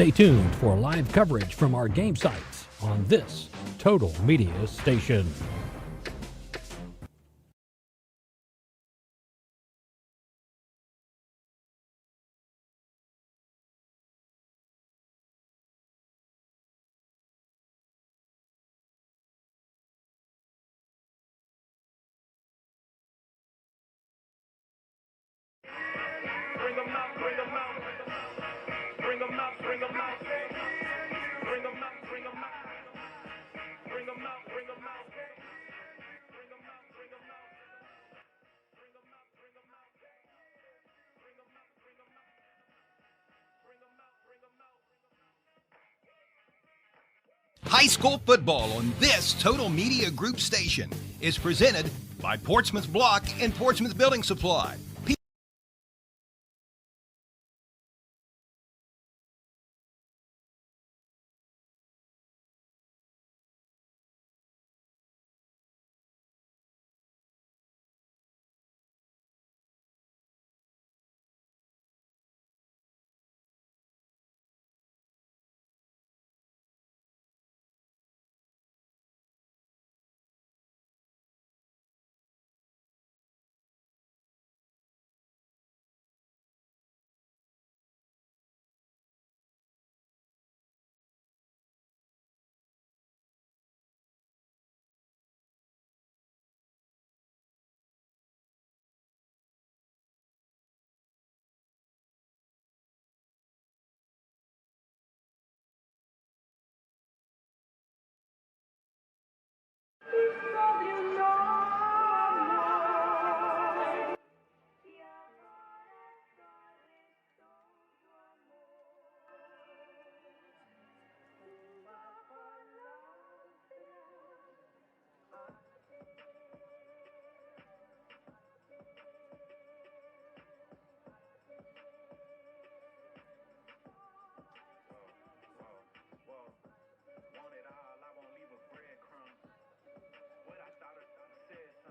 Stay tuned for live coverage from our game sites on this Total Media station. High school football on this Total Media Group station is presented by Portsmouth Block and Portsmouth Building Supply.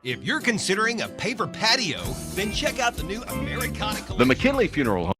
If you're considering a paper patio, then check out the new Americana collection. The McKinley Funeral Home.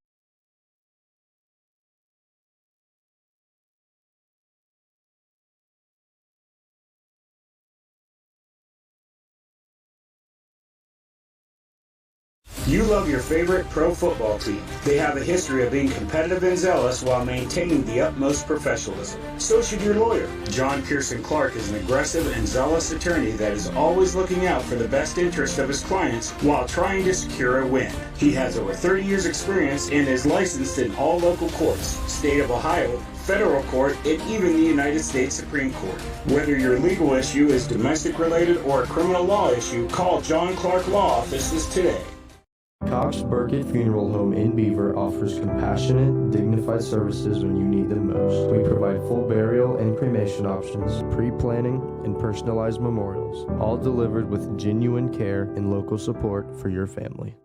You love your favorite pro football team. They have a history of being competitive and zealous while maintaining the utmost professionalism. So should your lawyer. John Pearson Clark is an aggressive and zealous attorney that is always looking out for the best interest of his clients while trying to secure a win. He has over 30 years experience and is licensed in all local courts, state of Ohio, federal court, and even the United States Supreme Court. Whether your legal issue is domestic related or a criminal law issue, call John Clark Law Offices today. Cox Burkett Funeral Home in Beaver offers compassionate, dignified services when you need them most. We provide full burial and cremation options, pre-planning, and personalized memorials, all delivered with genuine care and local support for your family.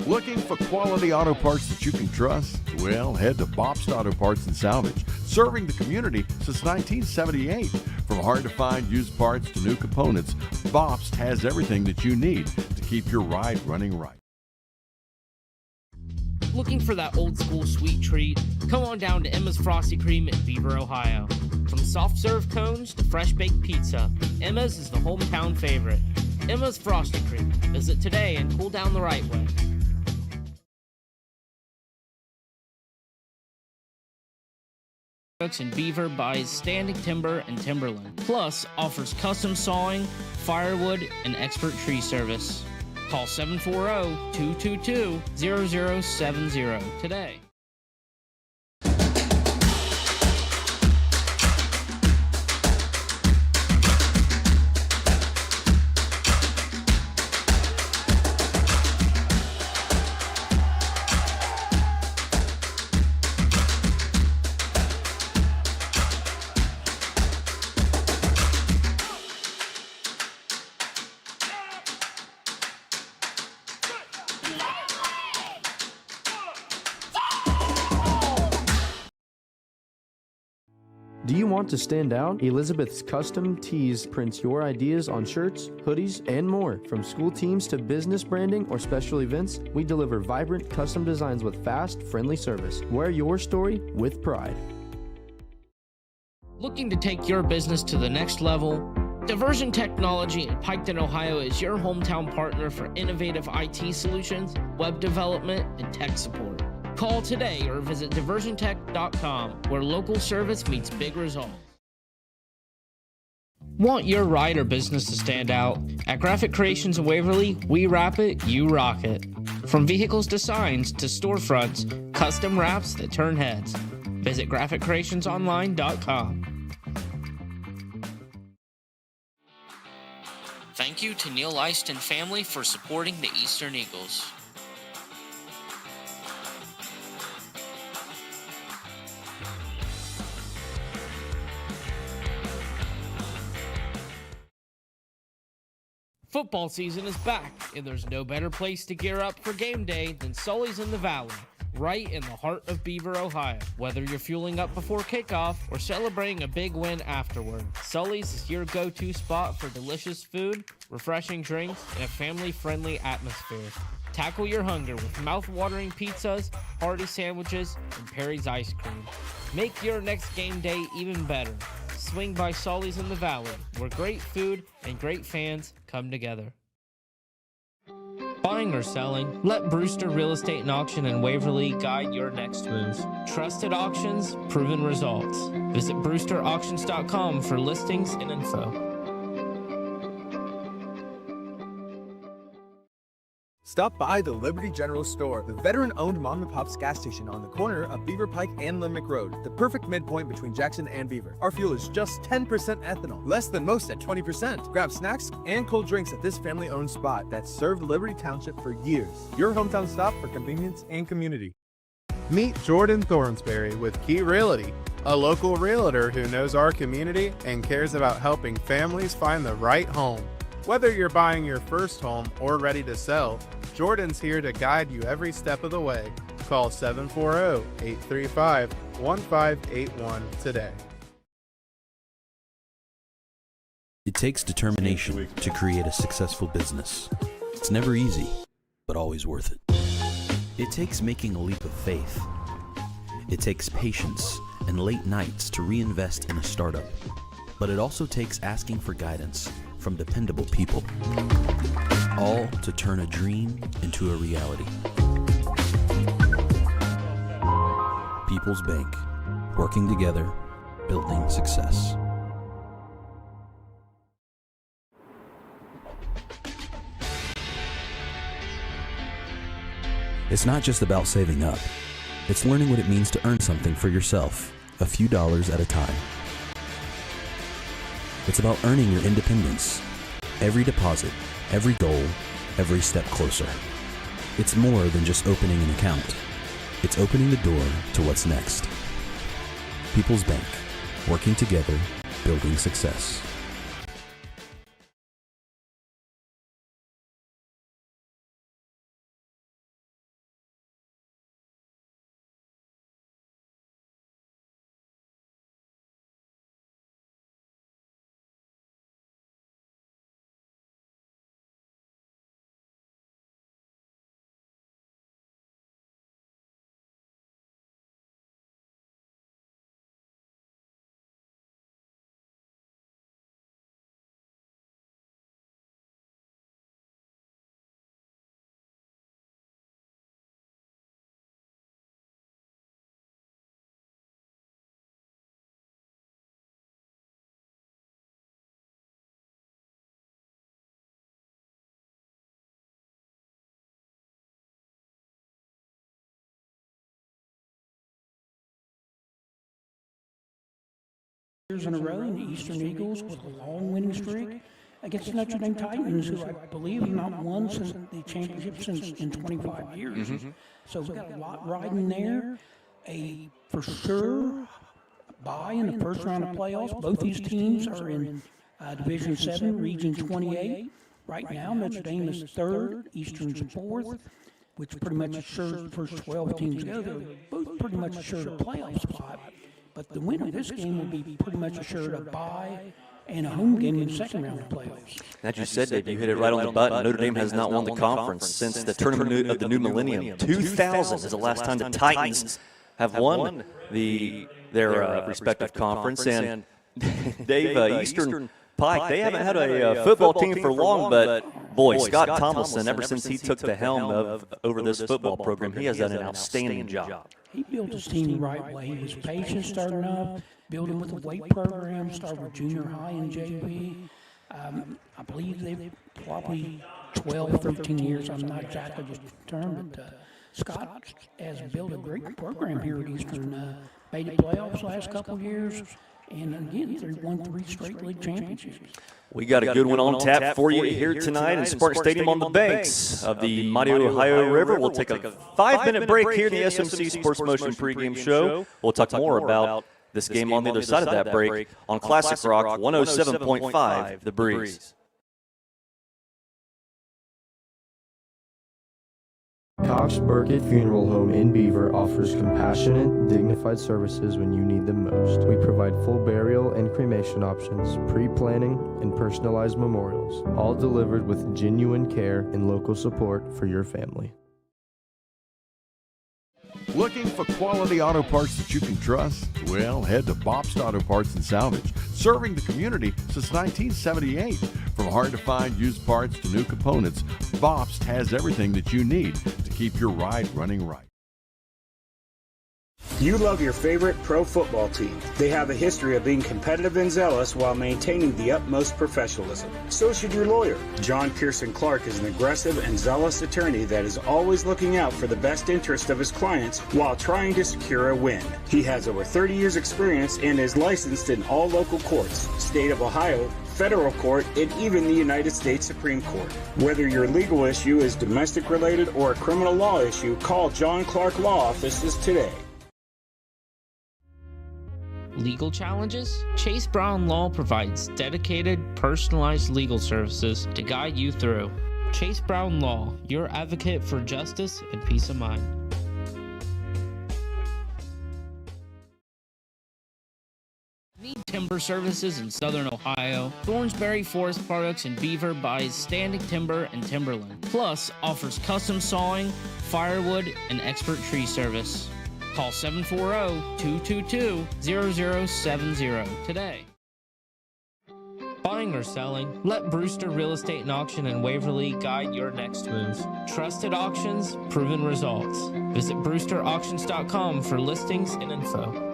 Looking for quality auto parts that you can trust? Well, head to Bobst Auto Parts and Salvage, serving the community since 1978. From hard-to-find used parts to new components, Bobst has everything that you need to keep your ride running right. Looking for that old-school sweet treat? Come on down to Emma's Frosty Cream in Beaver, Ohio. From soft-serve cones to fresh-baked pizza, Emma's is the hometown favorite. Emma's Frosty Cream. Visit today and cool down the right way. In Beaver buys standing timber and timberland, plus offers custom sawing, firewood, and expert tree service. Call 740-222-0070 today. Do you want to stand out? Elizabeth's Custom Tees prints your ideas on shirts, hoodies, and more. From school teams to business branding or special events, we deliver vibrant custom designs with fast, friendly service. Wear your story with pride. Looking to take your business to the next level? Diversion Technology in Piketon, Ohio is your hometown partner for innovative IT solutions, web development, and tech support. Call today or visit diversiontech.com, where local service meets big results. Want your ride or business to stand out? At Graphic Creations in Waverly, we wrap it, you rock it. From vehicles to signs to storefronts, custom wraps that turn heads. Visit graphiccreationsonline.com. Thank you to Neil Eist and family for supporting the Eastern Eagles. Football season is back, and there's no better place to gear up for game day than Sully's in the Valley, right in the heart of Beaver, Ohio. Whether you're fueling up before kickoff or celebrating a big win afterward, Sully's is your go-to spot for delicious food, refreshing drinks, and a family-friendly atmosphere. Tackle your hunger with mouth-watering pizzas, hearty sandwiches, and Perry's ice cream. Make your next game day even better. Swing by Sully's in the Valley, where great food and great fans come together. Buying or selling? Let Brewster Real Estate and Auction in Waverly guide your next moves. Trusted auctions, proven results. Visit brewsterauctions.com for listings and info. Stop by the Liberty General Store, the veteran-owned mom-and-pop's gas station on the corner of Beaver Pike and Limerick Road, the perfect midpoint between Jackson and Beaver. Our fuel is just 10% ethanol, less than most at 20%. Grab snacks and cold drinks at this family-owned spot that's served Liberty Township for years. Your hometown stop for convenience and community. Meet Jordan Thornsberry with Key Realty, a local realtor who knows our community and cares about helping families find the right home. Whether you're buying your first home or ready to sell, Jordan's here to guide you every step of the way. Call 740-835-1581 today. It takes determination to create a successful business. It's never easy, but always worth it. It takes making a leap of faith. It takes patience and late nights to reinvest in a startup. But it also takes asking for guidance from dependable people, all to turn a dream into a reality. People's Bank, working together, building success. It's not just about saving up. It's learning what it means to earn something for yourself, a few dollars at a time. It's about earning your independence. Every deposit, every goal, every step closer. It's more than just opening an account. It's opening the door to what's next. People's Bank, working together, building success. In a row, and the Eastern Eagles with a long winning streak against the Notre Dame Titans, who I believe have not won since the championship in 25 years. So we've got a lot riding there. For sure, bye in the first round of playoffs. Both these teams are in Division 7, Region 28. Right now, Notre Dame is third, Eastern's fourth, which pretty much assures the first 12 teams go. They're both pretty much assured a playoff spot. But the winner of this game will be pretty much assured a bye and a home game in the second round of the playoffs. As you said, Dave, you hit it right on the button. Notre Dame has not won the conference since the tournament of the new millennium. 2000 is the last time the Titans have won their respective conference. And Dave, Eastern Pike, they haven't had a football team for long, but boy, Scott Tomlinson, ever since he took the helm over this football program, he has done an outstanding job. He built his team the right way. He was patient starting up, building with the weight program, started with junior high and JV. I believe they've probably 12, 13 years. I'm not exactly just determined, but Scott has built a great program here at Eastern. Made the playoffs last couple of years. And again, they won 3 straight league championships. We got a good one on tap for you here tonight in Spartan Stadium on the banks of the mighty Ohio River. We'll take a 5-minute break here in the SMC Sports Motion pregame show. We'll talk more about this game on the other side of that break on Classic Rock 107.5 The Breeze. Cox Burkett Funeral Home in Beaver offers compassionate, dignified services when you need them most. We provide full burial and cremation options, pre-planning, and personalized memorials, all delivered with genuine care and local support for your family. Looking for quality auto parts that you can trust? Well, head to Bobst Auto Parts and Salvage, serving the community since 1978. From hard-to-find used parts to new components, Bobst has everything that you need to keep your ride running right. You love your favorite pro football team. They have a history of being competitive and zealous while maintaining the utmost professionalism. So should your lawyer. John Pearson Clark is an aggressive and zealous attorney that is always looking out for the best interest of his clients while trying to secure a win. He has over 30 years experience and is licensed in all local courts, state of Ohio, federal court, and even the United States Supreme Court. Whether your legal issue is domestic related or a criminal law issue, call John Clark Law Offices today. Legal challenges? Chase Brown Law provides dedicated, personalized legal services to guide you through. Chase Brown Law, your advocate for justice and peace of mind. Need timber services in Southern Ohio? Thornsberry Forest Products in Beaver buys standing timber and timberland, plus offers custom sawing, firewood, and expert tree service. Call 740-222-0070 today. Buying or selling? Let Brewster Real Estate and Auction in Waverly guide your next move. Trusted auctions, proven results. Visit brewsterauctions.com for listings and info.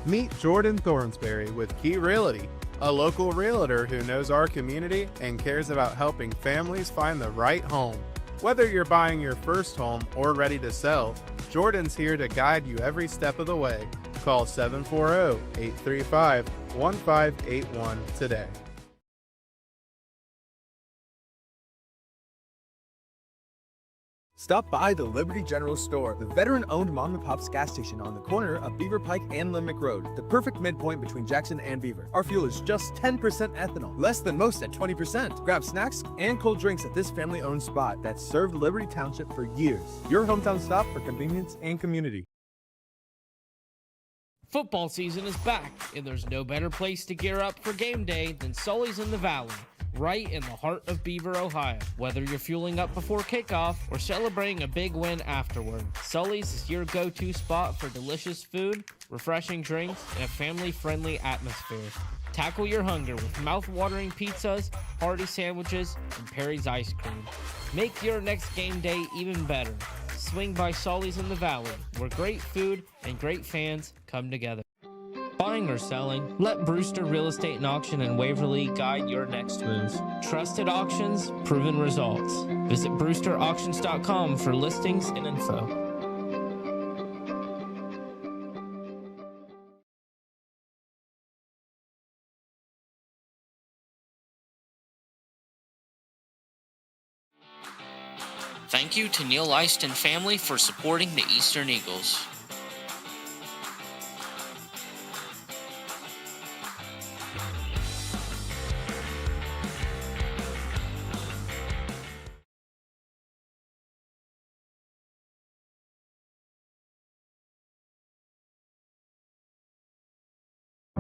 Meet Jordan Thornsberry with Key Realty, a local realtor who knows our community and cares about helping families find the right home. Whether you're buying your first home or ready to sell, Jordan's here to guide you every step of the way. Call 740-835-1581 today. Stop by the Liberty General Store, the veteran-owned mom-and-pop's gas station on the corner of Beaver Pike and Limerick Road, the perfect midpoint between Jackson and Beaver. Our fuel is just 10% ethanol, less than most at 20%. Grab snacks and cold drinks at this family-owned spot that's served Liberty Township for years. Your hometown stop for convenience and community. Football season is back, and there's no better place to gear up for game day than Sully's in the Valley, right in the heart of Beaver, Ohio. Whether you're fueling up before kickoff or celebrating a big win afterward, Sully's is your go-to spot for delicious food, refreshing drinks, and a family-friendly atmosphere. Tackle your hunger with mouth-watering pizzas, hearty sandwiches, and Perry's ice cream. Make your next game day even better. Swing by Sully's in the Valley, where great food and great fans come together. Buying or selling? Let Brewster Real Estate and Auction in Waverly guide your next move. Trusted auctions, proven results. Visit brewsterauctions.com for listings and info. Thank you to Neil Eist and family for supporting the Eastern Eagles.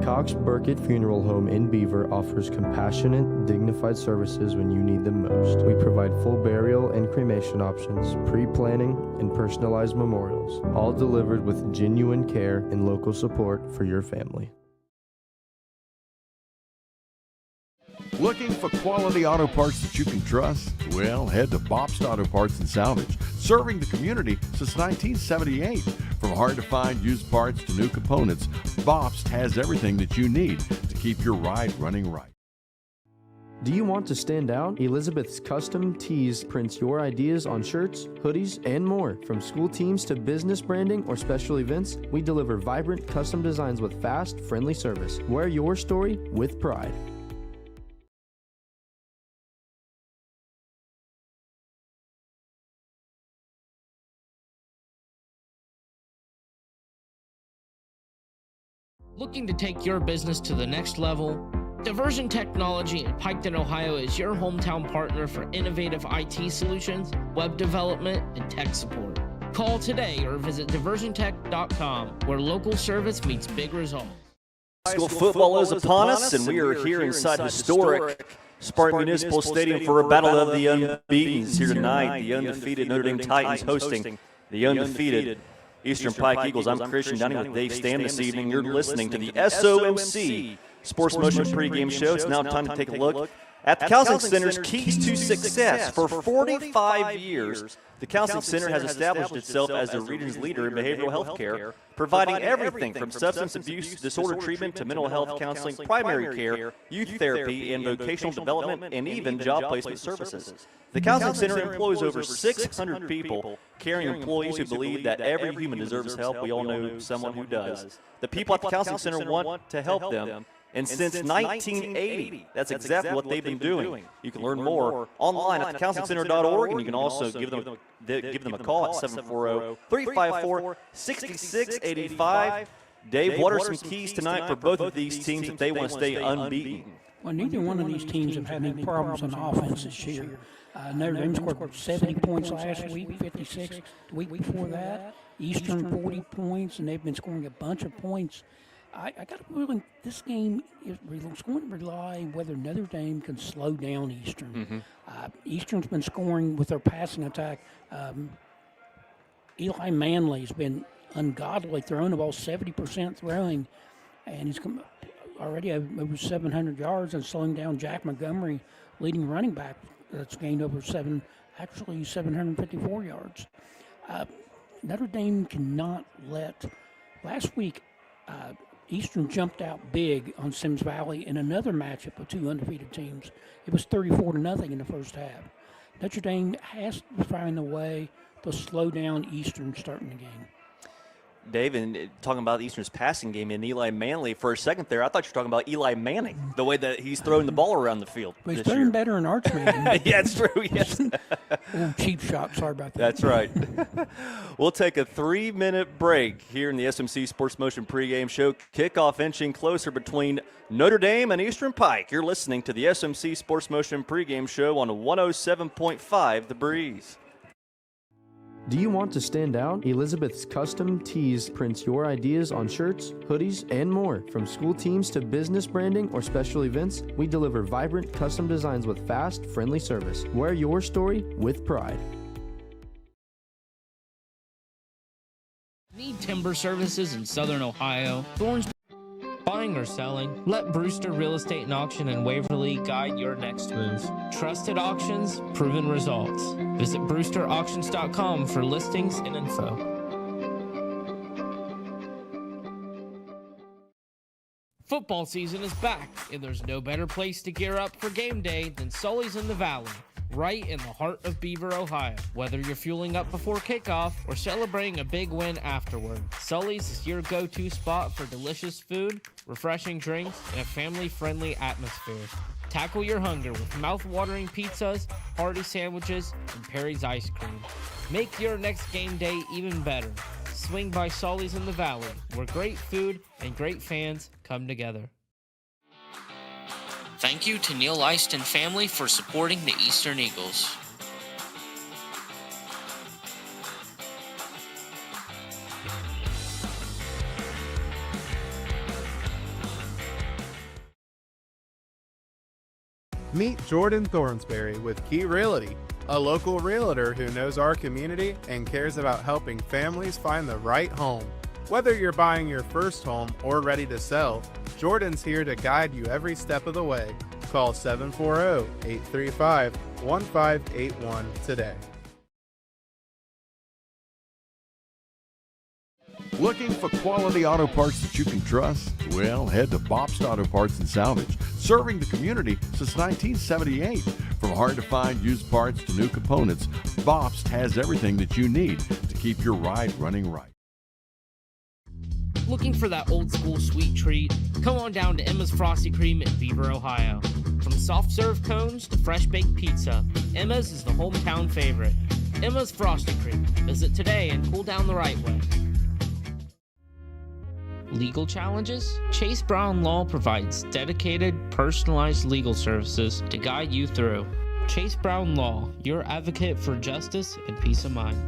Cox Burkett Funeral Home in Beaver offers compassionate, dignified services when you need them most. We provide full burial and cremation options, pre-planning, and personalized memorials, all delivered with genuine care and local support for your family. Looking for quality auto parts that you can trust? Well, head to Bobst Auto Parts and Salvage, serving the community since 1978. From hard-to-find used parts to new components, Bobst has everything that you need to keep your ride running right. Do you want to stand out? Elizabeth's Custom Tees prints your ideas on shirts, hoodies, and more. From school teams to business branding or special events, we deliver vibrant custom designs with fast, friendly service. Wear your story with pride. Looking to take your business to the next level? Diversion Technology in Piketon, Ohio is your hometown partner for innovative IT solutions, web development, and tech support. Call today or visit diversiontech.com, where local service meets big results. High school football is upon us, and we are here inside historic Spartan Municipal Stadium for a battle of the unbeatens here tonight. The undefeated Notre Dame Titans hosting the undefeated Eastern Pike Eagles. I'm Christian Downey with Dave Stam this evening. You're listening to the SOMC Sports Motion pregame show. It's now time to take a look at the Counseling Center's keys to success. For 45 years, the Counseling Center has established itself as the region's leader in behavioral health care, providing everything from substance abuse disorder treatment to mental health counseling, primary care, youth therapy, and vocational development, and even job placement services. The Counseling Center employs over 600 people, caring employees who believe that every human deserves help. We all know someone who does. The people at the Counseling Center want to help them. And since 1980, that's exactly what they've been doing. You can learn more online at thecounselingcenter.org, and you can also give them a call at 740-354-6685. Dave, what are some keys tonight for both of these teams if they want to stay unbeaten? Well, neither one of these teams have had any problems on offense this year. Notre Dame scored 70 points last week, 56 the week before that. Eastern 40 points, and they've been scoring a bunch of points. I got a feeling this game is going to rely whether Notre Dame can slow down Eastern. Eastern's been scoring with their passing attack. Eli Manley's been ungodly throwing the ball, 70% throwing, and he's already over 700 yards and slowing down Jack Montgomery, leading running back, that's gained over 754 yards. Notre Dame cannot let. Last week, Eastern jumped out big on Sims Valley in another matchup of two undefeated teams. It was 34-0 in the first half. Notre Dame has to find a way to slow down Eastern starting the game. Dave, and talking about Eastern's passing game and Eli Manley, for a second there, I thought you were talking about Eli Manning, the way that he's throwing the ball around the field. But he's throwing better than Archman. Yeah, it's true, yes. Cheap shot, sorry about that. That's right. We'll take a 3-minute break here in the SMC Sports Motion pregame show. Kickoff inching closer between Notre Dame and Eastern Pike. You're listening to the SMC Sports Motion pregame show on 107.5 The Breeze. Do you want to stand out? Elizabeth's Custom Tees prints your ideas on shirts, hoodies, and more. From school teams to business branding or special events, we deliver vibrant custom designs with fast, friendly service. Wear your story with pride. Need timber services in Southern Ohio? Thorns buying or selling? Let Brewster Real Estate and Auction in Waverly guide your next move. Trusted auctions, proven results. Visit brewsterauctions.com for listings and info. Football season is back, and there's no better place to gear up for game day than Sully's in the Valley, right in the heart of Beaver, Ohio. Whether you're fueling up before kickoff or celebrating a big win afterward, Sully's is your go-to spot for delicious food, refreshing drinks, and a family-friendly atmosphere. Tackle your hunger with mouth-watering pizzas, hearty sandwiches, and Perry's ice cream. Make your next game day even better. Swing by Sully's in the Valley, where great food and great fans come together. Thank you to Neil Eist and family for supporting the Eastern Eagles. Meet Jordan Thornsberry with Key Realty, a local realtor who knows our community and cares about helping families find the right home. Whether you're buying your first home or ready to sell, Jordan's here to guide you every step of the way. Call 740-835-1581 today. Looking for quality auto parts that you can trust? Well, head to Bobst Auto Parts and Salvage, serving the community since 1978. From hard-to-find used parts to new components, Bobst has everything that you need to keep your ride running right. Looking for that old school sweet treat? Come on down to Emma's Frosty Cream in Beaver, Ohio. From soft serve cones to fresh baked pizza, Emma's is the hometown favorite. Emma's Frosty Cream. Visit today and cool down the right way. Legal challenges? Chase Brown Law provides dedicated, personalized legal services to guide you through. Chase Brown Law, your advocate for justice and peace of mind.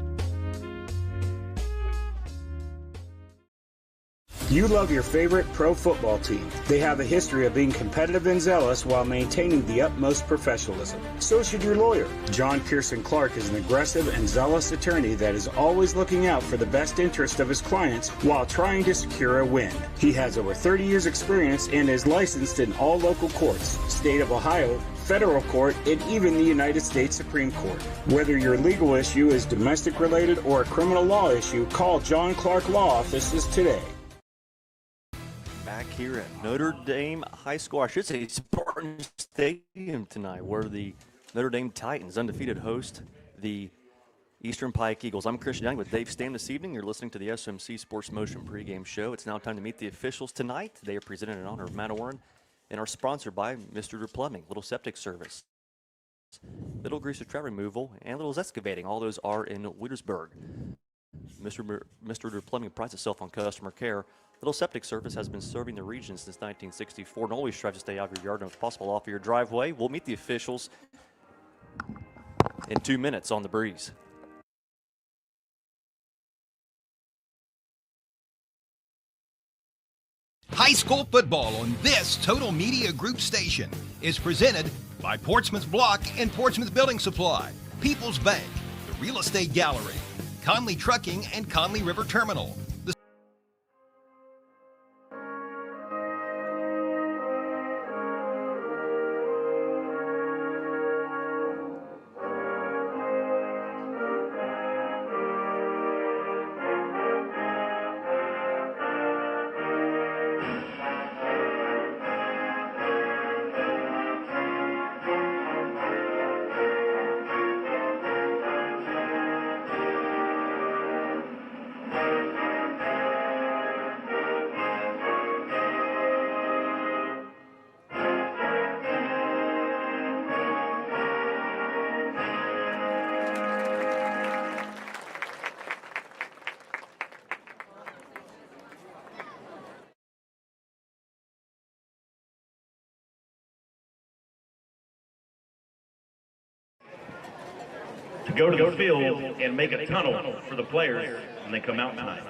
You love your favorite pro football team. They have a history of being competitive and zealous while maintaining the utmost professionalism. So should your lawyer. John Pearson Clark is an aggressive and zealous attorney that is always looking out for the best interest of his clients while trying to secure a win. He has over 30 years experience and is licensed in all local courts, state of Ohio, federal court, and even the United States Supreme Court. Whether your legal issue is domestic related or a criminal law issue, call John Clark Law Offices today. Back here at Notre Dame High School, I should say Spartan Stadium tonight, where the Notre Dame Titans undefeated host the Eastern Pike Eagles. I'm Chris Young with Dave Stam this evening. You're listening to the SMC Sports Motion pregame show. It's now time to meet the officials tonight. They are presented in honor of Matt Warren and are sponsored by Mr. Plumbing, Little Septic Service, Little Greaser Trout Removal, and Little's Excavating. All those are in Wheatersburg. Mr. Plumbing prides itself on customer care. Little Septic Service has been serving the region since 1964 and always strives to stay out of your yard and if possible off of your driveway. We'll meet the officials in 2 minutes on the breeze. High school football on this Total Media Group station is presented by Portsmouth Block and Portsmouth Building Supply, People's Bank, the Real Estate Gallery, Conley Trucking and Conley River Terminal. To go to the field and make a tunnel for the players when they come out tonight.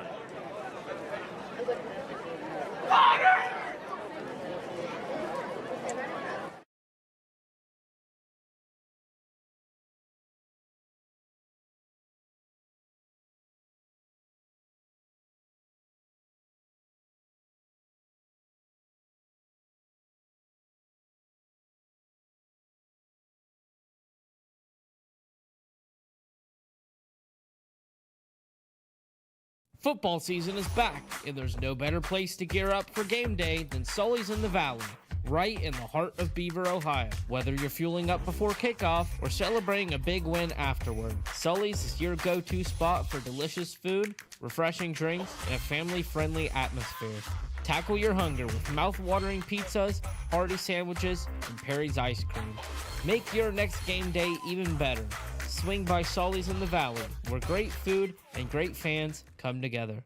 Football season is back, and there's no better place to gear up for game day than Sully's in the Valley, right in the heart of Beaver, Ohio. Whether you're fueling up before kickoff or celebrating a big win afterward, Sully's is your go-to spot for delicious food, refreshing drinks, and a family-friendly atmosphere. Tackle your hunger with mouth-watering pizzas, hearty sandwiches, and Perry's ice cream. Make your next game day even better. Swing by Sully's in the Valley, where great food and great fans come together.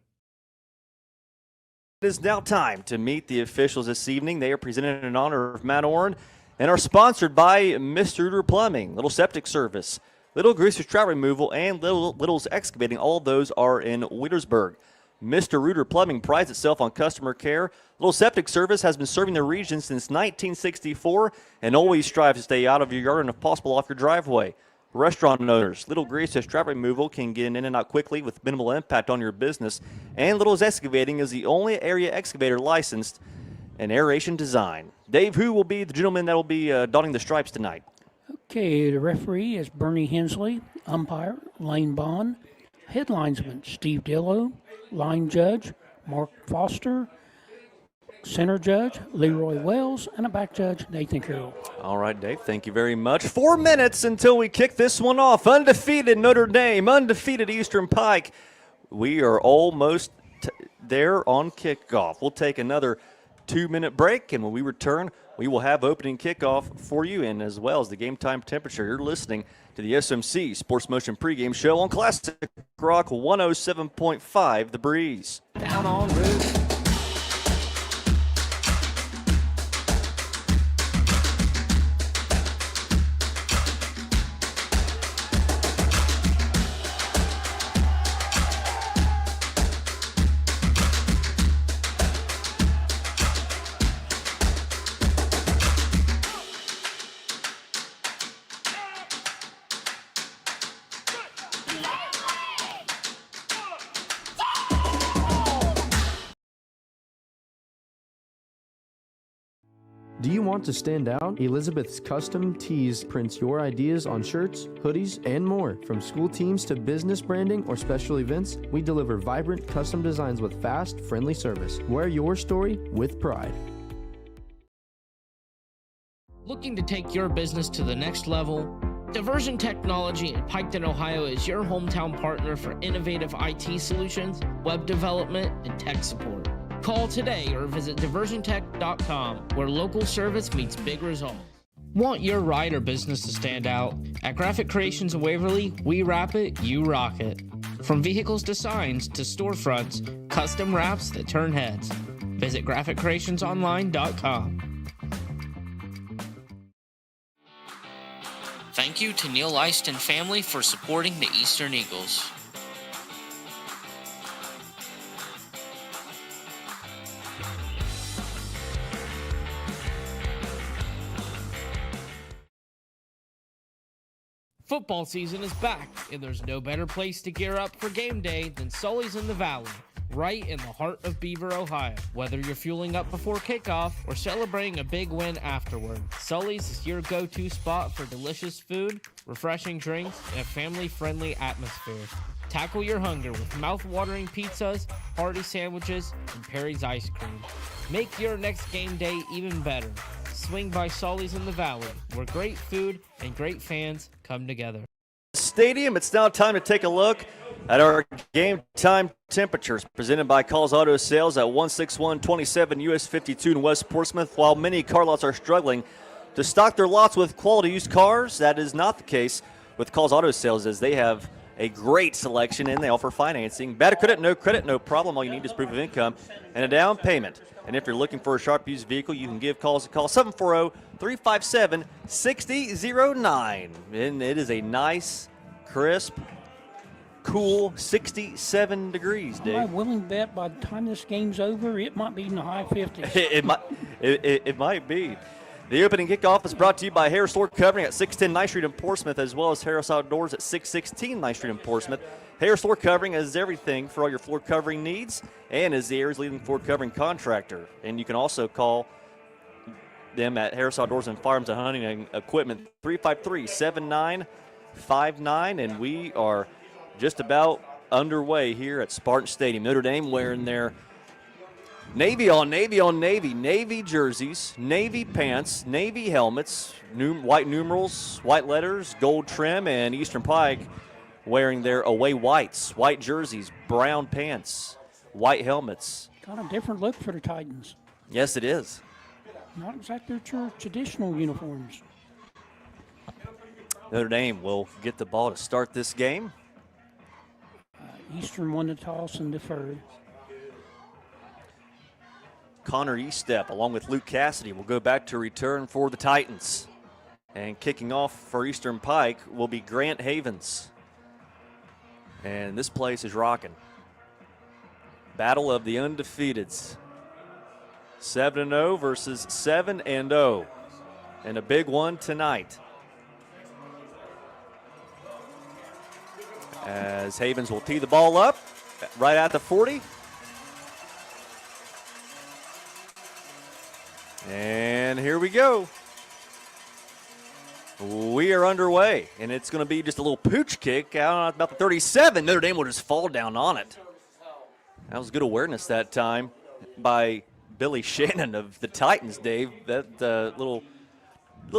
It is now time to meet the officials this evening. They are presented in honor of Matt Warren and are sponsored by Mr. Plumbing, Little Septic Service, Little Greaser Trout Removal, and Little's Excavating. All of those are in Wheatersburg. Mr. Reuter Plumbing prides itself on customer care. Little Septic Service has been serving the region since 1964 and always strives to stay out of your yard and, if possible, off your driveway. Restaurant owners, Little Grease's trap removal can get in and out quickly with minimal impact on your business. And Little's Excavating is the only area excavator licensed in aeration design. Dave, who will be the gentleman that will be donning the stripes tonight? Okay, the referee is Bernie Hensley, umpire Lane Bond, headlinesman Steve Dillow, line judge Mark Foster, center judge Leroy Wells, and a back judge Nathan Carroll. All right, Dave, thank you very much. 4 minutes until we kick this one off. Undefeated Notre Dame, undefeated Eastern Pike. We are almost there on kickoff. We'll take another 2-minute break, and when we return, we will have opening kickoff for you, and as well as the game time temperature. You're listening to the SMC Sports Motion pregame show on Classic Rock 107.5 The Breeze. Down on route. Do you want to stand out? Elizabeth's Custom Tees prints your ideas on shirts, hoodies, and more. From school teams to business branding or special events, we deliver vibrant custom designs with fast, friendly service. Wear your story with pride. Looking to take your business to the next level? Diversion Technology in Piketon, Ohio is your hometown partner for innovative IT solutions, web development, and tech support. Call today or visit diversiontech.com, where local service meets big results. Want your ride or business to stand out? At Graphic Creations in Waverly, we wrap it, you rock it. From vehicles to signs to storefronts, custom wraps that turn heads. Visit graphicreationsonline.com. Thank you to Neil Eist and family for supporting the Eastern Eagles. Football season is back, and there's no better place to gear up for game day than Sully's in the Valley, right in the heart of Beaver, Ohio. Whether you're fueling up before kickoff or celebrating a big win afterward, Sully's is your go-to spot for delicious food, refreshing drinks, and a family-friendly atmosphere. Tackle your hunger with mouth-watering pizzas, hearty sandwiches, and Perry's ice cream. Make your next game day even better. Swing by Sully's in the Valley, where great food and great fans come together. Stadium, it's now time to take a look at our game time temperatures presented by Calls Auto Sales at 16127 US 52 in West Portsmouth. While many car lots are struggling to stock their lots with quality used cars, that is not the case with Calls Auto Sales, as they have a great selection and they offer financing. Bad credit, no problem. All you need is proof of income and a down payment. And if you're looking for a sharp used vehicle, you can give calls a call, 740-357-6009. And it is a nice, crisp, cool 67 degrees, Dave. I'm willing to bet by the time this game's over, it might be in the high 50s. It might be. The opening kickoff is brought to you by Harris Floor Covering at 610 Ninth Street in Portsmouth, as well as Harris Outdoors at 616 Ninth Street in Portsmouth. Harris Floor Covering has everything for all your floor covering needs and is the area's leading floor covering contractor. And you can also call them at Harris Outdoors and Farms and Hunting Equipment, 353-7959. And we are just about underway here at Spartan Stadium. Notre Dame wearing their Navy on Navy, Navy jerseys, Navy pants, Navy helmets, white numerals, white letters, gold trim, and Eastern Pike wearing their away whites, white jerseys, brown pants, white helmets. Kind of different look for the Titans. Yes, it is. Not exactly traditional uniforms. Notre Dame will get the ball to start this game. Eastern won the toss and deferred. Connor Eastep, along with Luke Cassidy, will go back to return for the Titans. And kicking off for Eastern Pike will be Grant Havens. And this place is rocking. Battle of the undefeateds. 7-0 versus 7-0. And a big one tonight. As Havens will tee the ball up right at the 40. And here we go. We are underway, and it's going to be just a little pooch kick out about the 37. Notre Dame will just fall down on it. That was good awareness that time by Billy Shannon of the Titans, Dave. That little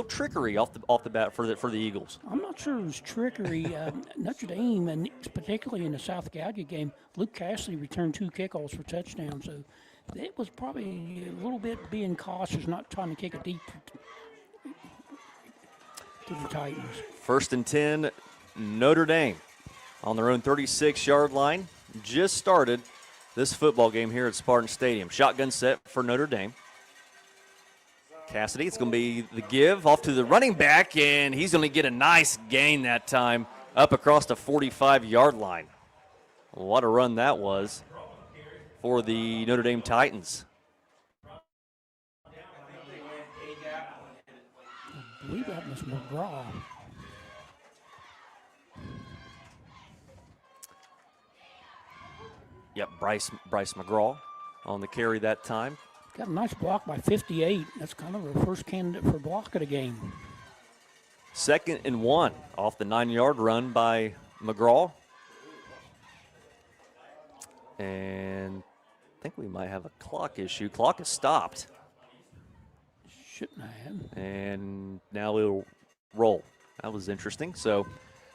trickery off the bat for the Eagles. I'm not sure it was trickery. Notre Dame, and particularly in the South Gallia game, Luke Cassidy returned 2 kickoffs for touchdowns. So it was probably a little bit being cautious, not trying to kick it deep to the Titans. 1st and 10, Notre Dame on their own 36-yard line. Just started this football game here at Spartan Stadium. Shotgun set for Notre Dame. Cassidy, it's going to be the give off to the running back, and he's going to get a nice gain that time up across the 45-yard line. What a run that was for the Notre Dame Titans. I believe that was McGraw. Yep, Bryce McGraw on the carry that time. Got a nice block by 58. That's kind of the first candidate for block of the game. 2nd and 1 off the 9-yard run by McGraw. And I think we might have a clock issue. Clock is stopped. Shouldn't have. And now it'll roll. That was interesting. So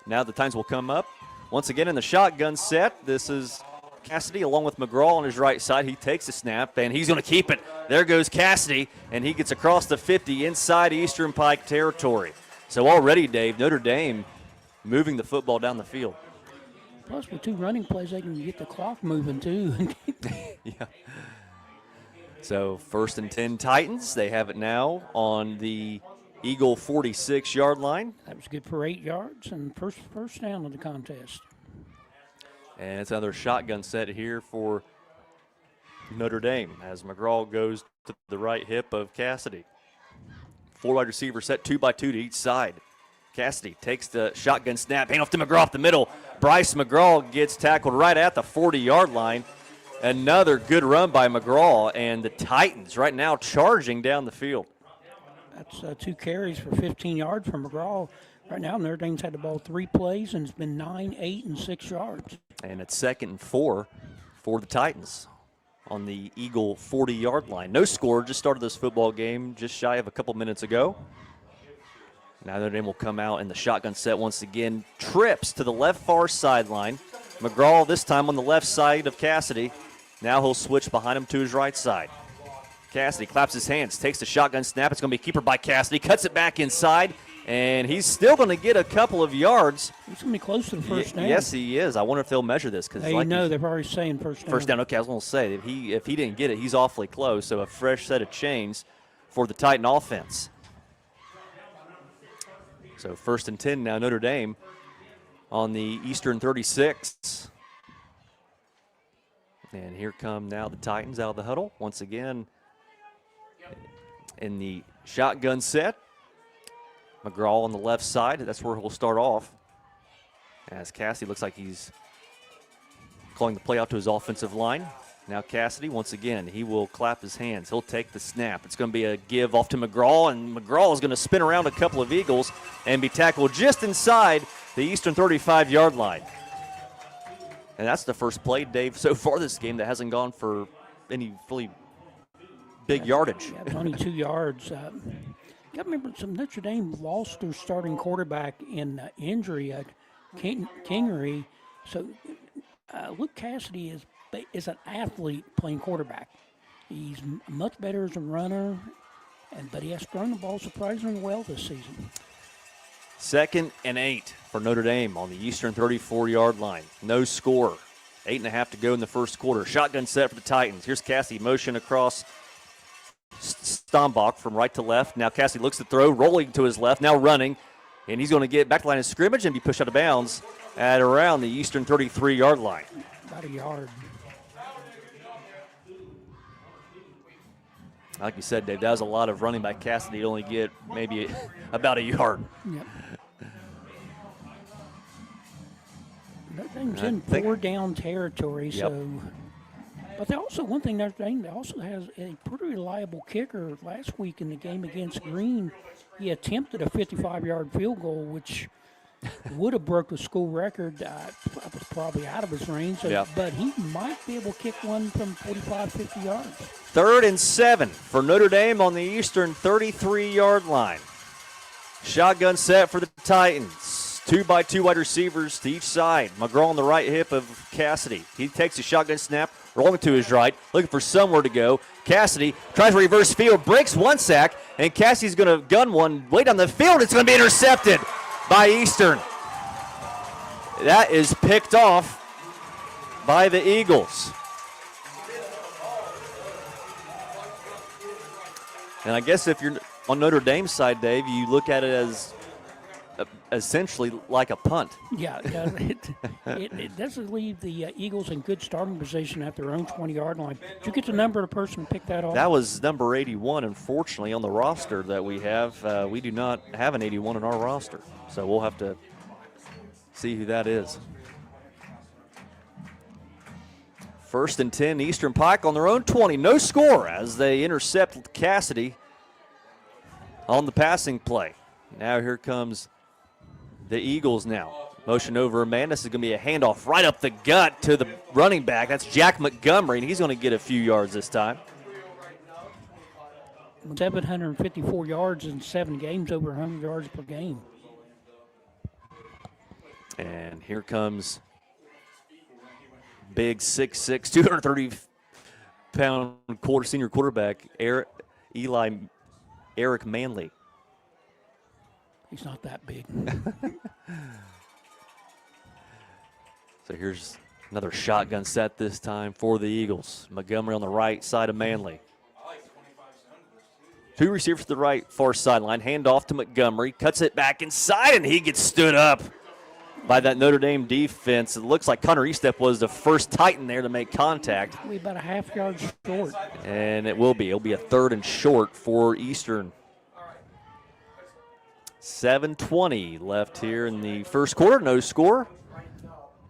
now the Titans will come up. Once again in the shotgun set, this is Cassidy along with McGraw on his right side. He takes the snap, and he's going to keep it. There goes Cassidy, and he gets across the 50 inside Eastern Pike territory. So already, Dave, Notre Dame moving the football down the field. Plus, with 2 running plays, they can get the clock moving, too. Yeah. So 1st and 10 Titans. They have it now on the Eagle 46-yard line. That was good for 8 yards and first down of the contest. And it's another shotgun set here for Notre Dame as McGraw goes to the right hip of Cassidy. 4 wide receiver set 2 by 2 to each side. Cassidy takes the shotgun snap, hand off to McGraw up the middle. Bryce McGraw gets tackled right at the 40-yard line. Another good run by McGraw, and the Titans right now charging down the field. That's 2 carries for 15 yards from McGraw. Right now, Notre Dame's had the ball 3 plays, and it's been 9, 8, and 6 yards. And it's 2nd and 4 for the Titans on the Eagle 40-yard line. No score, just started this football game just shy of a couple minutes ago. Now Notre Dame will come out in the shotgun set once again. Trips to the left far sideline. McGraw this time on the left side of Cassidy. Now he'll switch behind him to his right side. Cassidy claps his hands, takes the shotgun snap. It's going to be keeper by Cassidy. Cuts it back inside, and he's still going to get a couple of yards. He's going to be close to the first down. Yes, he is. I wonder if they'll measure this. Hey, like they're already saying first down. First down, okay, I was going to say, if he didn't get it, he's awfully close. So a fresh set of chains for the Titan offense. So 1st and 10 now, Notre Dame on the Eastern 36. And here come now the Titans out of the huddle. Once again, in the shotgun set. McGraw on the left side. That's where he'll start off. As Cassidy looks like he's calling the play out to his offensive line. Now Cassidy, once again, he will clap his hands. He'll take the snap. It's going to be a give off to McGraw, and McGraw is going to spin around a couple of Eagles and be tackled just inside the Eastern 35-yard line. And that's the first play, Dave, so far this game that hasn't gone for any really big yardage. Yeah, it's only 2 yards. Got to remember, some Notre Dame lost their starting quarterback in injury, Kingery. So Luke Cassidy is an athlete playing quarterback. He's much better as a runner, but he has thrown the ball surprisingly well this season. 2nd and 8 for Notre Dame on the Eastern 34-yard line. No score. 8.5 to go in the first quarter. Shotgun set for the Titans. Here's Cassidy, motion across Stombach from right to left. Now Cassidy looks to throw, rolling to his left, now running, and he's going to get back to the line of scrimmage and be pushed out of bounds at around the Eastern 33-yard line. About a yard. Like you said, Dave, that was a lot of running by Cassidy to only get maybe about a yard. Yep. Notre Dame's in 4-down territory, so. But one thing Notre Dame also has a pretty reliable kicker. Last week in the game against Green, he attempted a 55-yard field goal, which would have broke the school record. Was probably out of his range, but he might be able to kick one from 45, 50 yards. 3rd and 7 for Notre Dame on the Eastern 33-yard line. Shotgun set for the Titans. 2x2 wide receivers to each side. McGraw on the right hip of Cassidy. He takes a shotgun snap, rolling to his right, looking for somewhere to go. Cassidy tries to reverse field, breaks one sack, and Cassidy's going to gun one way down the field. It's going to be intercepted by Eastern. That is picked off by the Eagles. And I guess if you're on Notre Dame's side, Dave, you look at it as essentially like a punt. Yeah, it doesn't leave the Eagles in good starting position at their own 20-yard line. Did you get the number of the person to pick that off? That was number 81. Unfortunately, on the roster that we have, we do not have an 81 on our roster. So we'll have to see who that is. 1st and 10, Eastern Pike on their own 20. No score as they intercept Cassidy on the passing play. Now here comes the Eagles now. Motion over a man. This is going to be a handoff right up the gut to the running back. That's Jack Montgomery, and he's going to get a few yards this time. 754 yards in 7 games, over 100 yards per game. And here comes big 6'6", 230-pound senior quarterback Eric Manley. He's not that big. So here's another shotgun set this time for the Eagles. Montgomery on the right side of Manley. 2 receivers to the right, far sideline. Handoff to Montgomery. Cuts it back inside, and he gets stood up by that Notre Dame defense. It looks like Connor Estep was the first Titan there to make contact. We're about a half-yard short. And it will be. It'll be a 3rd and short for Eastern. 7:20 left here in the first quarter. No score.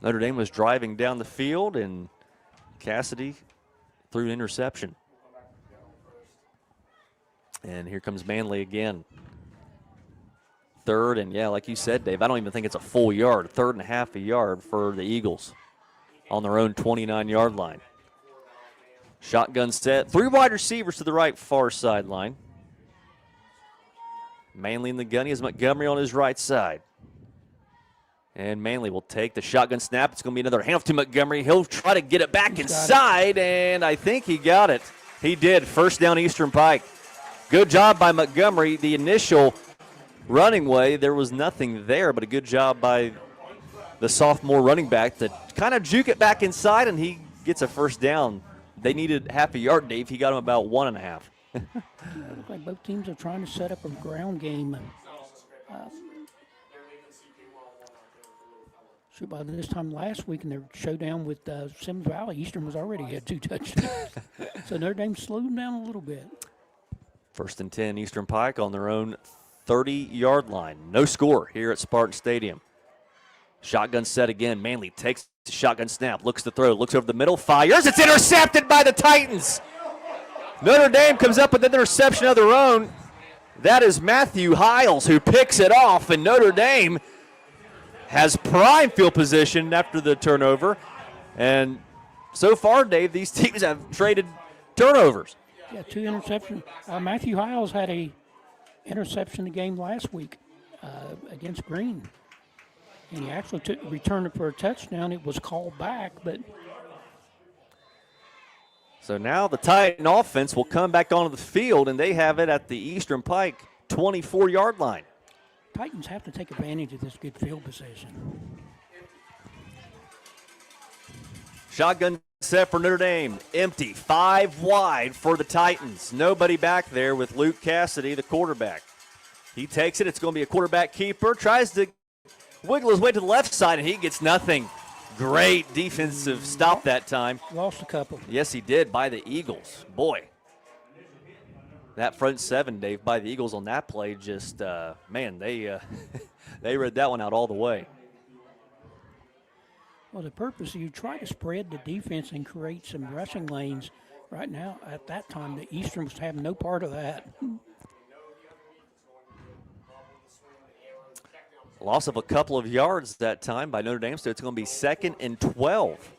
Notre Dame was driving down the field, and Cassidy threw an interception. And here comes Manley again. 3rd, and yeah, like you said, Dave, I don't even think it's a full yard. 3rd and a half a yard for the Eagles on their own 29-yard line. Shotgun set. 3 wide receivers to the right, far sideline. Manley in the gun. He has Montgomery on his right side. And Manley will take the shotgun snap. It's going to be another handoff to Montgomery. He'll try to get it back inside, and I think he got it. He did. 1st down Eastern Pike. Good job by Montgomery. The initial running way, there was nothing there, but a good job by the sophomore running back to kind of juke it back inside, and he gets a 1st down. They needed half a yard, Dave. He got him about 1.5. It looks like both teams are trying to set up a ground game. By this time last week in their showdown with Sims Valley, Eastern was already had 2 touchdowns. So Notre Dame slowed them down a little bit. 1st and 10, Eastern Pike on their own 30-yard line. No score here at Spartan Stadium. Shotgun set again. Manley takes the shotgun snap, looks to throw, looks over the middle, fires. It's intercepted by the Titans. Notre Dame comes up with an interception of their own. That is Matthew Hiles who picks it off, and Notre Dame has prime field position after the turnover. And so far, Dave, these teams have traded turnovers. Yeah, 2 interceptions. Matthew Hiles had a interception the game last week against Green. And he actually returned it for a touchdown. It was called back, but... So now the Titan offense will come back onto the field, and they have it at the Eastern Pike 24-yard line. Titans have to take advantage of this good field position. Shotgun set for Notre Dame. Empty. 5 wide for the Titans. Nobody back there with Luke Cassidy, the quarterback. He takes it. It's going to be a quarterback keeper. Tries to wiggle his way to the left side, and he gets nothing. Great defensive stop that time. Lost a couple. Yes, he did, by the Eagles. Boy. that front seven, Dave, by the Eagles on that play, just, man, they they read that one out all the way. Well, the purpose, you try to spread the defense and create some rushing lanes. Right now, at that time, the Easterns have no part of that. Loss of a couple of yards that time by Notre Dame, so it's going to be 2nd and 12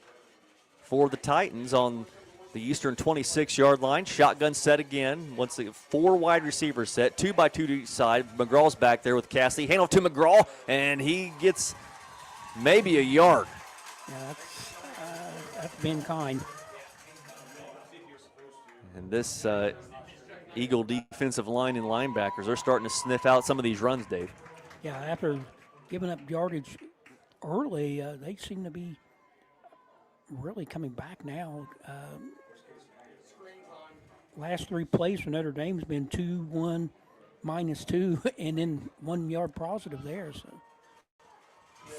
for the Titans on the Eastern 26-yard line. Shotgun set again. Once again, 4 wide receivers set, 2 by 2 to each side. McGraw's back there with Cassidy. Handoff to McGraw, and he gets maybe a yard. Yeah, that's been kind. And this Eagle defensive line and linebackers, they're starting to sniff out some of these runs, Dave. Yeah, after giving up yardage early, they seem to be really coming back now. Last 3 plays for Notre Dame has been 2-1, -2, and then 1 yard positive there. So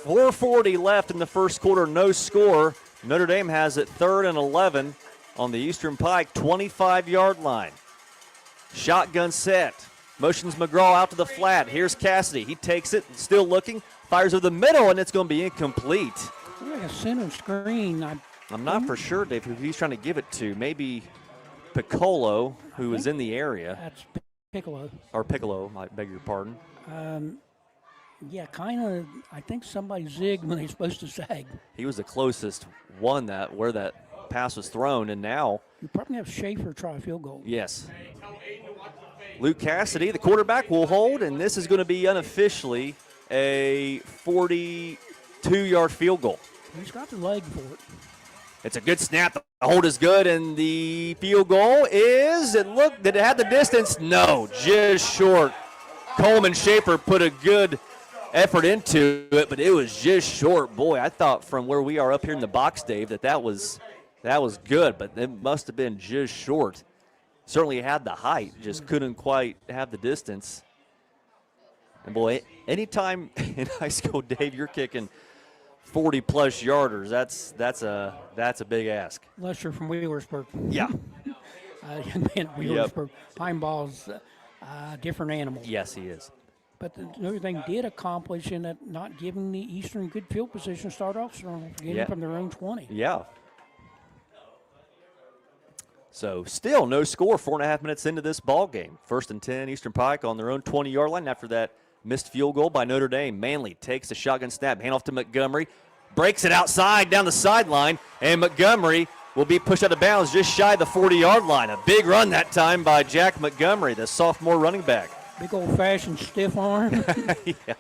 4:40 left in the first quarter, no score. Notre Dame has it 3rd and 11 on the Eastern Pike 25-yard line. Shotgun set. Motions McGraw out to the flat. Here's Cassidy. He takes it, still looking, fires over the middle, and it's going to be incomplete. like a center screen. I'm not for sure, Dave, who he's trying to give it to. Maybe Piccolo, who is in the area. That's Piccolo. Or Piccolo, I beg your pardon. Yeah, kind of. I think somebody zigged when they're supposed to zag. He was the closest one where that pass was thrown, and now You probably have Schaefer try a field goal. yes. Luke Cassidy, the quarterback, will hold, and this is going to be unofficially a 42-yard field goal. He's got the leg for it. It's a good snap. The hold is good, and the field goal is, did it have the distance? No, just short. Coleman Schaefer put a good effort into it, but it was just short. Boy, I thought from where we are up here in the box, Dave, that was good, but it must have been just short. Certainly had the height, just couldn't quite have the distance. And boy, anytime in high school, Dave, you're kicking 40-plus yarders, that's a big ask. Unless you're from Wheelersburg. Yeah. Wheelersburg. Heimball's different animal. Yes, he is. But Notre Dame did accomplish in that not giving the Eastern good field position to start off strong, getting from their own 20. Yeah. So still no score, 4.5 minutes into this ball game. 1st and 10, Eastern Pike on their own 20-yard line after that missed field goal by Notre Dame. Manley takes the shotgun snap, handoff to Montgomery, breaks it outside down the sideline, and Montgomery will be pushed out of bounds just shy of the 40-yard line. A big run that time by Jack Montgomery, the sophomore running back. Big old-fashioned stiff arm. Yeah.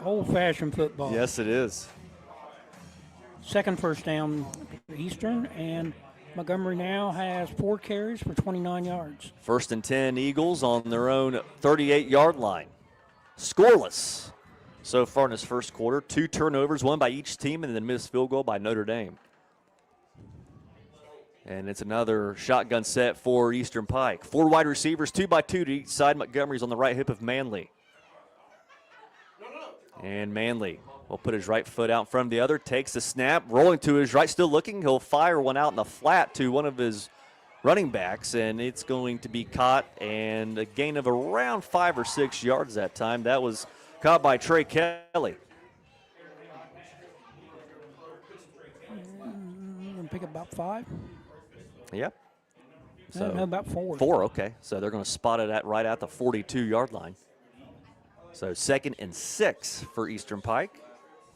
Old-fashioned football. Yes, it is. Second first down for Eastern, and Montgomery now has 4 carries for 29 yards. 1st and 10, Eagles on their own 38-yard line. Scoreless so far in this first quarter. 2 turnovers, 1 by each team, and then missed field goal by Notre Dame. And it's another shotgun set for Eastern Pike. 4 wide receivers, 2 by 2 to each side. Montgomery's on the right hip of Manley. And Manley will put his right foot out in front of the other, takes the snap, rolling to his right, still looking. He'll fire one out in the flat to one of his running backs, and it's going to be caught, and a gain of around 5 or 6 yards that time. That was caught by Trey Kelly. Pick up about 5. Yep. So no, about 4. 4, okay. So they're going to spot it right at the 42-yard line. So 2nd and 6 for Eastern Pike.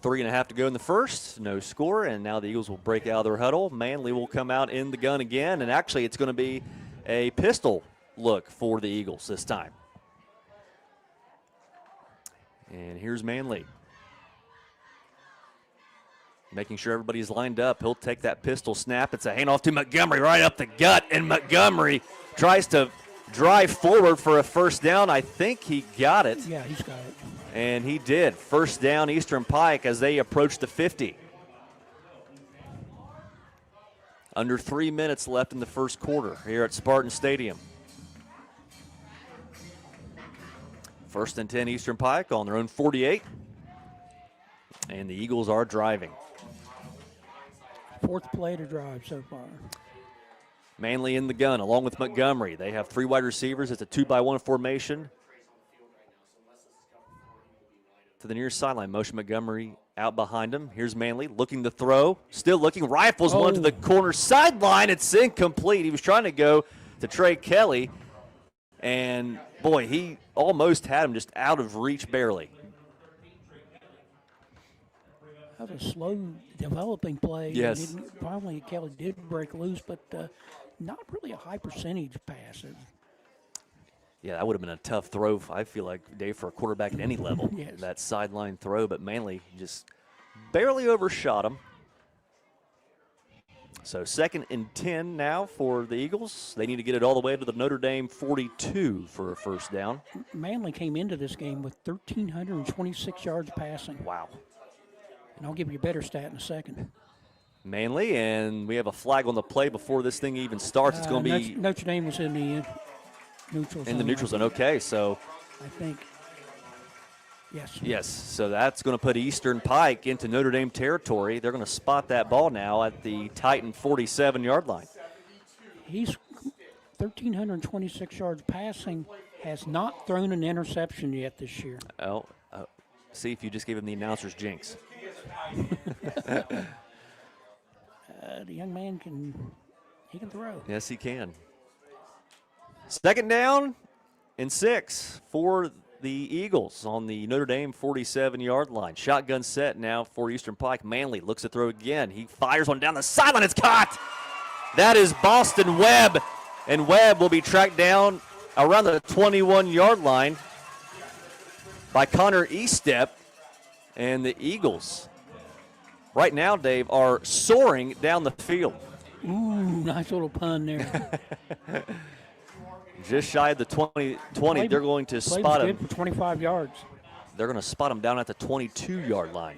3.5 to go in the first, no score, and now the Eagles will break out of their huddle. Manley will come out in the gun again, and actually it's going to be a pistol look for the Eagles this time. And here's Manley. Making sure everybody's lined up. He'll take that pistol snap. It's a handoff to Montgomery right up the gut, and Montgomery tries to drive forward for a first down. I think he got it. Yeah, he's got it. And he did. First down, Eastern Pike as they approach the 50. Under 3 minutes left in the first quarter here at Spartan Stadium. 1st and 10, Eastern Pike on their own 48. And the Eagles are driving. 4th play to drive so far. Manley in the gun along with Montgomery. They have 3 wide receivers. It's a 2-by-1 formation. To the near sideline, motion Montgomery out behind him. Here's Manley looking to throw. Still looking. Rifles one to the corner sideline. It's incomplete. He was trying to go to Trey Kelly. And, boy, he almost had him just out of reach barely. That was a slow developing play. Yes. Finally, Kelly did break loose, but not really a high percentage pass. Yeah, that would have been a tough throw, I feel like, Dave, for a quarterback at any level. Yes. That sideline throw, but Manley just barely overshot him. So 2nd and 10 now for the Eagles. They need to get it all the way to the Notre Dame 42 for a first down. Manley came into this game with 1,326 yards passing. Wow. And I'll give you a better stat in a second. Manley, and we have a flag on the play before this thing even starts. It's going to be Notre Dame was in the neutral zone. in the neutral zone. Okay, so I think. Yes. Yes, so that's going to put Eastern Pike into Notre Dame territory. They're going to spot that ball now at the Titan 47-yard line. He's 1,326 yards passing, has not thrown an interception yet this year. Oh, see if you just gave him the announcer's jinx. The young man can throw. Yes, he can. 2nd down and 6 for the Eagles on the Notre Dame 47-yard line. Shotgun set now for Eastern Pike. Manley looks to throw again. He fires one down the sideline. It's caught. That is Boston Webb, and Webb will be tracked down around the 21-yard line by Connor Eastep, and the Eagles right now, Dave, are soaring down the field. Ooh, nice little pun there. Just shy of the 20. They're going to spot him. Good for 25 yards. They're going to spot him down at the 22-yard line.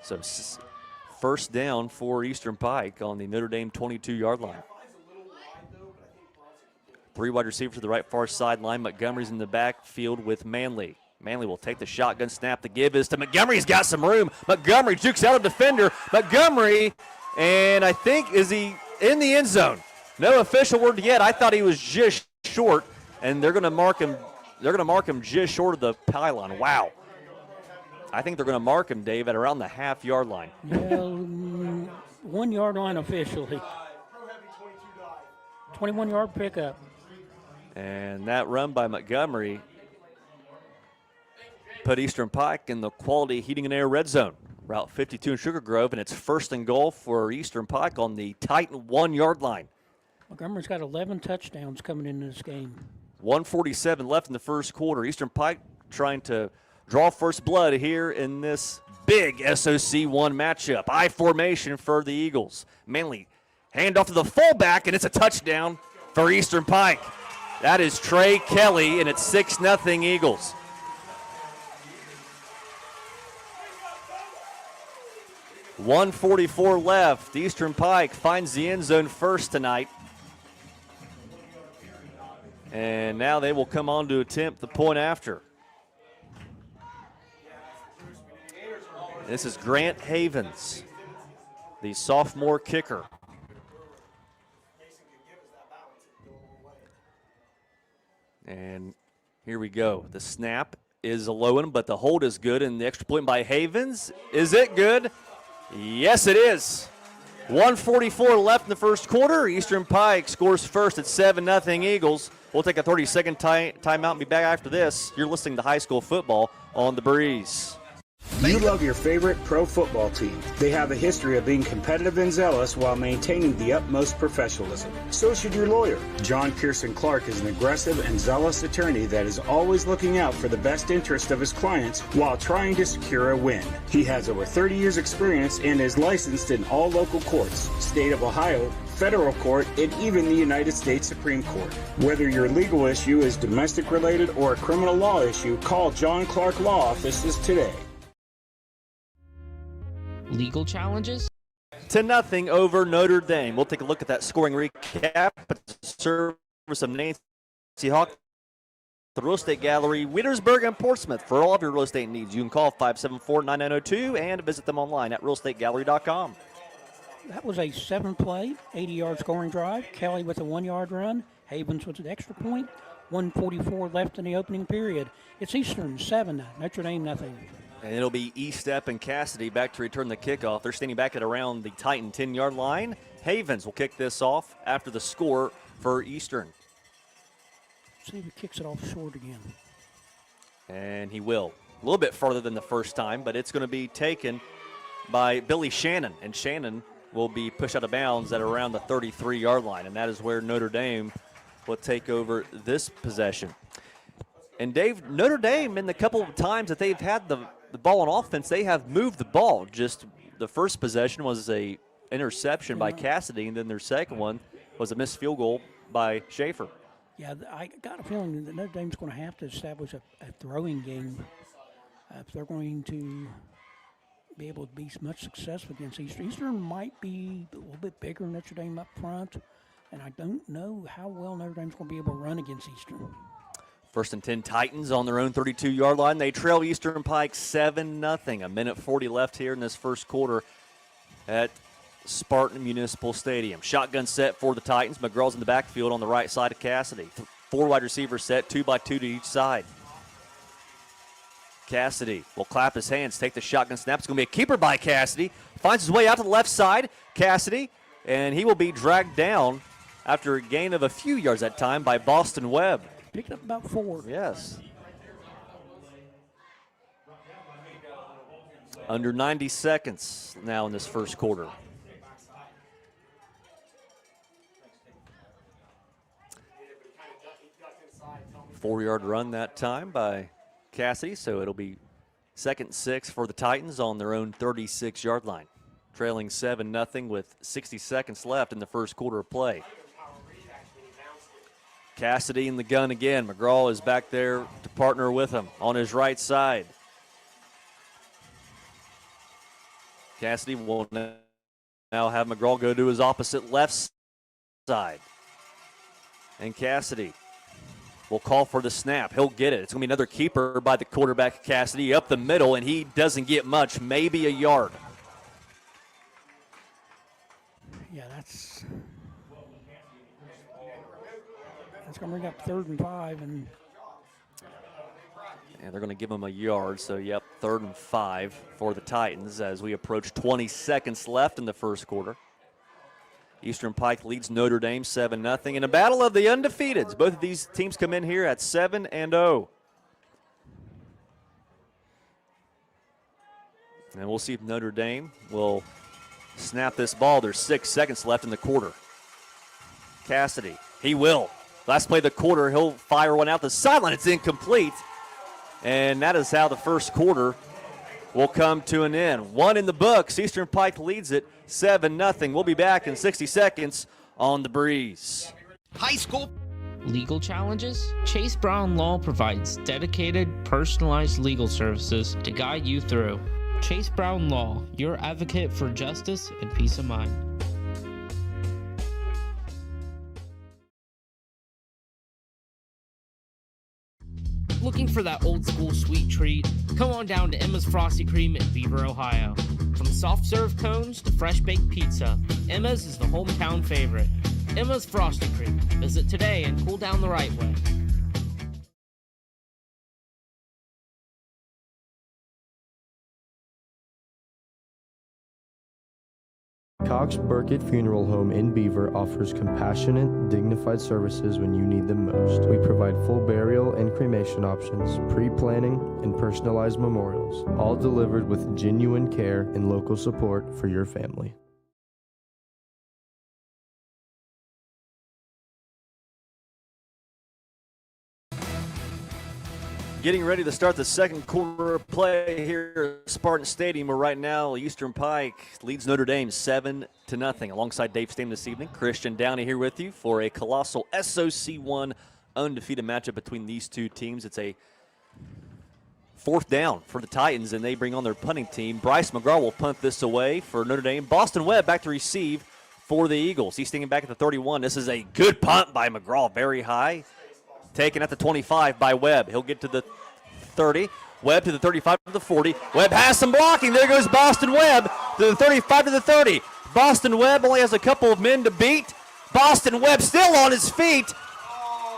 So first down for Eastern Pike on the Notre Dame 22-yard line. 3 wide receivers to the right far sideline. Montgomery's in the backfield with Manley. Manley will take the shotgun snap. The give is to Montgomery. He's got some room. Montgomery jukes out a defender. Montgomery, and I think, is he in the end zone? No official word yet. I thought he was just short, and they're going to mark him. They're going to mark him just short of the pylon. Wow. I think they're going to mark him, Dave, at around the half-yard line. Well, 1 yard line officially. 21-yard pickup. And that run by Montgomery put Eastern Pike in the quality heating and air red zone. Route 52 in Sugar Grove, and it's 1st and goal for Eastern Pike on the Titan 1-yard line. Montgomery's got 11 touchdowns coming into this game. 1:47 left in the first quarter. Eastern Pike trying to draw first blood here in this big SOC1 matchup. I formation for the Eagles. Manley hand off to the fullback, and it's a touchdown for Eastern Pike. That is Trey Kelly, and it's 6-0 Eagles. .144 left. Eastern Pike finds the end zone first tonight. And now they will come on to attempt the point after. This is Grant Havens, the sophomore kicker. And here we go. The snap is a low one, but the hold is good, and the extra point by Havens. Is it good? Yes, it is. 1:44 left in the first quarter. Eastern Pike scores first at 7-0 Eagles. We'll take a 30-second timeout and be back after this. You're listening to High School Football on The Breeze. You love your favorite pro football team. They have a history of being competitive and zealous while maintaining the utmost professionalism. So should your lawyer. John Pearson Clark is an aggressive and zealous attorney that is always looking out for the best interest of his clients while trying to secure a win. He has over 30 years experience and is licensed in all local courts, state of Ohio, federal court, and even the United States Supreme Court. Whether your legal issue is domestic related or a criminal law issue, call John Clark Law Offices today. Legal challenges? 10-0 over Notre Dame. We'll take a look at that scoring recap. Service of Nancy Hawk, the Real Estate Gallery, Wienersburg and Portsmouth. For all of your real estate needs, you can call 574-9902 and visit them online at realestategallery.com. That was a 7-play, 80-yard scoring drive. Kelly with a 1-yard run. Havens with an extra point. 1:44 left in the opening period. It's Eastern 7, Notre Dame nothing. And it'll be Estep and Cassidy back to return the kickoff. They're standing back at around the Titan 10-yard line. Havens will kick this off after the score for Eastern. See if he kicks it off short again. And he will. A little bit farther than the first time, but it's going to be taken by Billy Shannon. And Shannon will be pushed out of bounds at around the 33-yard line. And that is where Notre Dame will take over this possession. And Dave, Notre Dame, in the couple of times that they've had the ball on offense, they have moved the ball. Just the first possession was a interception by Cassidy, and then their second one was a missed field goal by Schaefer. Yeah, I got a feeling that Notre Dame's going to have to establish a throwing game if they're going to be able to be much successful against Eastern. Eastern might be a little bit bigger than Notre Dame up front, and I don't know how well Notre Dame's going to be able to run against Eastern. First and 10 Titans on their own 32-yard line. They trail Eastern Pike 7-0. 1:40 left here in this first quarter at Spartan Municipal Stadium. Shotgun set for the Titans. McGraw's in the backfield on the right side of Cassidy. 4 wide receivers set, 2 by 2 to each side. Cassidy will clap his hands, take the shotgun snap. It's going to be a keeper by Cassidy. Finds his way out to the left side. Cassidy, and he will be dragged down after a gain of a few yards that time by Boston Webb. Picked up about 4. Yes. Under 90 seconds now in this first quarter. Four-yard run that time by Cassidy, so it'll be 2nd and 6 for the Titans on their own 36-yard line. Trailing 7-0 with 60 seconds left in the first quarter of play. Cassidy in the gun again. McGraw is back there to partner with him on his right side. Cassidy will now have McGraw go to his opposite left side. And Cassidy will call for the snap. He'll get it. It's going to be another keeper by the quarterback, Cassidy, up the middle, and he doesn't get much, maybe a yard. Yeah, that's going to bring up 3rd and 5. And they're going to give him a yard, so, yep, 3rd and 5 for the Titans as we approach 20 seconds left in the first quarter. Eastern Pike leads Notre Dame 7-0 in a battle of the undefeateds. Both of these teams come in here at 7-0. And we'll see if Notre Dame will snap this ball. There's 6 seconds left in the quarter. Cassidy, he will. Last play of the quarter, he'll fire one out the sideline. It's incomplete. And that is how the first quarter will come to an end. 1 in the books. Eastern Pike leads it 7-0. We'll be back in 60 seconds on The Breeze. High school Legal challenges? Chase Brown Law provides dedicated, personalized legal services to guide you through. Chase Brown Law, your advocate for justice and peace of mind. Looking for that old school sweet treat? Come on down to Emma's Frosty Cream in Beaver, Ohio. From soft serve cones to fresh baked pizza, Emma's is the hometown favorite. Emma's Frosty Cream. Visit today and cool down the right way. Cox Burkett Funeral Home in Beaver offers compassionate, dignified services when you need them most. We provide full burial and cremation options, pre-planning, and personalized memorials, all delivered with genuine care and local support for your family. Getting ready to start the second quarter of play here at Spartan Stadium, where right now Eastern Pike leads Notre Dame 7-0. Alongside Dave Stam this evening, Christian Downey here with you for a colossal SOC1 undefeated matchup between these two teams. It's a 4th down for the Titans, and they bring on their punting team. Bryce McGraw will punt this away for Notre Dame. Boston Webb back to receive for the Eagles. He's standing back at the 31. This is a good punt by McGraw, very high. Taken at the 25 by Webb. He'll get to the 30. Webb to the 35 to the 40. Webb has some blocking. There goes Boston Webb to the 35 to the 30. Boston Webb only has a couple of men to beat. Boston Webb still on his feet.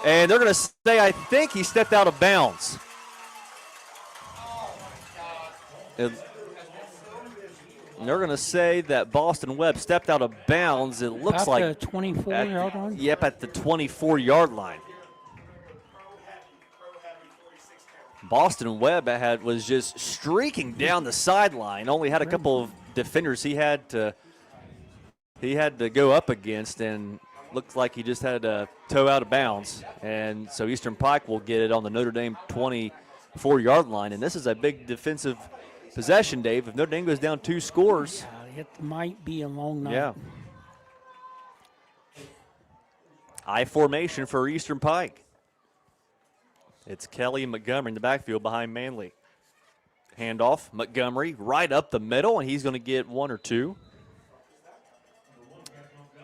And they're going to say, I think he stepped out of bounds. And they're going to say that Boston Webb stepped out of bounds. It looks About like the 24-yard line? Yep, at the 24-yard line. Boston Webb was just streaking down the sideline. Only had a couple of defenders he had to go up against, and looked like he just had a toe out of bounds. And so Eastern Pike will get it on the Notre Dame 24-yard line. And this is a big defensive possession, Dave. If Notre Dame goes down 2 scores, it might be a long night. Yeah. I formation for Eastern Pike. It's Kelly and Montgomery in the backfield behind Manley. Handoff, Montgomery right up the middle, and he's going to get 1 or 2.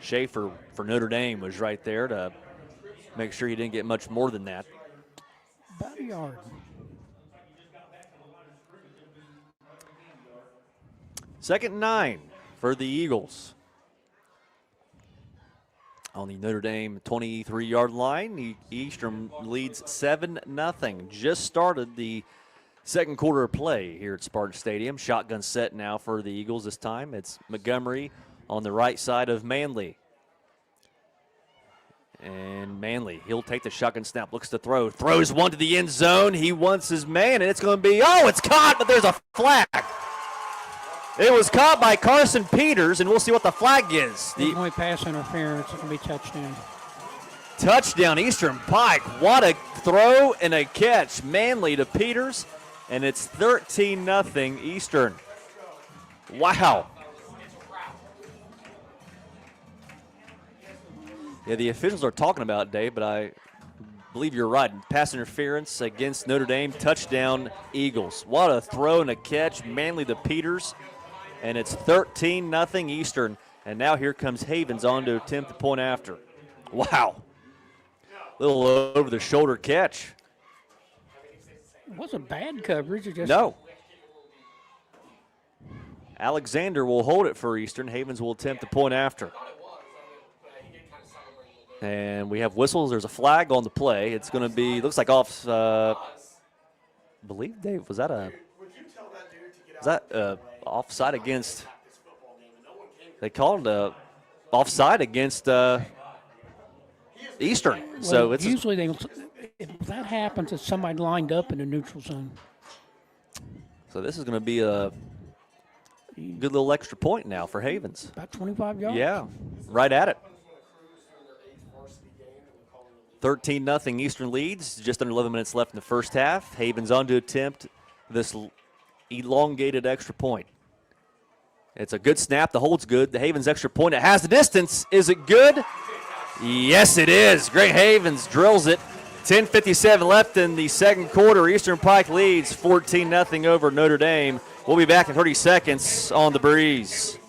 Schaefer for Notre Dame was right there to make sure he didn't get much more than that. About a yard. Second and 9 for the Eagles. On the Notre Dame 23-yard line, Eastern leads 7-0. Just started the second quarter of play here at Spartan Stadium. Shotgun set now for the Eagles this time. It's Montgomery on the right side of Manley. And Manley, he'll take the shotgun snap, looks to throw, throws one to the end zone. He wants his man, and it's going to be, it's caught, but there's a flag. It was caught by Carson Peters, and we'll see what the flag is. The only pass interference, it's going to be touchdown. Touchdown, Eastern Pike. What a throw and a catch. Manley to Peters, and it's 13-0 Eastern. Wow. Yeah, the officials are talking about it, Dave, but I believe you're right. Pass interference against Notre Dame. Touchdown, Eagles. What a throw and a catch. Manley to Peters. And it's 13-0 Eastern. And now here comes Havens on to attempt the point after. Wow. Little over-the-shoulder catch. It wasn't bad coverage. It just No. Alexander will hold it for Eastern. Havens will attempt the point after. And we have whistles. There's a flag on the play. It's going to be, looks like off, I believe, Dave, was that offside against, they called offside against Eastern. Well, so it's usually if that happens, it's somebody lined up in the neutral zone. So this is going to be a good little extra point now for Havens. About 25 yards. Yeah, right at it. 13-0 Eastern leads. Just under 11 minutes left in the first half. Havens on to attempt this elongated extra point. It's a good snap. The hold's good. The Havens extra point. It has the distance. Is it good? Yes, it is. Greg Havens drills it. 10:57 left in the second quarter. Eastern Pike leads 14-0 over Notre Dame. We'll be back in 30 seconds on The Breeze.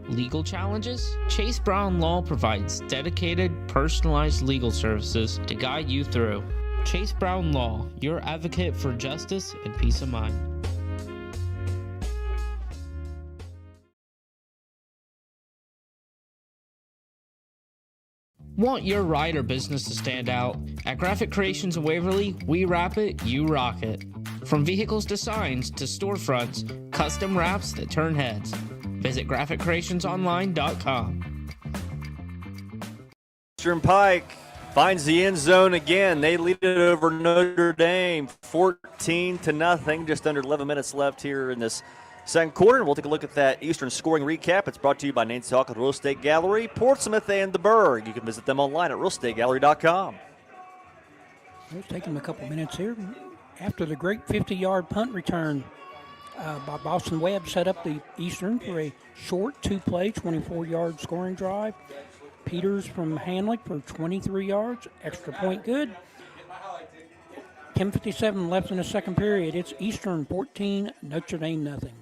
Legal challenges? Chase Brown Law provides dedicated, personalized legal services to guide you through. Chase Brown Law, your advocate for justice and peace of mind. Want your ride or business to stand out? At Graphic Creations in Waverly, we wrap it, you rock it. From vehicles to signs to storefronts, custom wraps that turn heads. Visit GraphicCreationsOnline.com. Eastern Pike finds the end zone again. They lead it over Notre Dame 14-0. Just under 11 minutes left here in this second quarter. We'll take a look at that Eastern scoring recap. It's brought to you by Nancy Hawkins Real Estate Gallery, Portsmouth, and the Burg. You can visit them online at realestategallery.com. Let's take them a couple minutes here. After the great 50-yard punt return by Boston Webb, set up the Eastern for a short 2-play, 24-yard scoring drive. Peters from Hanley for 23 yards, extra point good. 10:57 left in the second period. It's Eastern 14, Notre Dame nothing.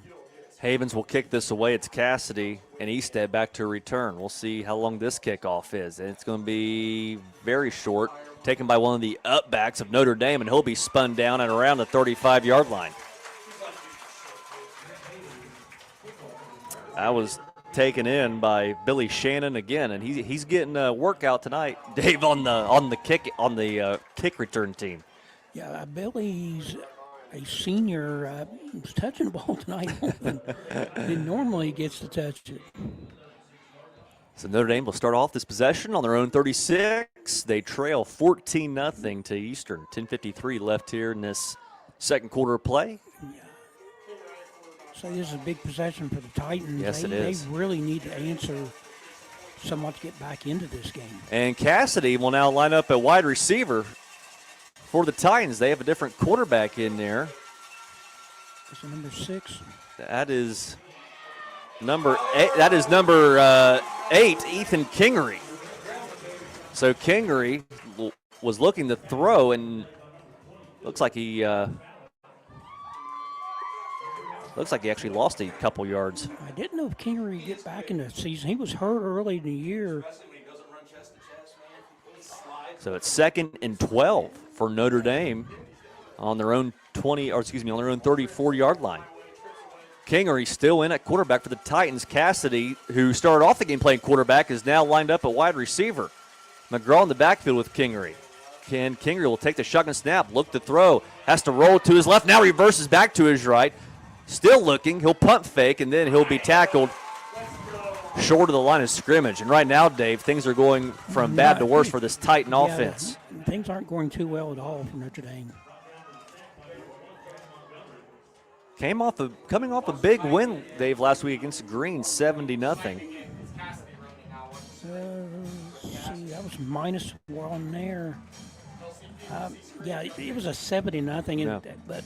Havens will kick this away. It's Cassidy and Easted back to return. We'll see how long this kickoff is. And it's going to be very short, taken by one of the upbacks of Notre Dame, and he'll be spun down at around the 35-yard line. That was taken in by Billy Shannon again, and he's getting a workout tonight, Dave, on the kick return team. Yeah, Billy's a senior. Was touching the ball tonight. He normally gets to touch it. So Notre Dame will start off this possession on their own 36. They trail 14-0 to Eastern. 10:53 left here in this second quarter of play. So this is a big possession for the Titans. Yes, it is. They really need to answer somewhat to get back into this game. And Cassidy will now line up at wide receiver for the Titans. They have a different quarterback in there. Is it number 6? That is number 8. That is number 8, Ethan Kingery. So Kingery was looking to throw, and looks like he actually lost a couple yards. I didn't know if Kingery would get back in the season. He was hurt early in the year. So it's 2nd and 12 for Notre Dame on their own on their own 34-yard line. Kingery still in at quarterback for the Titans. Cassidy, who started off the game playing quarterback, is now lined up at wide receiver. McGraw in the backfield with Kingery. Kingery will take the shotgun snap, look to throw, has to roll to his left, now reverses back to his right. Still looking, he'll punt fake, and then he'll be tackled short of the line of scrimmage. And right now, Dave, things are going from bad to worse for this Titan offense. Things aren't going too well at all for Notre Dame. Coming off a big win, Dave, last week against Green, 70-0. See, that was -1 there. It was a 70-0, but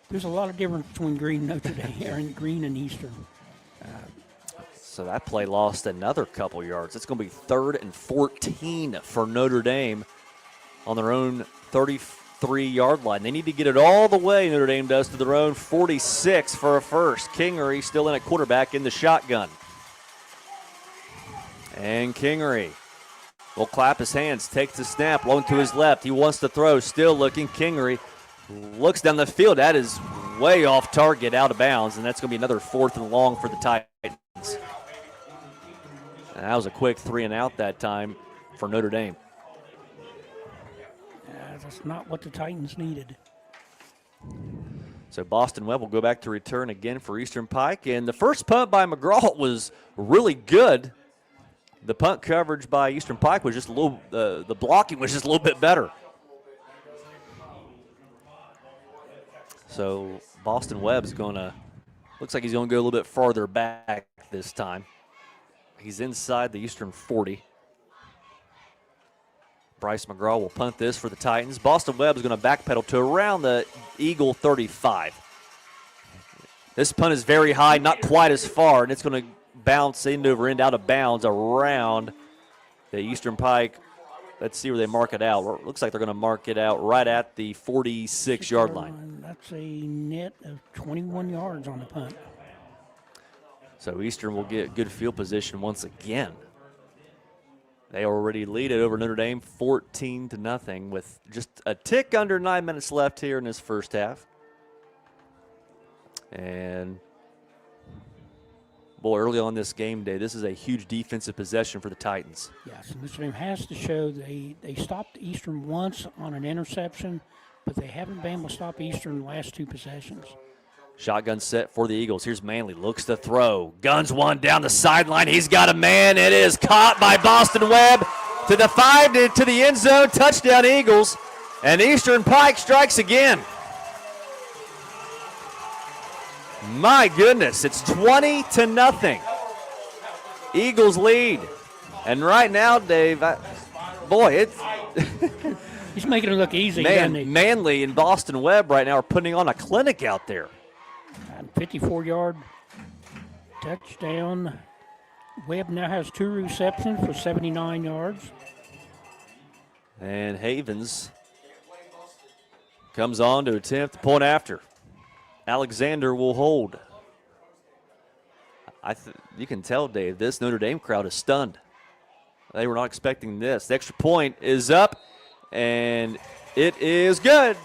there's a lot of difference between Green and Notre Dame, or Green and Eastern. So that play lost another couple yards. It's going to be 3rd and 14 for Notre Dame on their own 33-yard line. They need to get it all the way, Notre Dame does, to their own 46 for a first. Kingery still in at quarterback in the shotgun. And Kingery will clap his hands, takes the snap, long to his left. He wants to throw, still looking. Kingery looks down the field. That is way off target, out of bounds, and that's going to be another 4th and long for the Titans. And that was a quick 3-and-out that time for Notre Dame. That's not what the Titans needed. So Boston Webb will go back to return again for Eastern Pike. And the first punt by McGraw was really good. The punt coverage by Eastern Pike was just a little, the blocking was just a little bit better. So Boston Webb's looks like he's going to go a little bit farther back this time. He's inside the Eastern 40. Bryce McGraw will punt this for the Titans. Boston Webb is going to backpedal to around the Eagle 35. This punt is very high, not quite as far, and it's going to bounce end over end out of bounds around the Eastern Pike. Let's see where they mark it out. Looks like they're going to mark it out right at the 46-yard line. That's a net of 21 yards on the punt. So Eastern will get good field position once again. They already lead it over Notre Dame 14-0 with just a tick under 9 minutes left here in this first half. And, boy, early on this game day, this is a huge defensive possession for the Titans. Yes, Notre Dame has to show they stopped Eastern once on an interception, but they haven't been able to stop Eastern in the last 2 possessions. Shotgun set for the Eagles. Here's Manley, looks to throw. Guns one down the sideline. He's got a man. It is caught by Boston Webb to the 5, to the end zone. Touchdown Eagles. And Eastern Pike strikes again. My goodness, it's 20-0. Eagles lead. And right now, Dave, it's he's making it look easy, man, doesn't he? Manley and Boston Webb right now are putting on a clinic out there. 54-yard touchdown. Webb now has 2 receptions for 79 yards. And Havens comes on to attempt the point after. Alexander will hold. You can tell, Dave, this Notre Dame crowd is stunned. They were not expecting this. The extra point is up, and it is good.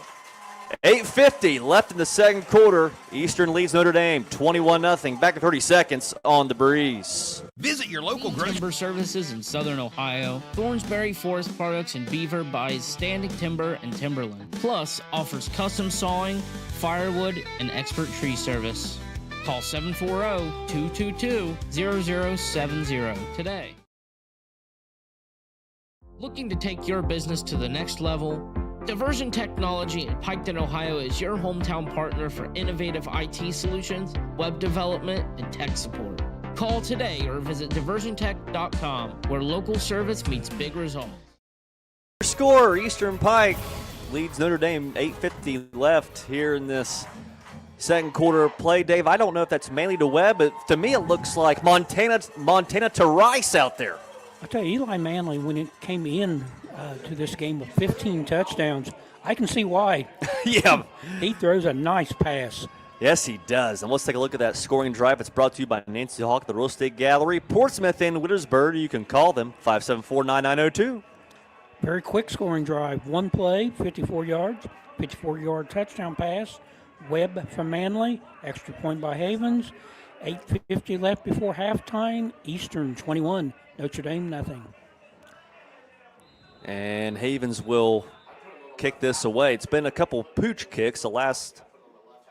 8:50 left in the second quarter. Eastern leads Notre Dame 21-0. Back in 30 seconds on the breeze. Visit your local Timber Services in Southern Ohio. Thornsberry Forest Products in Beaver buys standing timber and timberland. Plus offers custom sawing, firewood, and expert tree service. Call 740-222-0070 today. Looking to take your business to the next level? Diversion Technology in Piketon, Ohio is your hometown partner for innovative IT solutions, web development, and tech support. Call today or visit diversiontech.com, where local service meets big results. Score, Eastern Pike leads Notre Dame, 8:50 left here in this second quarter of play. Dave, I don't know if that's mainly to Webb, but to me it looks like Montana to Rice out there. I tell you, Eli Manley, when it came in to this game with 15 touchdowns, I can see why. Yeah. He throws a nice pass. Yes, he does. And let's take a look at that scoring drive. It's brought to you by Nancy Hawk, the Real Estate Gallery. Portsmouth and Wittersburg, you can call them, 574-9902. Very quick scoring drive. One play, 54 yards, 54-yard touchdown pass. Webb from Manley, extra point by Havens. 8:50 left before halftime. Eastern 21, Notre Dame nothing. And Havens will kick this away. It's been a couple pooch kicks the last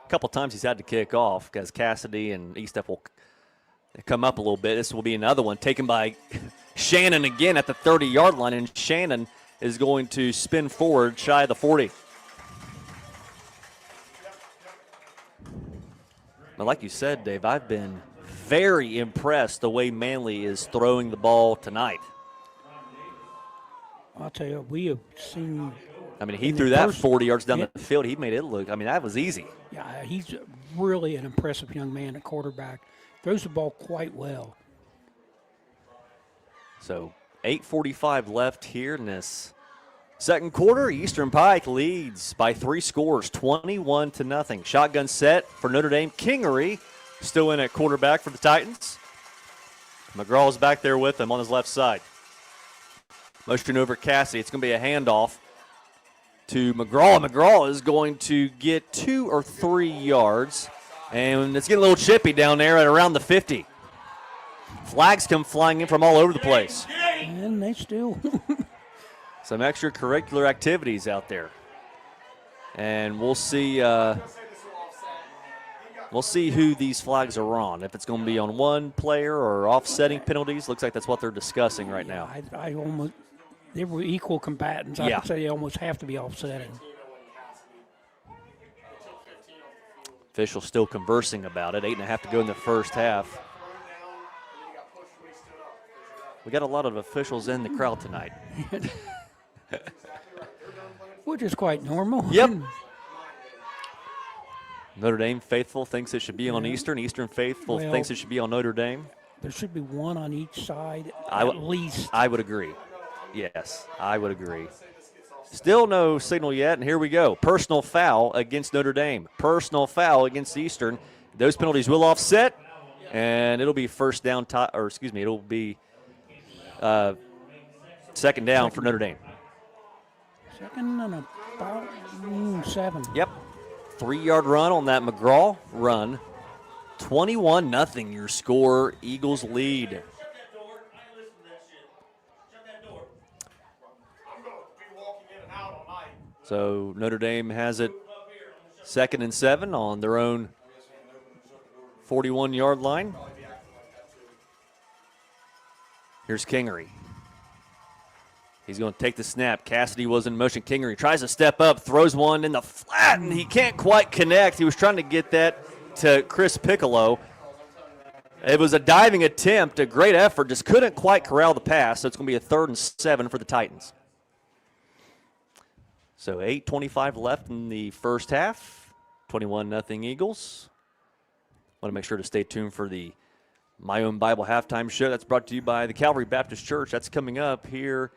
couple times he's had to kick off because Cassidy and Eastep will come up a little bit. This will be another one taken by Shannon again at the 30-yard line, and Shannon is going to spin forward shy of the 40. But like you said, Dave, I've been very impressed the way Manley is throwing the ball tonight. I'll tell you, we have seen. I mean, he threw that 40 yards down the field. He made it look, I mean, that was easy. Yeah, he's really an impressive young man at quarterback. Throws the ball quite well. So 8:45 left here in this second quarter. Eastern Pike leads by 3 scores, 21-0. Shotgun set for Notre Dame. Kingery still in at quarterback for the Titans. McGraw's back there with him on his left side. Motion over Cassidy. It's going to be a handoff to McGraw. McGraw is going to get 2 or 3 yards, and it's getting a little chippy down there at around the 50. Flags come flying in from all over the place. And they still. Some extracurricular activities out there. And we'll see who these flags are on. If it's going to be on one player or offsetting penalties. Looks like that's what they're discussing right now. I almost, they were equal combatants. I would say they almost have to be offsetting. Officials still conversing about it. 8.5 to go in the first half. We got a lot of officials in the crowd tonight. Which is quite normal. Yep. Notre Dame faithful thinks it should be on Eastern. Eastern faithful thinks it should be on Notre Dame. There should be one on each side at least. I would agree. Yes, I would agree. Still no signal yet, and here we go. Personal foul against Notre Dame. Personal foul against Eastern. Those penalties will offset, and it'll be first down, it'll be second down for Notre Dame. Second and about 7. Yep. 3-yard run on that McGraw run. 21-0 your score. Eagles lead. So Notre Dame has it 2nd and 7 on their own 41-yard line. Here's Kingery. He's going to take the snap. Cassidy was in motion. Kingery tries to step up, throws one in the flat, and he can't quite connect. He was trying to get that to Chris Piccolo. It was a diving attempt, a great effort, just couldn't quite corral the pass, so it's going to be a 3rd and 7 for the Titans. So 8:25 left in the first half, 21-0 Eagles. Want to make sure to stay tuned for the My Own Bible halftime show. That's brought to you by the Calvary Baptist Church. That's coming up here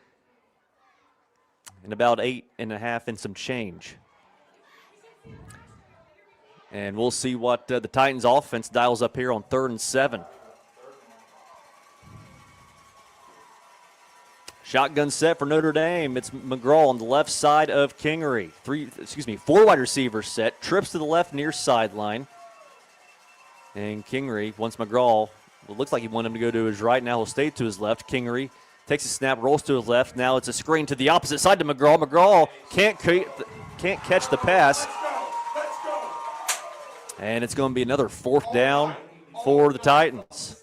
in about 8.5 and some change. And we'll see what the Titans offense dials up here on 3rd and 7. Shotgun set for Notre Dame. It's McGraw on the left side of Kingery. 4 wide receivers set. Trips to the left near sideline. And Kingery, once McGraw, it looks like he wanted him to go to his right. Now he'll stay to his left. Kingery takes a snap, rolls to his left. Now it's a screen to the opposite side to McGraw. McGraw can't catch the pass. And it's going to be another 4th down for the Titans.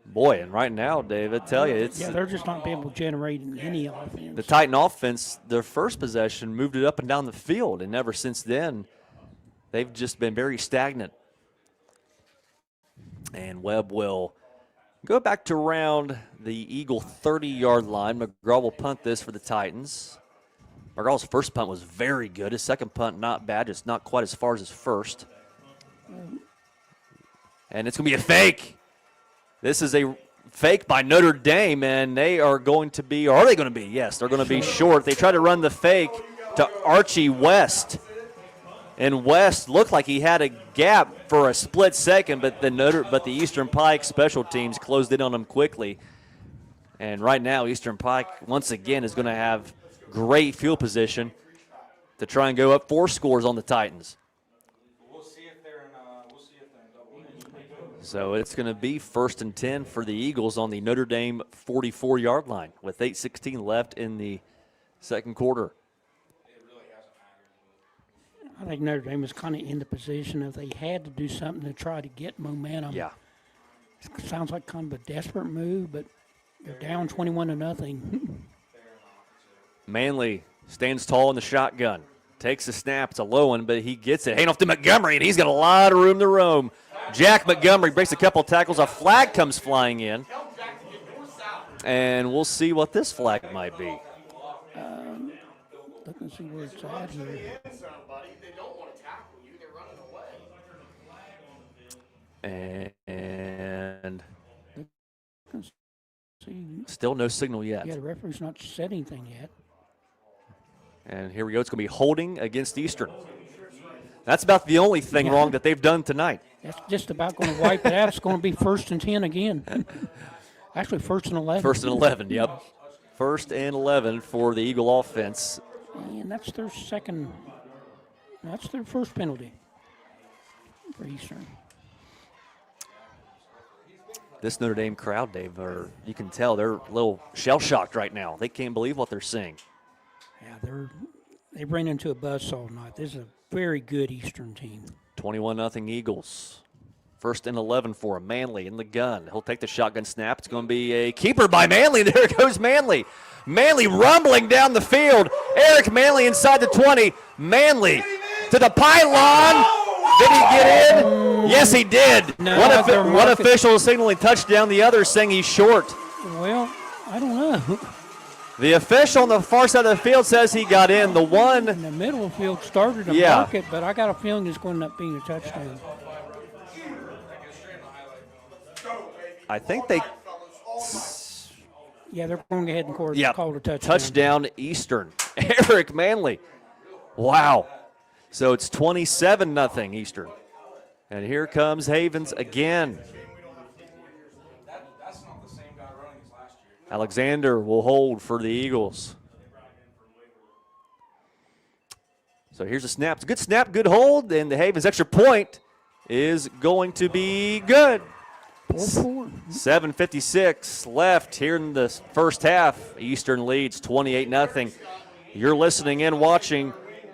Boy, and right now, Dave, I tell you, they're just not being able to generate any offense. The Titan offense, their first possession, moved it up and down the field, and ever since then, they've just been very stagnant. And Webb will go back to around the Eagle 30-yard line. McGraw will punt this for the Titans. McGraw's first punt was very good. His second punt, not bad, just not quite as far as his first. And it's going to be a fake. This is a fake by Notre Dame, and they are going to be, or are they going to be? Yes, they're going to be short. They try to run the fake to Archie West. And West looked like he had a gap for a split second, but the Eastern Pike special teams closed in on him quickly. And right now, Eastern Pike, once again, is going to have great field position to try and go up 4 scores on the Titans. So it's going to be 1st and 10 for the Eagles on the Notre Dame 44-yard line with 8:16 left in the second quarter. I think Notre Dame was kind of in the position of they had to do something to try to get momentum. Yeah. It sounds like kind of a desperate move, but they're down 21-0. Manley stands tall in the shotgun. Takes the snap. It's a low one, but he gets it. Hand off to Montgomery, and he's got a lot of room to roam. Jack Montgomery breaks a couple tackles. A flag comes flying in. And we'll see what this flag might be. Look and see where it's at here. And still no signal yet. Yeah, the referee's not said anything yet. And here we go. It's going to be holding against Eastern. That's about the only thing wrong that they've done tonight. That's just about going to wipe it out. It's going to be 1st and 10 again. Actually, 1st and 11. 1st and 11, yep. 1st and 11 for the Eagle offense. And that's their first penalty for Eastern. This Notre Dame crowd, Dave, you can tell they're a little shell-shocked right now. They can't believe what they're seeing. Yeah, they ran into a buzzsaw tonight. This is a very good Eastern team. 21-0 Eagles. 1st and 11 for him. Manley in the gun. He'll take the shotgun snap. It's going to be a keeper by Manley. There goes Manley. Manley rumbling down the field. Eric Manley inside the 20. Manley to the pylon. Did he get in? Yes, he did. No, one official is signaling touchdown. The other saying he's short. Well, I don't know. The official on the far side of the field says he got in. The one in the middle of the field started to block it, but I got a feeling it's going to end up being a touchdown. I think they. Yeah, they're going ahead and call it a touchdown. Touchdown Eastern. Eric Manley. Wow. So it's 27-0 Eastern. And here comes Havens again. Alexander will hold for the Eagles. So here's a snap. It's a good snap, good hold, and the Havens extra point is going to be good. 7:56 left here in the first half. Eastern leads 28-0. You're listening and watching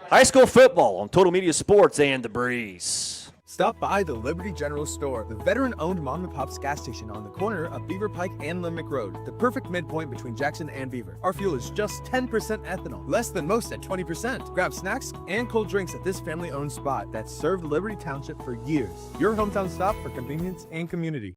high school football on Total Media Sports and The Breeze. Stop by the Liberty General Store, the veteran-owned mom-and-pop's gas station on the corner of Beaver Pike and Limerick Road, the perfect midpoint between Jackson and Beaver. Our fuel is just 10% ethanol, less than most at 20%. Grab snacks and cold drinks at this family-owned spot that's served Liberty Township for years. Your hometown stop for convenience and community.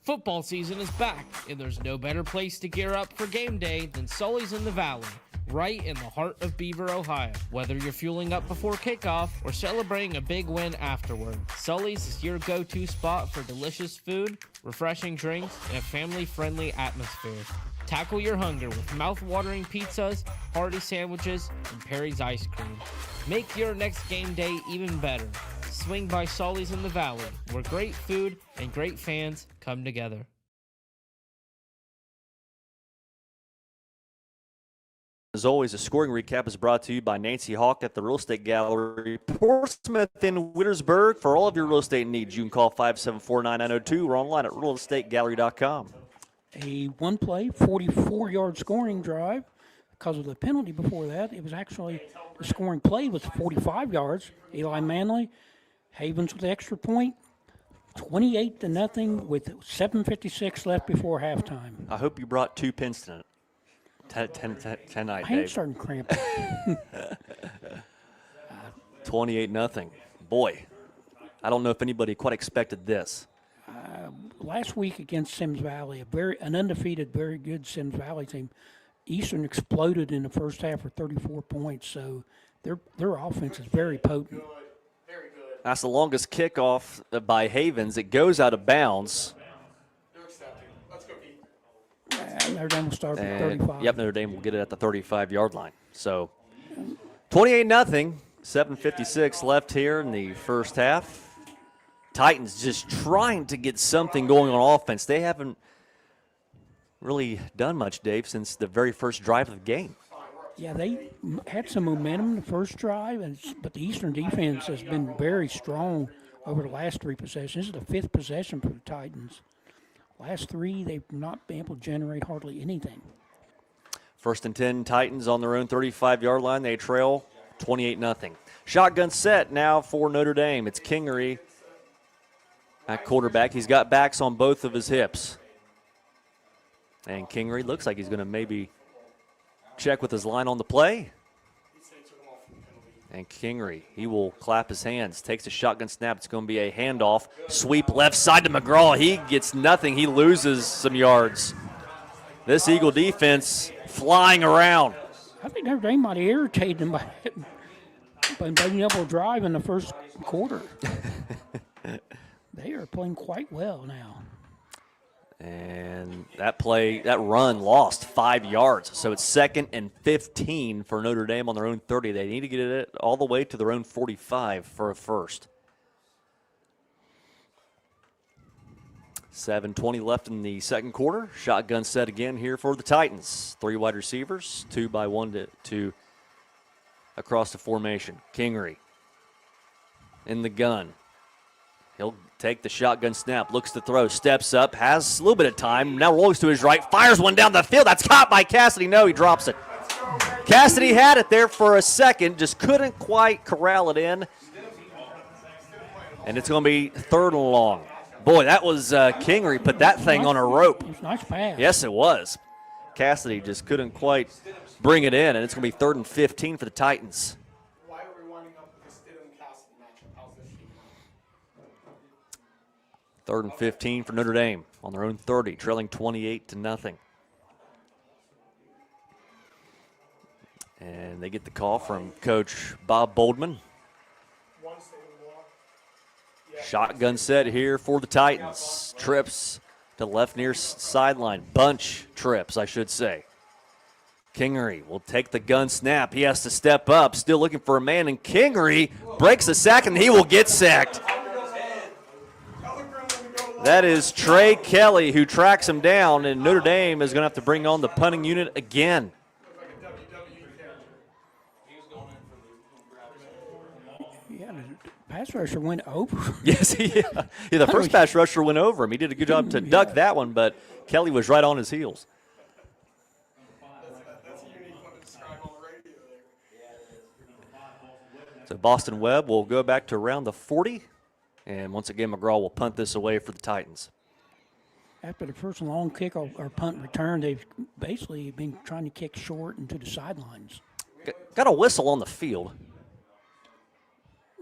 Football season is back, and there's no better place to gear up for game day than Sully's in the Valley, right in the heart of Beaver, Ohio. Whether you're fueling up before kickoff or celebrating a big win afterward, Sully's is your go-to spot for delicious food, refreshing drinks, and a family-friendly atmosphere. Tackle your hunger with mouth-watering pizzas, hearty sandwiches, and Perry's ice cream. Make your next game day even better. Swing by Sully's in the Valley, where great food and great fans come together. As always, a scoring recap is brought to you by Nancy Hawk at the Real Estate Gallery, Portsmouth and Wittersburg. For all of your real estate needs, you can call 574-9902 or online at realestategallery.com. A one-play, 44-yard scoring drive. Because of the penalty before that, it was actually the scoring play was 45 yards. Eli Manley, Havens with the extra point, 28-0 with 7:56 left before halftime. I hope you brought 2 pins tonight. Tonight, I ain't Dave. starting cramping. 28-0. Boy, I don't know if anybody quite expected this. Last week against Sims Valley, an undefeated, very good Sims Valley team, Eastern exploded in the first half for 34 points, so their offense is very potent. That's the longest kickoff by Havens. It goes out of bounds. Notre Dame will start at 35. Yep, Notre Dame will get it at the 35-yard line. So 28-0, 7:56 left here in the first half. Titans just trying to get something going on offense. They haven't really done much, Dave, since the very first drive of the game. Yeah, they had some momentum in the first drive, but the Eastern defense has been very strong over the last 3 possessions. This is the 5th possession for the Titans. Last 3, they've not been able to generate hardly anything. 1st and 10, Titans on their own 35-yard line. They trail 28-0. Shotgun set now for Notre Dame. It's Kingery at quarterback. He's got backs on both of his hips. And Kingery looks like he's going to maybe check with his line on the play. And Kingery, he will clap his hands, takes a shotgun snap. It's going to be a handoff. Sweep left side to McGraw. He gets nothing. He loses some yards. This Eagle defense flying around. I think Notre Dame might have irritated them by being able to drive in the first quarter. They are playing quite well now. And that run lost 5 yards. So it's 2nd and 15 for Notre Dame on their own 30. They need to get it all the way to their own 45 for a first. 7:20 left in the second quarter. Shotgun set again here for the Titans. 3 wide receivers, 2 by 1 to across the formation. Kingery in the gun. He'll take the shotgun snap, looks to throw, steps up, has a little bit of time, now rolls to his right, fires one down the field. That's caught by Cassidy. No, he drops it. Cassidy had it there for a second, just couldn't quite corral it in. And it's going to be 3rd and long. Boy, that was Kingery put that thing on a rope. It was a nice pass. Yes, it was. Cassidy just couldn't quite bring it in, and it's going to be 3rd and 15 for the Titans. 3rd and 15 for Notre Dame on their own 30, trailing 28-0. And they get the call from Coach Bob Boldman. Shotgun set here for the Titans. Trips to left near sideline. Bunch trips, I should say. Kingery will take the gun snap. He has to step up, still looking for a man, and Kingery breaks a sack, and he will get sacked. That is Trey Kelly who tracks him down, and Notre Dame is going to have to bring on the punting unit again. Yeah, the pass rusher went over. Yes, the first pass rusher went over him. He did a good job to duck that one, but Kelly was right on his heels. So Boston Webb will go back to around the 40. And once again, McGraw will punt this away for the Titans. After the first long kick or punt return, they've basically been trying to kick short into the sidelines. Got a whistle on the field.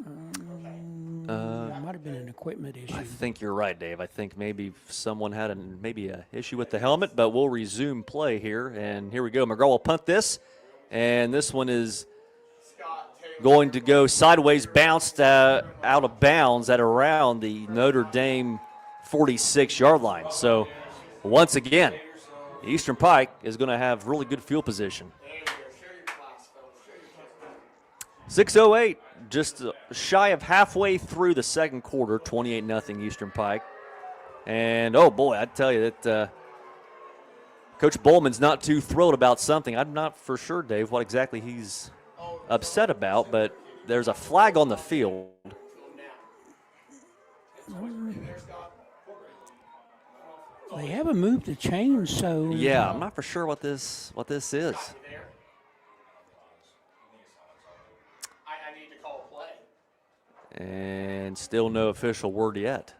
Might have been an equipment issue. I think you're right, Dave. I think maybe someone had an issue with the helmet, but we'll resume play here. And here we go. McGraw will punt this, and this one is going to go sideways, bounced out of bounds at around the Notre Dame 46-yard line. So once again, Eastern Pike is going to have really good field position. 6:08, just shy of halfway through the second quarter, 28-0 Eastern Pike. And, oh, boy, I tell you that Coach Bowman's not too thrilled about something. I'm not for sure, Dave, what exactly he's upset about, but there's a flag on the field. They haven't moved the chains, so Yeah, I'm not for sure what this is. And still no official word yet.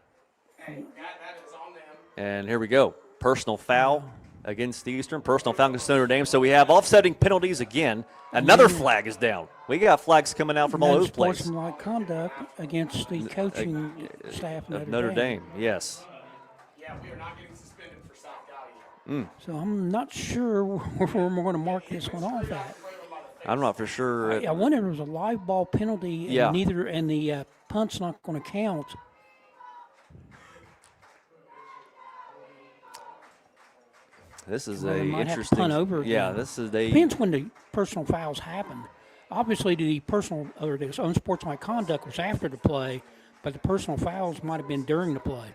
And here we go. Personal foul against Eastern. Personal foul against Notre Dame. So we have offsetting penalties again. Another flag is down. We got flags coming out from all over the place. Sportsmanlike conduct against the coaching staff of Notre Dame. Yes. Yeah, we are not getting suspended for soft out. So I'm not sure where we're going to mark this one off at. I'm not for sure. I wonder if it was a live ball penalty, Yeah. and the punt's not going to count. This is Well, they a might have to interesting. punt over Yeah, again. this is a. Depends when the personal fouls happen. Obviously, the personal or the unsportsmanlike conduct was after the play, but the personal fouls might have been during the play.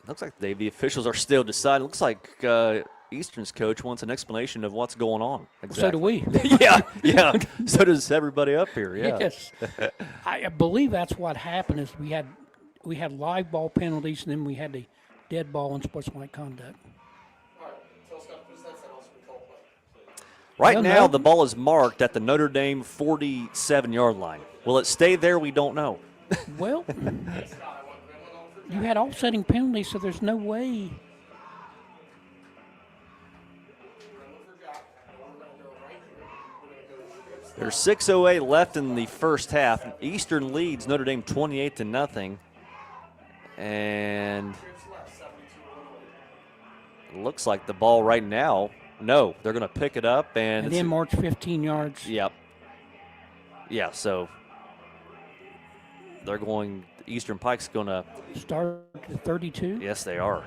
Looks like the officials are still deciding. Looks like Eastern's coach wants an explanation of what's going on. Exactly. So do we. yeah. So does everybody up here. Yeah. Yes. I believe that's what happened. Is we had live ball penalties, and then we had the dead ball and sportsmanlike conduct. Right Well, now, no. the ball is marked at the Notre Dame 47-yard line. Will it stay there? We don't know. Well, you had offsetting penalties, so there's no way. There's 6:08 left in the first half. Eastern leads Notre Dame 28-0. And it looks like the ball right now, no, they're going to pick it up. And then march 15 yards. Yep. Yeah, so they're going, Eastern Pike's going to Start at 32. Yes, they are.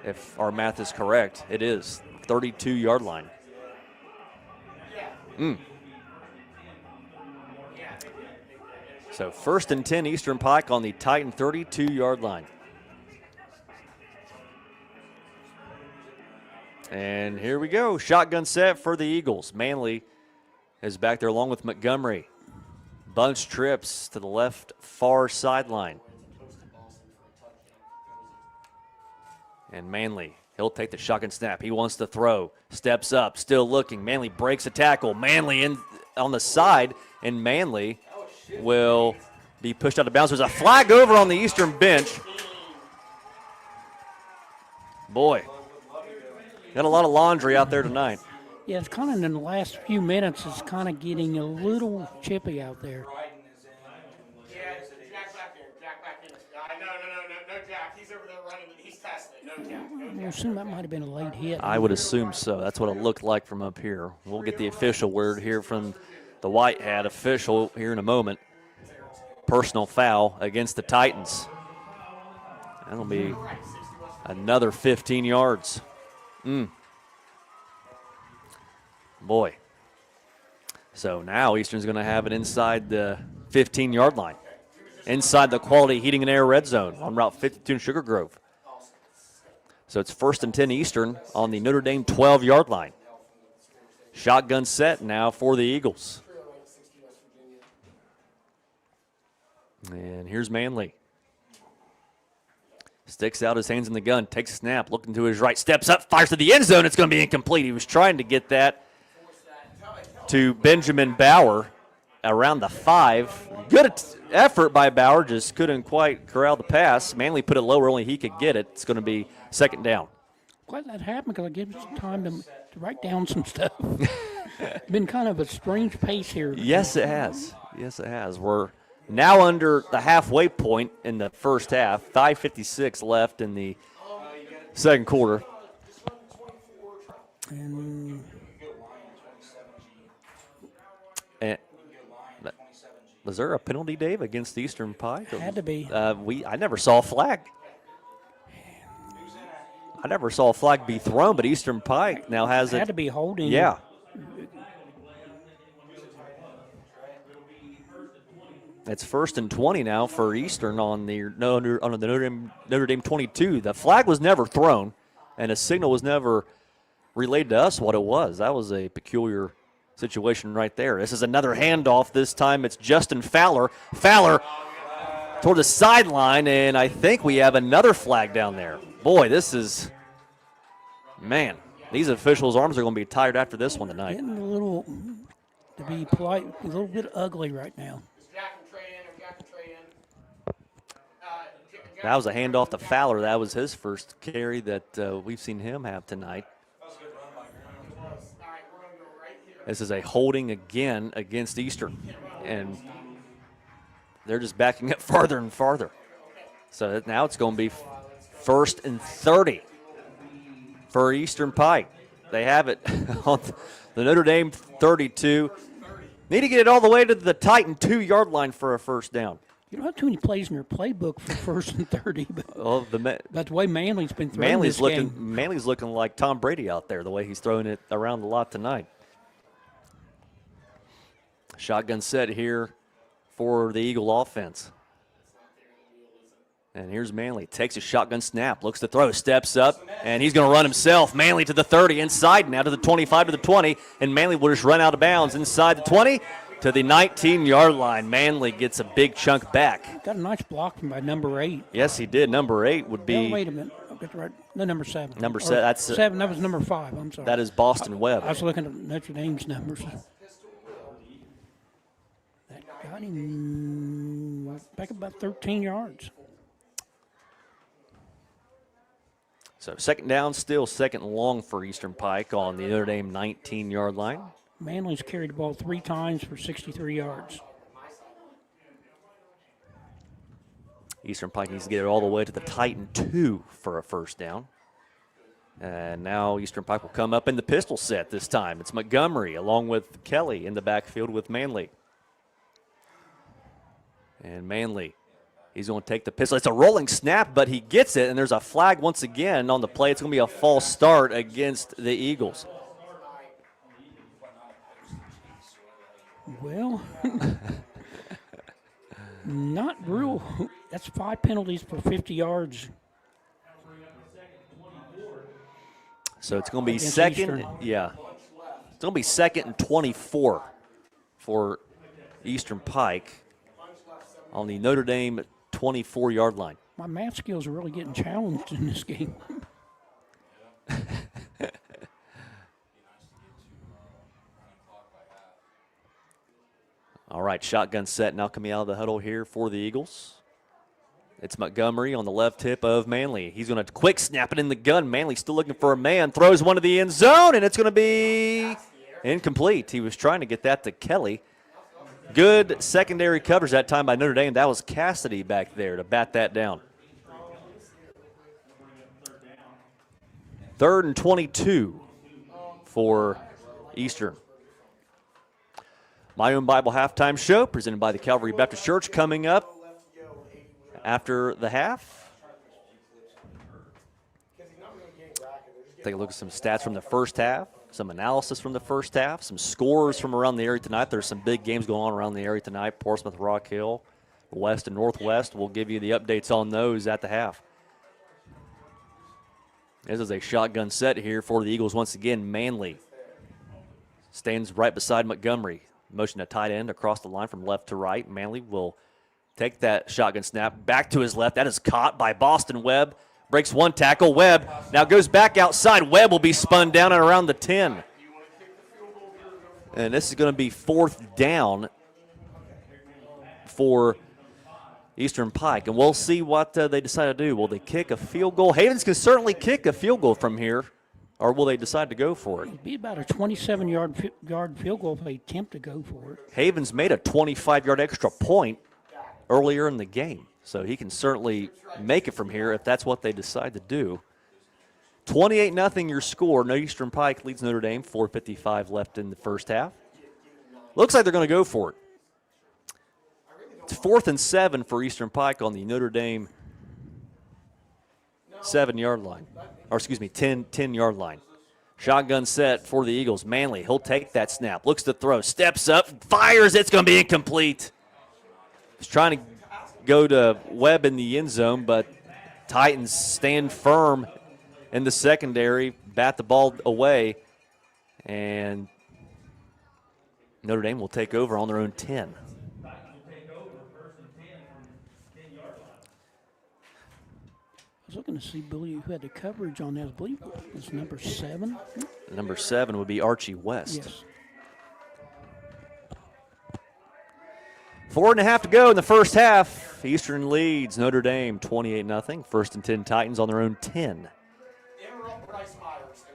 If our math is correct, it is 32-yard line. So 1st and 10, Eastern Pike on the Titan 32-yard line. And here we go. Shotgun set for the Eagles. Manley is back there along with Montgomery. Bunch trips to the left far sideline. And Manley, he'll take the shotgun snap. He wants to throw. Steps up, still looking. Manley breaks a tackle. Manley in on the side, and Manley will be pushed out of bounds. There's a flag over on the Eastern bench. Boy, got a lot of laundry out there tonight. Yeah, it's kind of in the last few minutes, it's kind of getting a little chippy out there. I assume that might have been a late hit. I would assume so. That's what it looked like from up here. We'll get the official word here from the white hat official here in a moment. Personal foul against the Titans. That'll be another 15 yards. Boy. So now Eastern's going to have it inside the 15-yard line, inside the Quality Heating and Air red zone on Route 52 in Sugar Grove. So it's 1st and 10 Eastern on the Notre Dame 12-yard line. Shotgun set now for the Eagles. And here's Manley. Sticks out his hands in the gun, takes a snap, looking to his right, steps up, fires to the end zone. It's going to be incomplete. He was trying to get that to Benjamin Bauer around the 5. Good effort by Bauer, just couldn't quite corral the pass. Manley put it low where only he could get it. It's going to be 2nd down. Glad that happened because it gives us time to write down some stuff. Been kind of a strange pace here. Yes, it has. Yes, it has. We're now under the halfway point in the first half. 5:56 left in the second quarter. And was there a penalty, Dave, against Eastern Pike? Had to be. I never saw a flag. I never saw a flag be thrown, but Eastern Pike now has it. Had to be holding. Yeah. It's 1st and 20 now for Eastern on the Notre Dame 22. The flag was never thrown, and a signal was never relayed to us what it was. That was a peculiar situation right there. This is another handoff. This time it's Justin Fowler. Fowler toward the sideline, and I think we have another flag down there. Boy, this is, man, these officials' arms are going to be tired after this one tonight. Getting a little, to be polite, a little bit ugly right now. That was a handoff to Fowler. That was his first carry that we've seen him have tonight. This is a holding again against Eastern, and they're just backing up farther and farther. So now it's going to be 1st and 30 for Eastern Pike. They have it on the Notre Dame 32. Need to get it all the way to the Titan 2-yard line for a first down. You don't have too many plays in your playbook for 1st and 30, but well, that's the way Manly's been throwing this game. Manly's looking like Tom Brady out there, the way he's throwing it around a lot tonight. Shotgun set here for the Eagle offense. And here's Manley. Takes a shotgun snap, looks to throw, steps up, and he's going to run himself. Manley to the 30, inside now to the 25 to the 20, and Manley will just run out of bounds inside the 20 to the 19-yard line. Manley gets a big chunk back. Got a nice block by number 8. Yes, he did. Number 8 would be. Oh, wait a minute. I'll get the right. No, number 7. Number 7. That's 7. That was number 5. I'm sorry. That is Boston Webb. I was looking at Notre Dame's numbers. That got him back about 13 yards. So 2nd down, still 2nd and long for Eastern Pike on the Notre Dame 19-yard line. Manly's carried the ball 3 times for 63 yards. Eastern Pike needs to get it all the way to the Titan 2 for a first down. And now Eastern Pike will come up in the pistol set this time. It's Montgomery along with Kelly in the backfield with Manley. And Manley, he's going to take the pistol. It's a rolling snap, but he gets it, and there's a flag once again on the play. It's going to be a false start against the Eagles. Well, not real. That's 5 penalties for 50 yards. So it's going to be second. Eastern. Yeah. It's going to be 2nd and 24 for Eastern Pike on the Notre Dame 24-yard line. My math skills are really getting challenged in this game. All right, shotgun set now coming out of the huddle here for the Eagles. It's Montgomery on the left hip of Manley. He's going to quick snap it in the gun. Manley still looking for a man. Throws one to the end zone, and it's going to be incomplete. He was trying to get that to Kelly. Good secondary coverage that time by Notre Dame. That was Cassidy back there to bat that down. 3rd and 22 for Eastern. My Own Bible Halftime Show presented by the Calvary Baptist Church coming up after the half. Take a look at some stats from the first half, some analysis from the first half, some scores from around the area tonight. There's some big games going on around the area tonight. Portsmouth, Rock Hill, West and Northwest. We'll give you the updates on those at the half. This is a shotgun set here for the Eagles once again. Manley stands right beside Montgomery. Motion to tight end across the line from left to right. Manley will take that shotgun snap back to his left. That is caught by Boston Webb. Breaks one tackle. Webb now goes back outside. Webb will be spun down and around the 10. And this is going to be 4th down for Eastern Pike. And we'll see what they decide to do. Will they kick a field goal? Havens can certainly kick a field goal from here. Or will they decide to go for it? It'd be about a 27-yard field goal if they attempt to go for it. Havens made a 25-yard extra point earlier in the game. So he can certainly make it from here if that's what they decide to do. 28-0 your score. No, Eastern Pike leads Notre Dame. 4:55 left in the first half. Looks like they're going to go for it. It's 4th and 7 for Eastern Pike on the Notre Dame 7-yard line. Or excuse me, 10-yard line. Shotgun set for the Eagles. Manley, he'll take that snap. Looks to throw. Steps up. Fires. It's going to be incomplete. He's trying to go to Webb in the end zone, but Titans stand firm in the secondary, bat the ball away, and Notre Dame will take over on their own 10. I was looking to see Billy who had the coverage on that. I believe it was number 7. Number 7 would be Archie West. Yes. 4.5 to go in the first half. Eastern leads Notre Dame 28-0. First and 10 Titans on their own 10.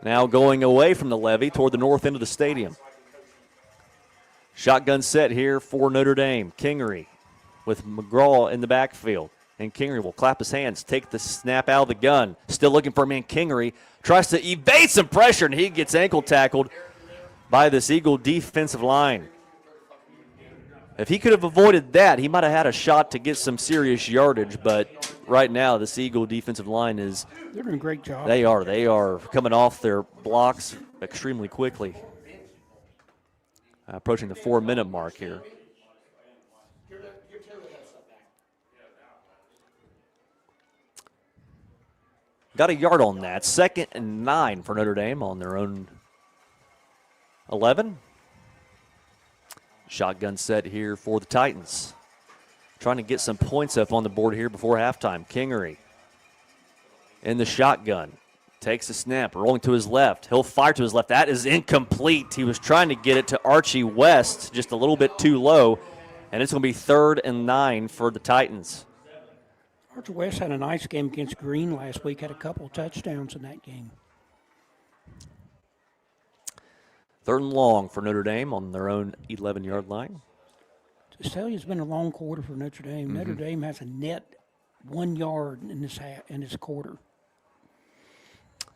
Now going away from the levee toward the north end of the stadium. Shotgun set here for Notre Dame. Kingery with McGraw in the backfield. And Kingery will clap his hands, take the snap out of the gun. Still looking for a man. Kingery tries to evade some pressure, and he gets ankle tackled by this Eagle defensive line. If he could have avoided that, he might have had a shot to get some serious yardage, but right now this Eagle defensive line is... They're doing a great job. They are coming off their blocks extremely quickly. Approaching the 4-minute mark here. Got a yard on that. 2nd and 9 for Notre Dame on their own 11. Shotgun set here for the Titans. Trying to get some points up on the board here before halftime. Kingery in the shotgun. Takes a snap, rolling to his left. He'll fire to his left. That is incomplete. He was trying to get it to Archie West, just a little bit too low. And it's going to be 3rd and 9 for the Titans. Archie West had a nice game against Green last week, had a couple of touchdowns in that game. 3rd and long for Notre Dame on their own 11-yard line. Just tell you, it's been a long quarter for Notre Dame. Mm-hmm. Notre Dame has a net 1 yard in this quarter.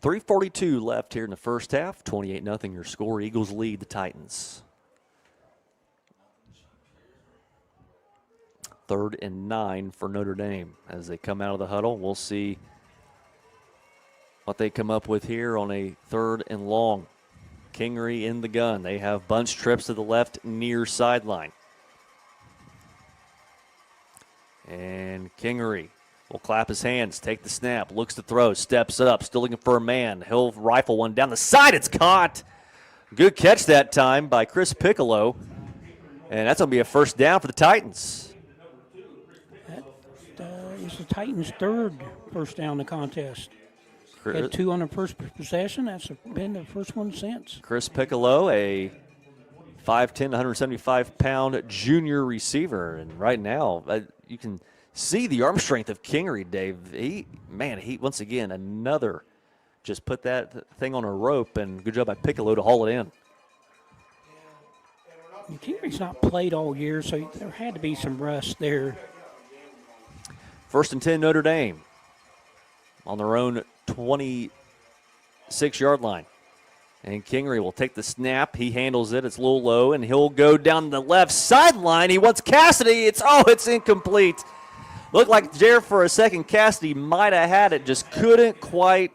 3:42 left here in the first half. 28-0 your score. Eagles lead the Titans. 3rd and 9 for Notre Dame as they come out of the huddle. We'll see what they come up with here on a 3rd and long. Kingery in the gun. They have bunch trips to the left near sideline. And Kingery will clap his hands, take the snap, looks to throw, steps up, still looking for a man. He'll rifle one down the side. It's caught. Good catch that time by Chris Piccolo. And that's going to be a first down for the Titans. It's the Titans' 3rd first down in the contest. Had 2 on their first possession. That's been their first one since. Chris Piccolo, a 5'10", 175-pound junior receiver. And right now, you can see the arm strength of Kingery, Dave. He once again, another, just put that thing on a rope, and good job by Piccolo to haul it in. Kingery's not played all year, so there had to be some rust there. 1st and 10 Notre Dame on their own 26-yard line. And Kingery will take the snap. He handles it. It's a little low, and he'll go down the left sideline. He wants Cassidy. It's incomplete. Looked like there for a second Cassidy might have had it, just couldn't quite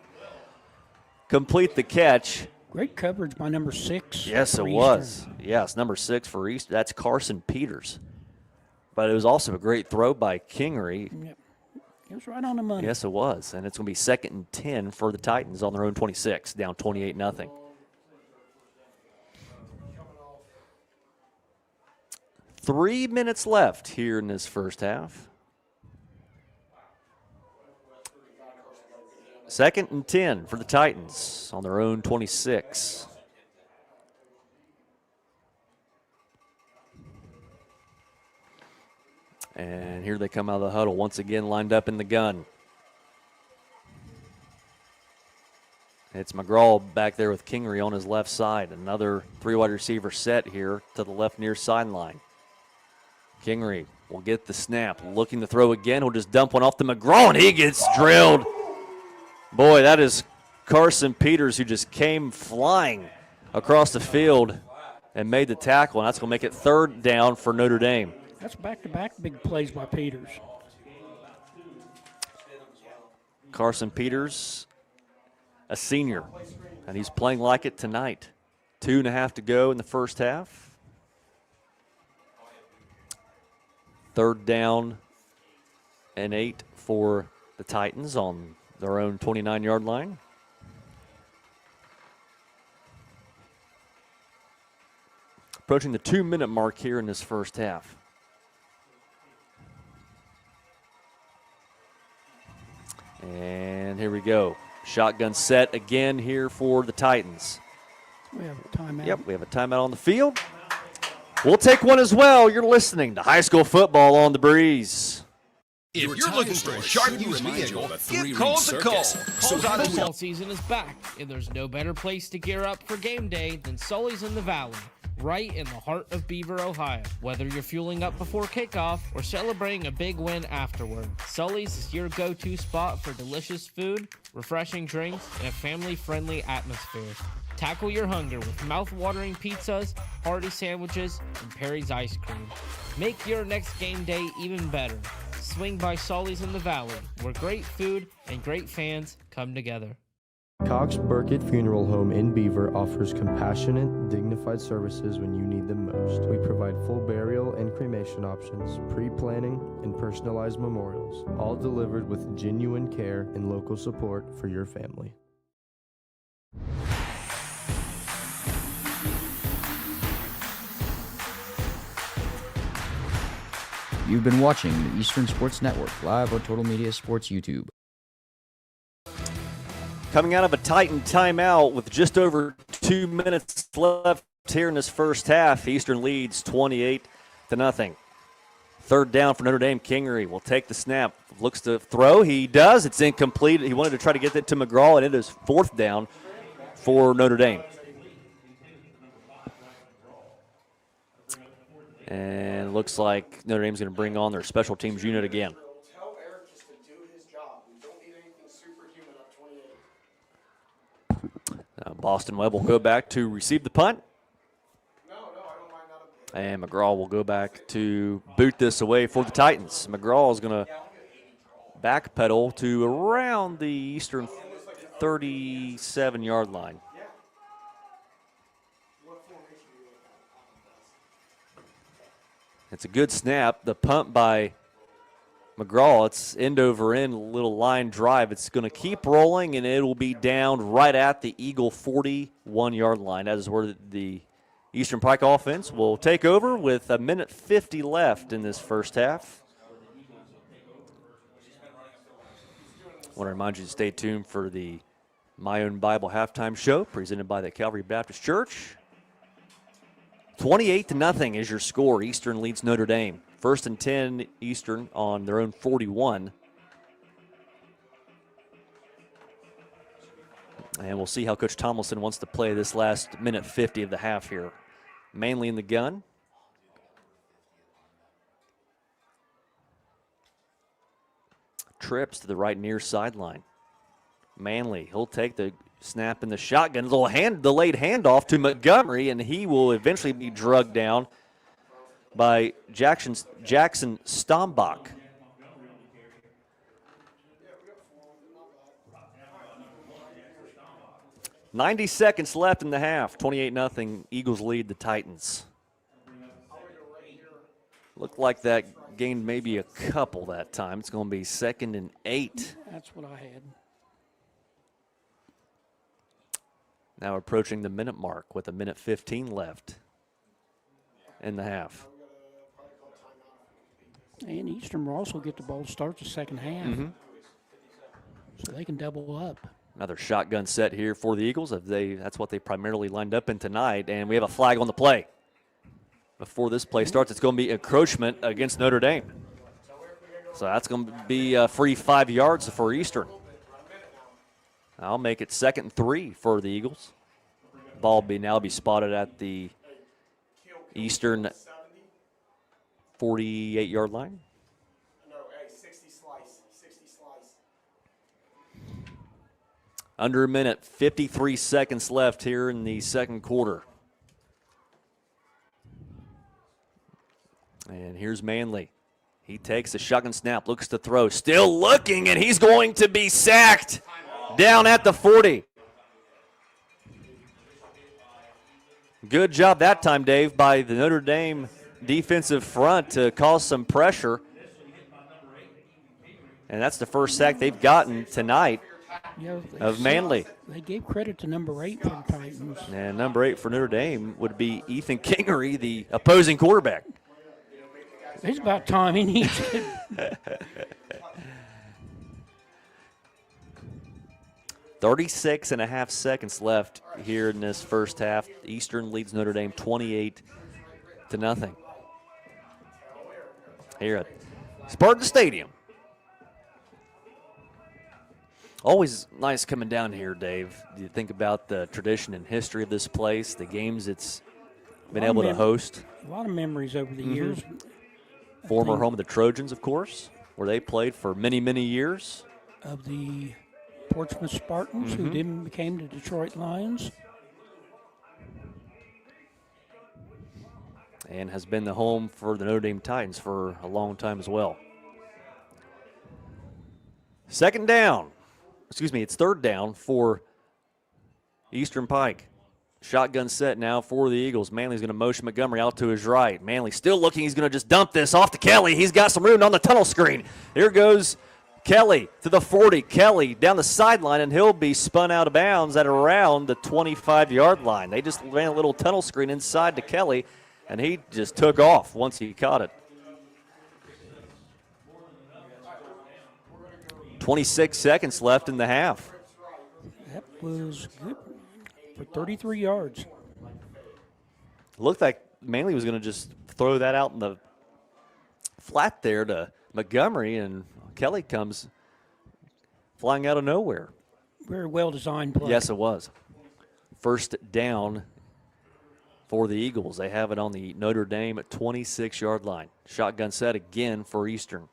complete the catch. Great coverage by number 6. Yes, it was. Yes, number 6 for Eastern. That's Carson Peters. But it was also a great throw by Kingery. Yep. It was right on the money. Yes, it was. And it's going to be 2nd and 10 for the Titans on their own 26, down 28-0. Three minutes left here in this first half. 2nd and 10 for the Titans on their own 26. And here they come out of the huddle, once again lined up in the gun. It's McGraw back there with Kingery on his left side. Another 3-wide receiver set here to the left near sideline. Kingery will get the snap, looking to throw again. He'll just dump one off to McGraw, and he gets drilled. Boy, that is Carson Peters, who just came flying across the field and made the tackle, and that's going to make it 3rd down for Notre Dame. That's back-to-back big plays by Peters. Carson Peters, a senior, and he's playing like it tonight. 2.5 to go in the first half. 3rd down and 8 for the Titans on their own 29-yard line. Approaching the 2-minute mark here in this first half. And here we go. Shotgun set again here for the Titans. We have a timeout. Yep, we have a timeout on the field. We'll take one as well. You're listening to High School Football on the Breeze. If you're looking for a sharp used vehicle, give Cole's a call. Football season is back, and there's no better place to gear up for game day than Sully's in the Valley, right in the heart of Beaver, Ohio. Whether you're fueling up before kickoff or celebrating a big win afterward, Sully's is your go-to spot for delicious food, refreshing drinks, and a family-friendly atmosphere. Tackle your hunger with mouth-watering pizzas, hearty sandwiches, and Perry's ice cream. Make your next game day even better. Swing by Sully's in the Valley, where great food and great fans come together. Cox Burkett Funeral Home in Beaver offers compassionate, dignified services when you need them most. We provide full burial and cremation options, pre-planning, and personalized memorials, all delivered with genuine care and local support for your family. You've been watching the Eastern Sports Network live on Total Media Sports YouTube. Coming out of a Titan timeout with just over 2 minutes left here in this first half, Eastern leads 28-0. 3rd down for Notre Dame. Kingery will take the snap. Looks to throw. He does. It's incomplete. He wanted to try to get it to McGraw, and it is 4th down for Notre Dame. And looks like Notre Dame's going to bring on their special teams unit again. Boston Webb will go back to receive the punt. And McGraw will go back to boot this away for the Titans. McGraw is going to backpedal to around the Eastern 37-yard line. It's a good snap. The punt by McGraw, it's end over end, little line drive. It's going to keep rolling, and it will be down right at the Eagle 41-yard line. That is where the Eastern Pike offense will take over with 1:50 left in this first half. I want to remind you to stay tuned for the My Own Bible halftime show presented by the Calvary Baptist Church. 28-0 is your score. Eastern leads Notre Dame. 1st and 10 Eastern on their own 41. And we'll see how Coach Tomlinson wants to play this last 1:50 of the half here. Manley in the gun. Trips to the right near sideline. Manley, he'll take the snap in the shotgun. Little delayed handoff to Montgomery, and he will eventually be drugged down by Jackson Stombach. .90 seconds left in the half. 28-0. Eagles lead the Titans. Looked like that gained maybe a couple that time. It's going to be 2nd and 8. That's what I had. Now approaching the minute mark with 1:15 left in the half. And Eastern will also get the ball to start the second half. So they can double up. Another shotgun set here for the Eagles. That's what they primarily lined up in tonight. And we have a flag on the play. Before this play starts, it's going to be encroachment against Notre Dame. So that's going to be a free 5 yards for Eastern. I'll make it 2nd and 3 for the Eagles. Ball now be spotted at the Eastern 48-yard line. Under a minute, 53 seconds left here in the second quarter. And here's Manley. He takes the shotgun snap, looks to throw, still looking, and he's going to be sacked down at the 40. Good job that time, Dave, by the Notre Dame defensive front to cause some pressure. And that's the first sack they've gotten tonight of Manley. They gave credit to number 8 for the Titans. And number 8 for Notre Dame would be Ethan Kingery, the opposing quarterback. It's about time he needs it. 36.5 seconds left here in this first half. Eastern leads Notre Dame 28-0. Here at Spartan Stadium. Always nice coming down here, Dave. You think about the tradition and history of this place, the games it's been able to host. A lot of memories over the years. Former home of the Trojans, of course, where they played for many, many years. Of the Portsmouth Spartans, who then became the Detroit Lions. And has been the home for the Notre Dame Titans for a long time as well. Second down. Excuse me, it's third down for Eastern Pike. Shotgun set now for the Eagles. Manley's going to motion Montgomery out to his right. Manley still looking. He's going to just dump this off to Kelly. He's got some room on the tunnel screen. Here goes Kelly to the 40. Kelly down the sideline, and he'll be spun out of bounds at around the 25-yard line. They just ran a little tunnel screen inside to Kelly, and he just took off once he caught it. 26 seconds left in the half. That was good for 33 yards. Looked like Manley was going to just throw that out in the flat there to Montgomery, and Kelly comes flying out of nowhere. Very well designed play. Yes, it was. First down for the Eagles. They have it on the Notre Dame at 26-yard line. Shotgun set again for Eastern.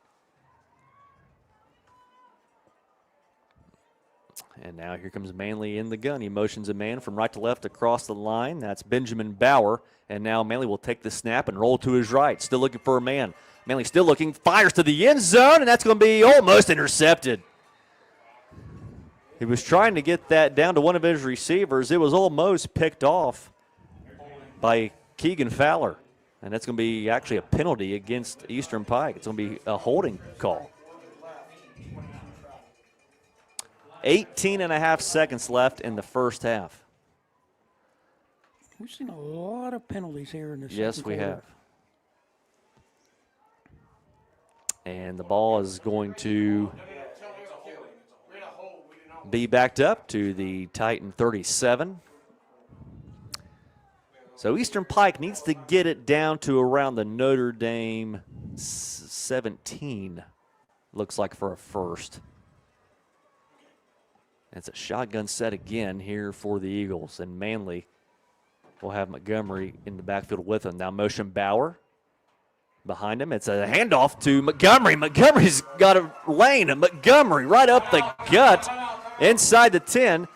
And now here comes Manley in the gun. He motions a man from right to left across the line. That's Benjamin Bauer. And now Manley will take the snap and roll to his right. Still looking for a man. Manley still looking, fires to the end zone, and that's going to be almost intercepted. He was trying to get that down to one of his receivers. It was almost picked off by Keegan Fowler. And that's going to be actually a penalty against Eastern Pike. It's going to be a holding call. 18.5 seconds left in the first half. We've seen a lot of penalties here in this. Yes, we have. And the ball is going to be backed up to the Titan 37. So Eastern Pike needs to get it down to around the Notre Dame 17, looks like, for a first. It's a shotgun set again here for the Eagles, and Manley will have Montgomery in the backfield with him. Now motion Bauer behind him. It's a handoff to Montgomery. Montgomery's got a lane, and Montgomery right up the gut inside the 10.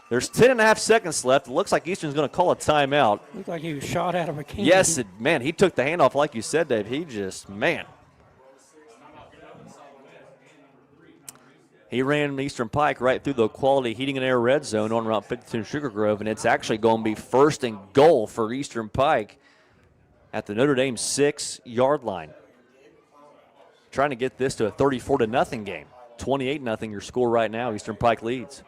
There's 10.5 seconds left. It looks like Eastern's going to call a timeout. Looked like he was shot out of a cannon. Yes, man, he took the handoff like you said, Dave. He just, man. He ran Eastern Pike right through the quality heating and air red zone on Route 52 Sugar Grove, and it's actually going to be first and goal for Eastern Pike at the Notre Dame 6-yard line. Trying to get this to a 34-0 game. 28-0 your score right now. Eastern Pike leads.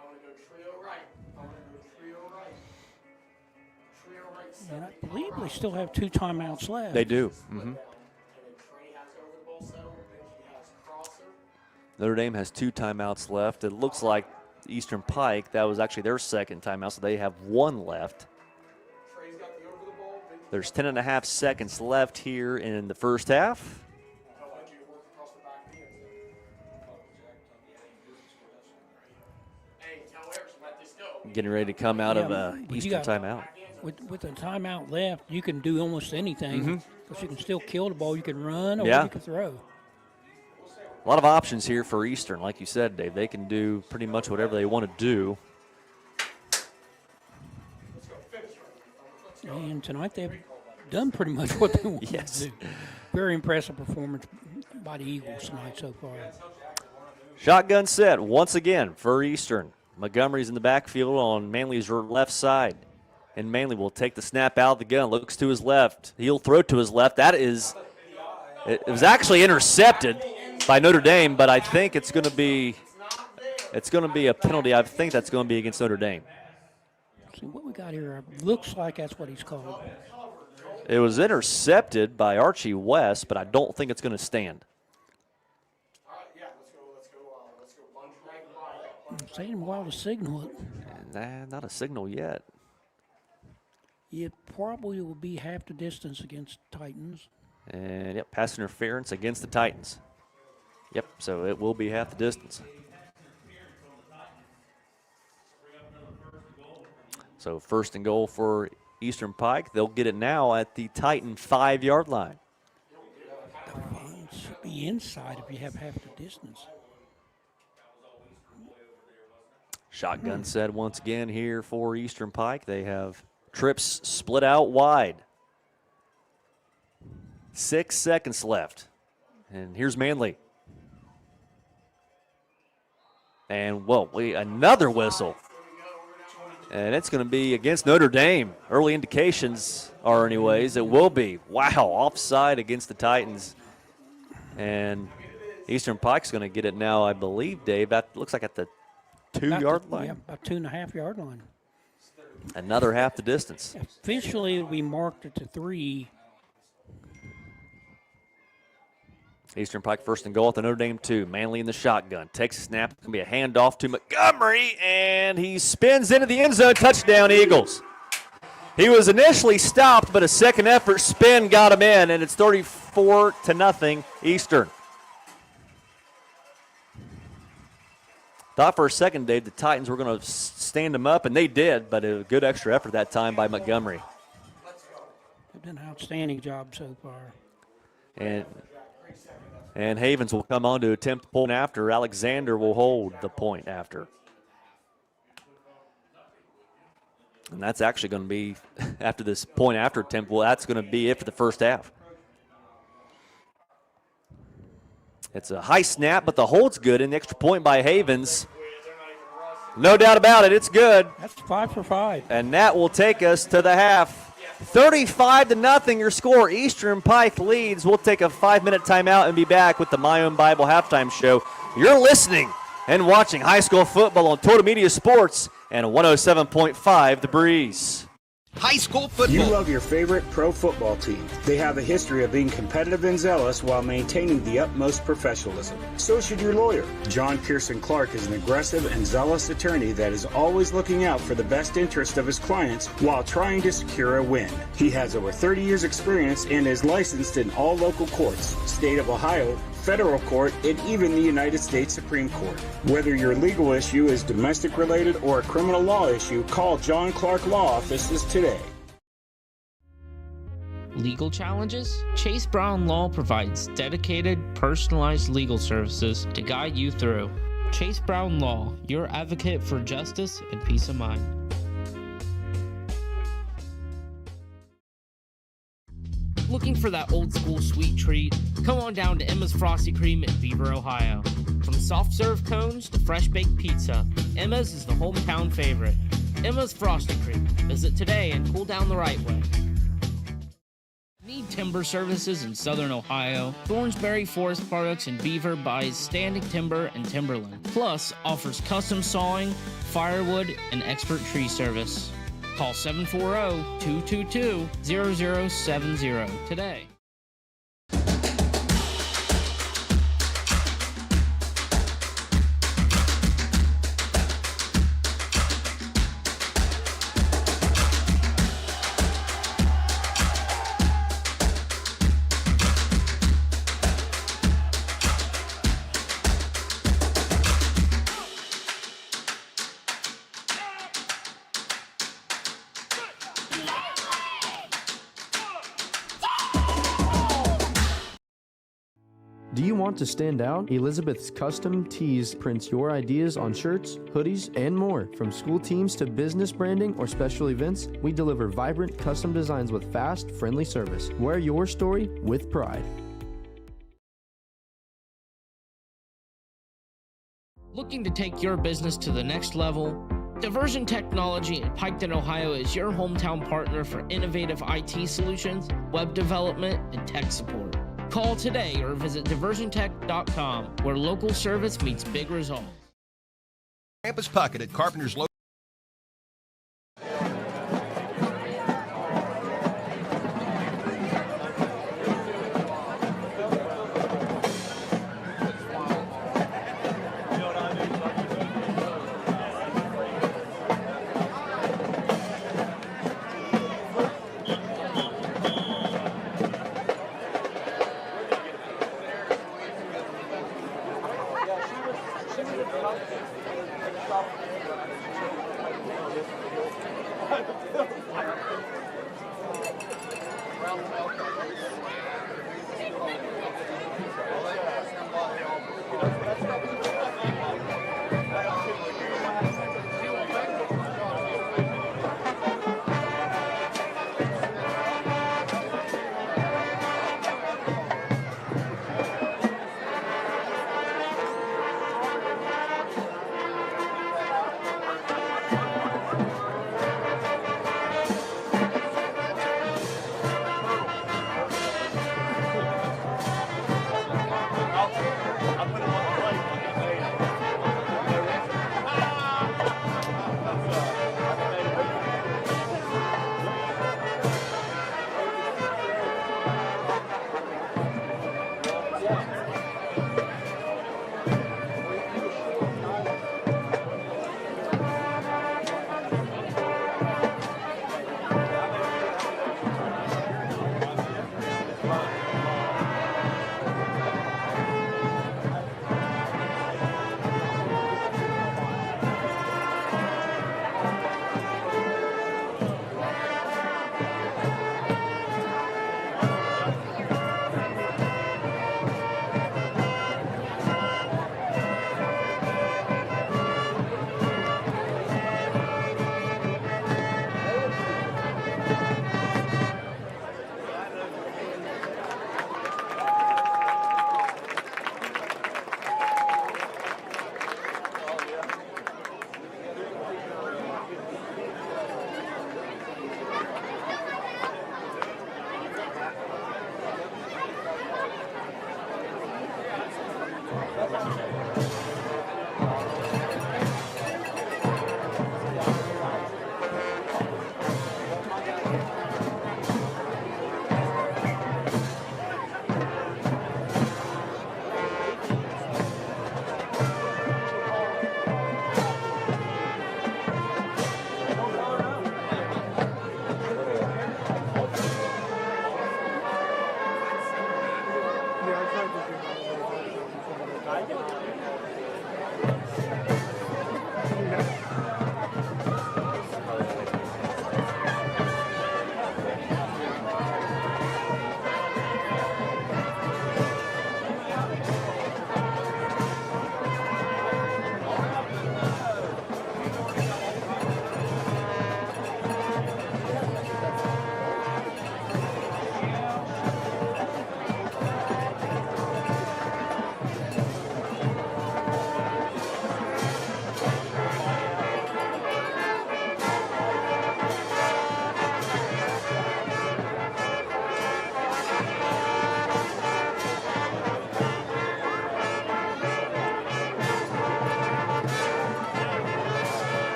And I believe they still have 2 timeouts left. They do. Notre Dame has 2 timeouts left. It looks like Eastern Pike, that was actually their second timeout, so they have 1 left. There's 10.5 seconds left here in the first half. Getting ready to come out of Eastern timeout. With a timeout left, you can do almost anything because you can still kill the ball. You can run or you can throw. A lot of options here for Eastern. Like you said, Dave, they can do pretty much whatever they want to do. And tonight they've done pretty much what they want to do. Very impressive performance by the Eagles tonight so far. Shotgun set once again for Eastern. Montgomery's in the backfield on Manley's left side. And Manley will take the snap out of the gun, looks to his left. He'll throw to his left. It was actually intercepted by Notre Dame, but I think it's going to be a penalty. I think that's going to be against Notre Dame. See what we got here. Looks like that's what he's called. It was intercepted by Archie West, but I don't think it's going to stand. I'm saying while to signal it. Nah, not a signal yet. It probably will be half the distance against Titans. And, yep, pass interference against the Titans. Yep, so it will be half the distance. So first and goal for Eastern Pike. They'll get it now at the Titan 5-yard line. It should be inside if you have half the distance. Shotgun set once again here for Eastern Pike. They have trips split out wide. 6 seconds left. And here's Manley. And, well, another whistle. And it's going to be against Notre Dame. Early indications are, anyways, it will be. Wow, offside against the Titans. And Eastern Pike's going to get it now, I believe, Dave. That looks like at the 2-yard line. Yeah, about 2.5-yard line. Another half the distance. Officially, we marked it to 3. Eastern Pike first and goal at the Notre Dame 2. Manley in the shotgun. Takes a snap. It's going to be a handoff to Montgomery, and he spins into the end zone. Touchdown, Eagles. He was initially stopped, but a second effort spin got him in, and it's 34-0 Eastern. Thought for a second, Dave, the Titans were going to stand him up, and they did, but a good extra effort that time by Montgomery. They've done an outstanding job so far. And Havens will come on to attempt the point after. Alexander will hold the point after. And that's actually going to be, after this point after attempt, well, that's going to be it for the first half. It's a high snap, but the hold's good, and the extra point by Havens. No doubt about it, it's good. That's 5 for 5. And that will take us to the half. 35-0 your score. Eastern Pike leads. We'll take a 5-minute timeout and be back with the My Own Bible halftime show. You're listening and watching high school football on Total Media Sports and 107.5 The Breeze. High school football. You love your favorite pro football team. They have a history of being competitive and zealous while maintaining the utmost professionalism. So should your lawyer. John Pearson Clark is an aggressive and zealous attorney that is always looking out for the best interest of his clients while trying to secure a win. He has over 30 years experience and is licensed in all local courts, state of Ohio, federal court, and even the United States Supreme Court. Whether your legal issue is domestic related or a criminal law issue, call John Clark Law Offices today. Legal challenges? Chase Brown Law provides dedicated, personalized legal services to guide you through. Chase Brown Law, your advocate for justice and peace of mind. Looking for that old school sweet treat? Come on down to Emma's Frosty Cream in Beaver, Ohio. From soft serve cones to fresh baked pizza, Emma's is the hometown favorite. Emma's Frosty Cream. Visit today and cool down the right way. Need timber services in southern Ohio? Thornsberry Forest Products in Beaver buys standing timber and timberland, plus offers custom sawing, firewood, and expert tree service. Call 740-222-0070 today. Do you want to stand out? Elizabeth's Custom Tees prints your ideas on shirts, hoodies, and more. From school teams to business branding or special events, we deliver vibrant custom designs with fast, friendly service. Wear your story with pride. Looking to take your business to the next level? Diversion Technology in Piketon, Ohio is your hometown partner for innovative IT solutions, web development, and tech support. Call today or visit diversiontech.com, where local service meets big results. Campus Pocket at Carpenter's Local.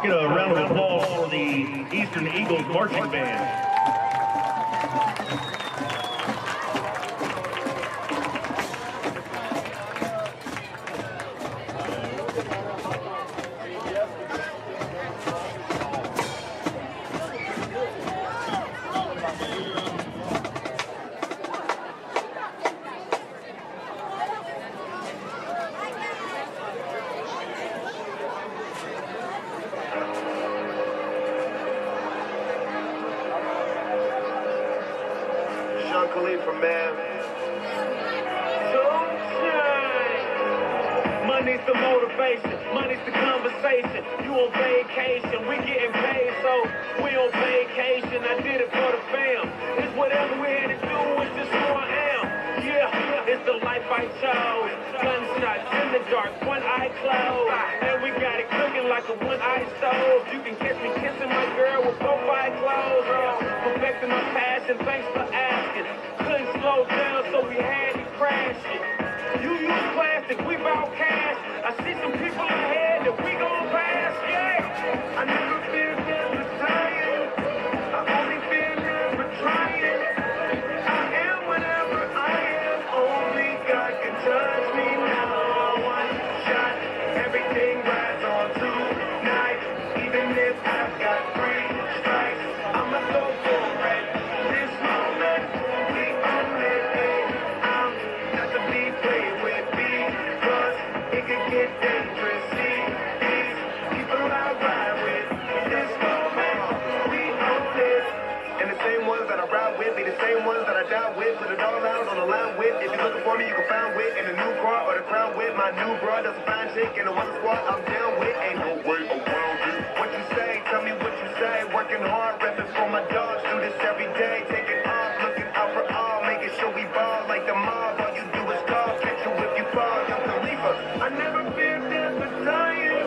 Get a round of applause for the Eastern Eagles Marching Band. Money's the motivation, money's the conversation. You on vacation, we getting paid, so we on vacation. I did it for the fam. It's whatever we had to do, it's just who I am. Yeah, it's the life I chose. Gunshots in the dark, one eye closed. And we got it cooking like a one-eye stove. You can catch me kissing my girl with both eyes closed. Perfecting my passion, thanks for asking. Couldn't slow down, so we had to crash it. You use plastic, we bout cash. I see some people ahead that we gon' pass, yeah. I never been never tired. I only been never trying. I am whatever I am. Only God can touch me now. One shot, everything rides on tonight. Even if I've got 3 strikes, I'ma go for it. This moment, we own it. I'm not to be played with because it could get dangerous. See, these people I ride with. This moment, we own it. And the same ones that I ride with be the same ones that I die with. Put it all out on the line with. If you're looking for me, you can find wit in the new car or the crown with. My new bra does a fine chick in the one squad I'm down with. Ain't no way around it. What you say, tell me what you say. Working hard, repping for my dogs. Do this every day. Taking off, looking out for all. Making sure we ball like the mob. All you do is call. Catch you if you fall. Young Khalifa. I never been never dying.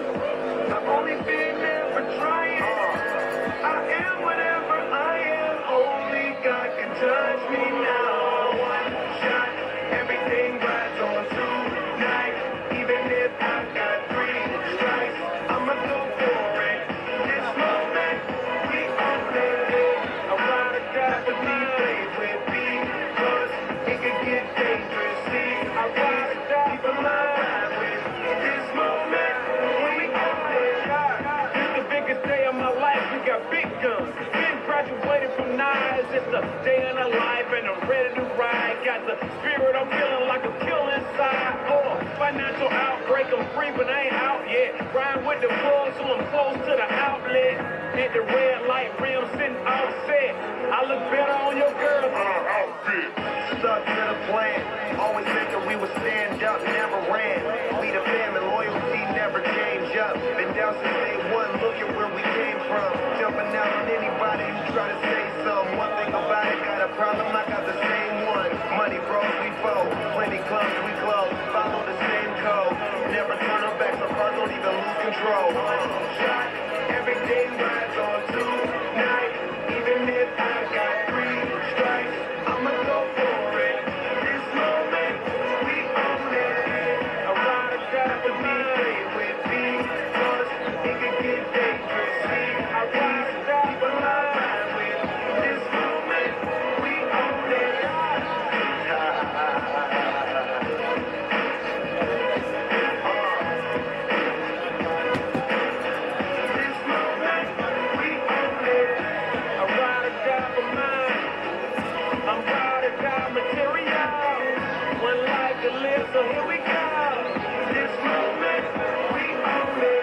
I've only been never trying. I am whatever I am. Only God can touch me now. One shot, everything rides on tonight. Even if I've got 3 strikes, I'ma go for it. This moment, we own it. I ride or die to be played with because it could get dangerous. See, I ride or die for my ride with. This moment, we own it. This the biggest day of my life. We got big guns. Been graduated from knives. It's the day in a life and I'm ready to ride. Got the spirit, I'm feeling like a kill inside. Oh, financial outbreak, I'm free but I ain't out yet. Riding with the bulls so I'm close to the outlet. At the red light rim sitting offset. I look better on your girl's outfit. Stuck to the plan. Always thinking we would stand up, never ran. We the family, loyalty never change up. Been down since day one, look at where we came from. Jumping out on anybody who try to say something. One thing about it, got a problem, I got the same one. Money bros, we foe. Plenty clubs, we close. Follow the same code. Never turn our backs, our heart don't even lose control. Shot, everything rides on tonight. Even if I got 3 strikes, I'ma go for it. This moment, we own it. I ride or die to be played with because it could get dangerous. See, I ride or die for my ride with. This moment, we own it. This moment, we own it. I ride or die for mine. I'm ride or die material. One life to live, so here we go. This moment, we own it.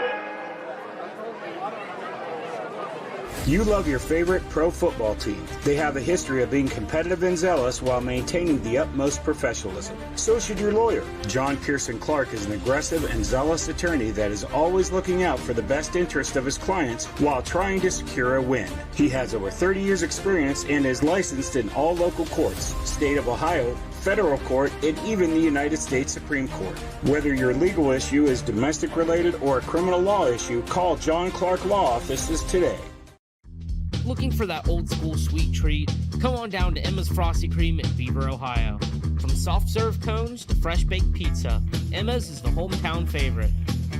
You love your favorite pro football team. They have a history of being competitive and zealous while maintaining the utmost professionalism. So should your lawyer. John Pearson Clark is an aggressive and zealous attorney that is always looking out for the best interest of his clients while trying to secure a win. He has over 30 years experience and is licensed in all local courts, state of Ohio, federal court, and even the United States Supreme Court. Whether your legal issue is domestic related or a criminal law issue, call John Clark Law Offices today. Looking for that old school sweet treat? Come on down to Emma's Frosty Cream in Beaver, Ohio. From soft serve cones to fresh baked pizza, Emma's is the hometown favorite.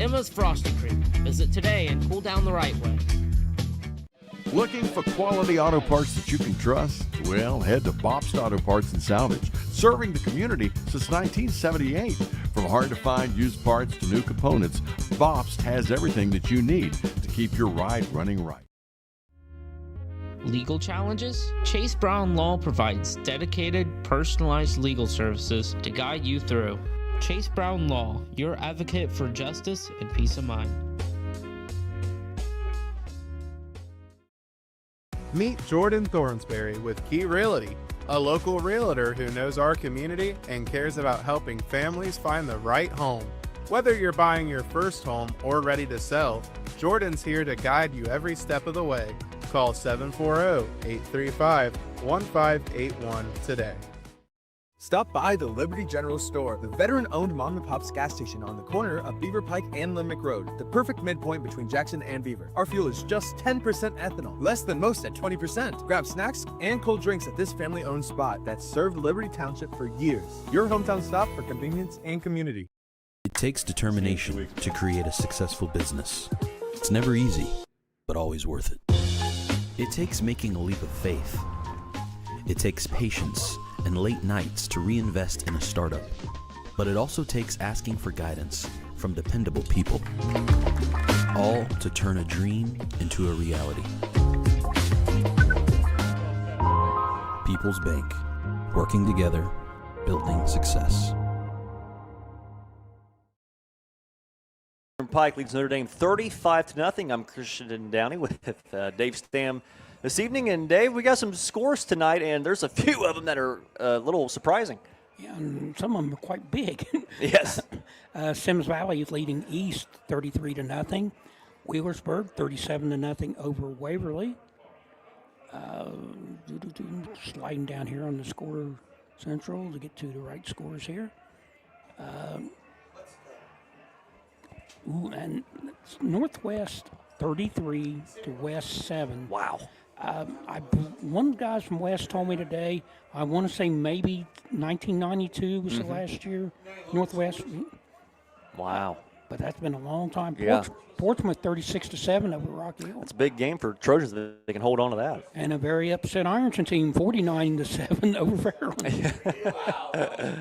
Emma's Frosty Cream. Visit today and cool down the right way. Looking for quality auto parts that you can trust? Well, head to Bobst Auto Parts and Salvage, serving the community since 1978. From hard-to-find used parts to new components, Bobst has everything that you need to keep your ride running right. Legal challenges? Chase Brown Law provides dedicated, personalized legal services to guide you through. Chase Brown Law, your advocate for justice and peace of mind. Meet Jordan Thornsberry with Key Realty, a local realtor who knows our community and cares about helping families find the right home. Whether you're buying your first home or ready to sell, Jordan's here to guide you every step of the way. Call 740-835-1581 today. Stop by the Liberty General Store, the veteran-owned mom-and-pop's gas station on the corner of Beaver Pike and Limerick Road, the perfect midpoint between Jackson and Beaver. Our fuel is just 10% ethanol, less than most at 20%. Grab snacks and cold drinks at this family-owned spot that's served Liberty Township for years. Your hometown stop for convenience and community. It takes determination to create a successful business. It's never easy, but always worth it. It takes making a leap of faith. It takes patience and late nights to reinvest in a startup. But it also takes asking for guidance from dependable people. All to turn a dream into a reality. People's Bank. Working together, building success. Pike leads Notre Dame 35-0. I'm Christian Downey with Dave Stam this evening. And Dave, we got some scores tonight, and there's a few of them that are a little surprising. Yeah, and some of them are quite big. Yes. Sims Valley is leading East 33-0. Wheelersburg 37-0 over Waverly. Sliding down here on the score central to get to the right scores here. And Northwest 33 to West 7. Wow. One guy from West told me today, I want to say maybe 1992 was the last year, Northwest. Wow. But that's been a long time. Yeah. Portsmouth 36-7 over Rocky Hill. It's a big game for Trojans that they can hold on to that. And a very upset Ironton team, 49-7 over Fairland.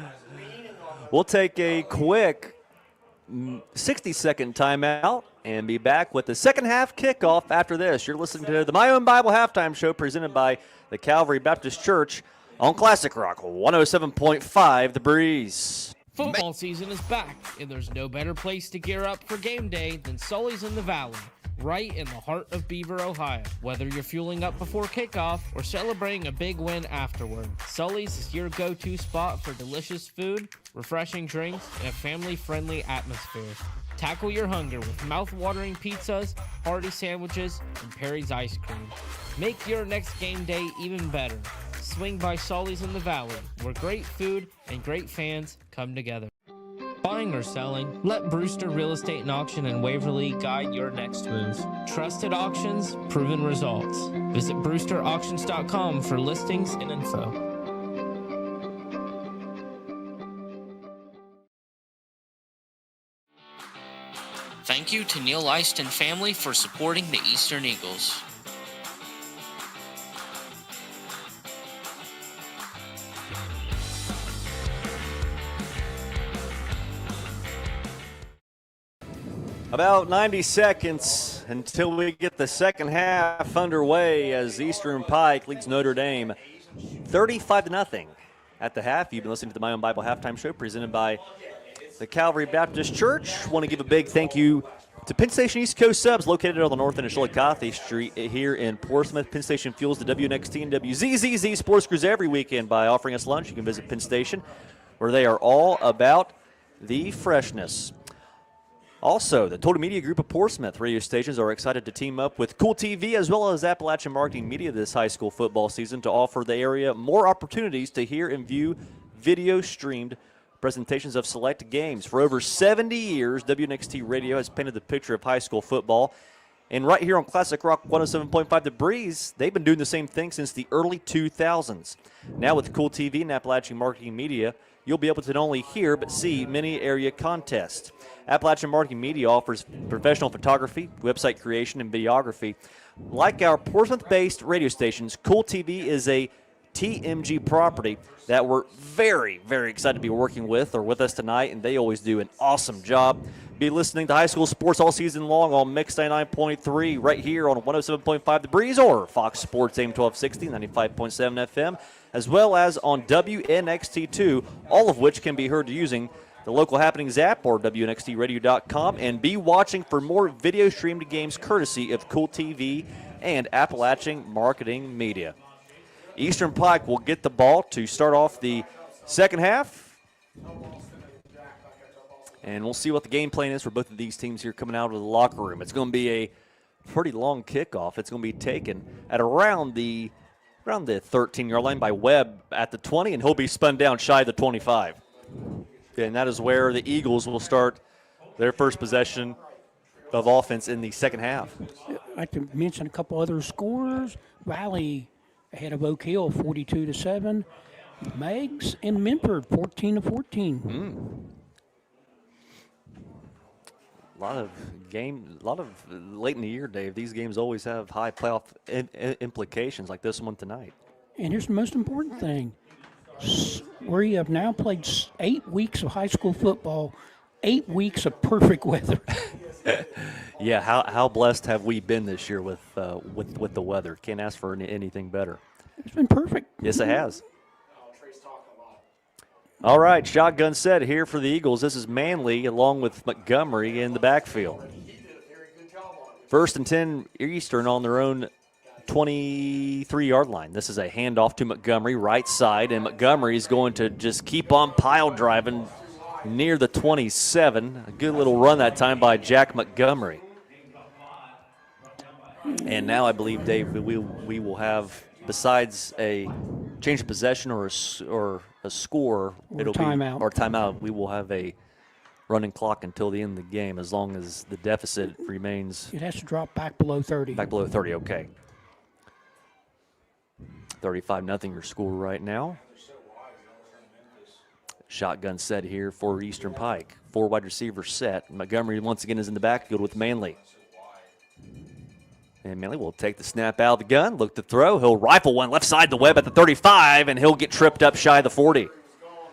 We'll take a quick 60-second timeout and be back with the second half kickoff after this. You're listening to the My Own Bible Halftime Show presented by the Calvary Baptist Church on Classic Rock 107.5 The Breeze. Football season is back, and there's no better place to gear up for game day than Sully's in the Valley, right in the heart of Beaver, Ohio. Whether you're fueling up before kickoff or celebrating a big win afterward, Sully's is your go-to spot for delicious food, refreshing drinks, and a family-friendly atmosphere. Tackle your hunger with mouth-watering pizzas, hearty sandwiches, and Perry's ice cream. Make your next game day even better. Swing by Sully's in the Valley, where great food and great fans come together. Buying or selling, let Brewster Real Estate and Auction in Waverly guide your next move. Trusted auctions, proven results. Visit brewsterauctions.com for listings and info. Thank you to Neil Eist and family for supporting the Eastern Eagles. About 90 seconds until we get the second half underway as Eastern Pike leads Notre Dame 35-0 at the half. You've been listening to the My Own Bible Halftime Show presented by the Calvary Baptist Church. Want to give a big thank you to Penn Station East Coast Subs located on the north end of Chillicothe Street here in Portsmouth. Penn Station fuels the WNXT and WZZZ sports crews every weekend by offering us lunch. You can visit Penn Station where they are all about the freshness. Also, the Total Media Group of Portsmouth radio stations are excited to team up with Cool TV as well as Appalachian Marketing Media this high school football season to offer the area more opportunities to hear and view video streamed presentations of select games. For over 70 years, WNXT Radio has painted the picture of high school football And right here on Classic Rock 107.5 The Breeze, they've been doing the same thing since the early 2000s. Now with Cool TV and Appalachian Marketing Media, you'll be able to not only hear but see many area contests. Appalachian Marketing Media offers professional photography, website creation, and videography. Like our Portsmouth-based radio stations, Cool TV is a TMG property that we're very, very excited to be working with or with us tonight, and they always do an awesome job. Be listening to high school sports all season long on Mix 99.3 right here on 107.5 The Breeze or Fox Sports AM 1260, 95.7 FM, as well as on WNXT2, all of which can be heard using the Local Happenings app or WNXTradio.com, and be watching for more video streamed games courtesy of Cool TV and Appalachian Marketing Media. Eastern Pike will get the ball to start off the second half. And we'll see what the game plan is for both of these teams here coming out of the locker room. It's going to be a pretty long kickoff. It's going to be taken at around the 13-yard line by Webb at the 20, and he'll be spun down shy of the 25. And that is where the Eagles will start their first possession of offense in the second half. I'd like to mention a couple other scores. Valley ahead of Oak Hill 42-7. Meigs and Minford 14-14. A lot of late in the year, Dave. These games always have high playoff implications like this one tonight. And here's the most important thing. Where you have now played 8 weeks of high school football, 8 weeks of perfect weather. Yeah, how blessed have we been this year with the weather? Can't ask for anything better. It's been perfect. Yes, it has. All right, shotgun set here for the Eagles. This is Manley along with Montgomery in the backfield. First and 10 Eastern on their own 23-yard line. This is a handoff to Montgomery, right side, and Montgomery is going to just keep on pile driving near the 27. A good little run that time by Jack Montgomery. And now I believe, Dave, we will have, besides a change of possession or a score, it'll timeout. Or timeout, we will have a running clock until the end of the game as long as the deficit remains. It has to drop back below 30. Back below 30, okay. 35-0 your score right now. Shotgun set here for Eastern Pike. 4 wide receivers set. Montgomery once again is in the backfield with Manley. And Manley will take the snap out of the gun, look to throw. He'll rifle one left side the Webb at the 35, and he'll get tripped up shy of the 40.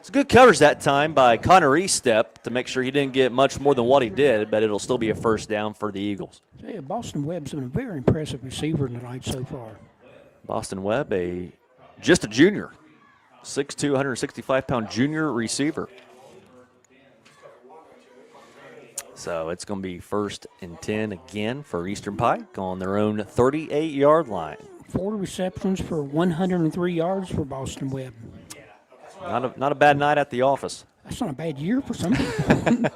It's good coverage that time by Connor Estep to make sure he didn't get much more than what he did, but it'll still be a first down for the Eagles. Yeah, Boston Webb's been a very impressive receiver tonight so far. Boston Webb, just a junior, 6'2", 165-pound junior receiver. So it's going to be first and 10 again for Eastern Pike on their own 38-yard line. 4 receptions for 103 yards for Boston Webb. Not a bad night at the office. That's not a bad year for some people.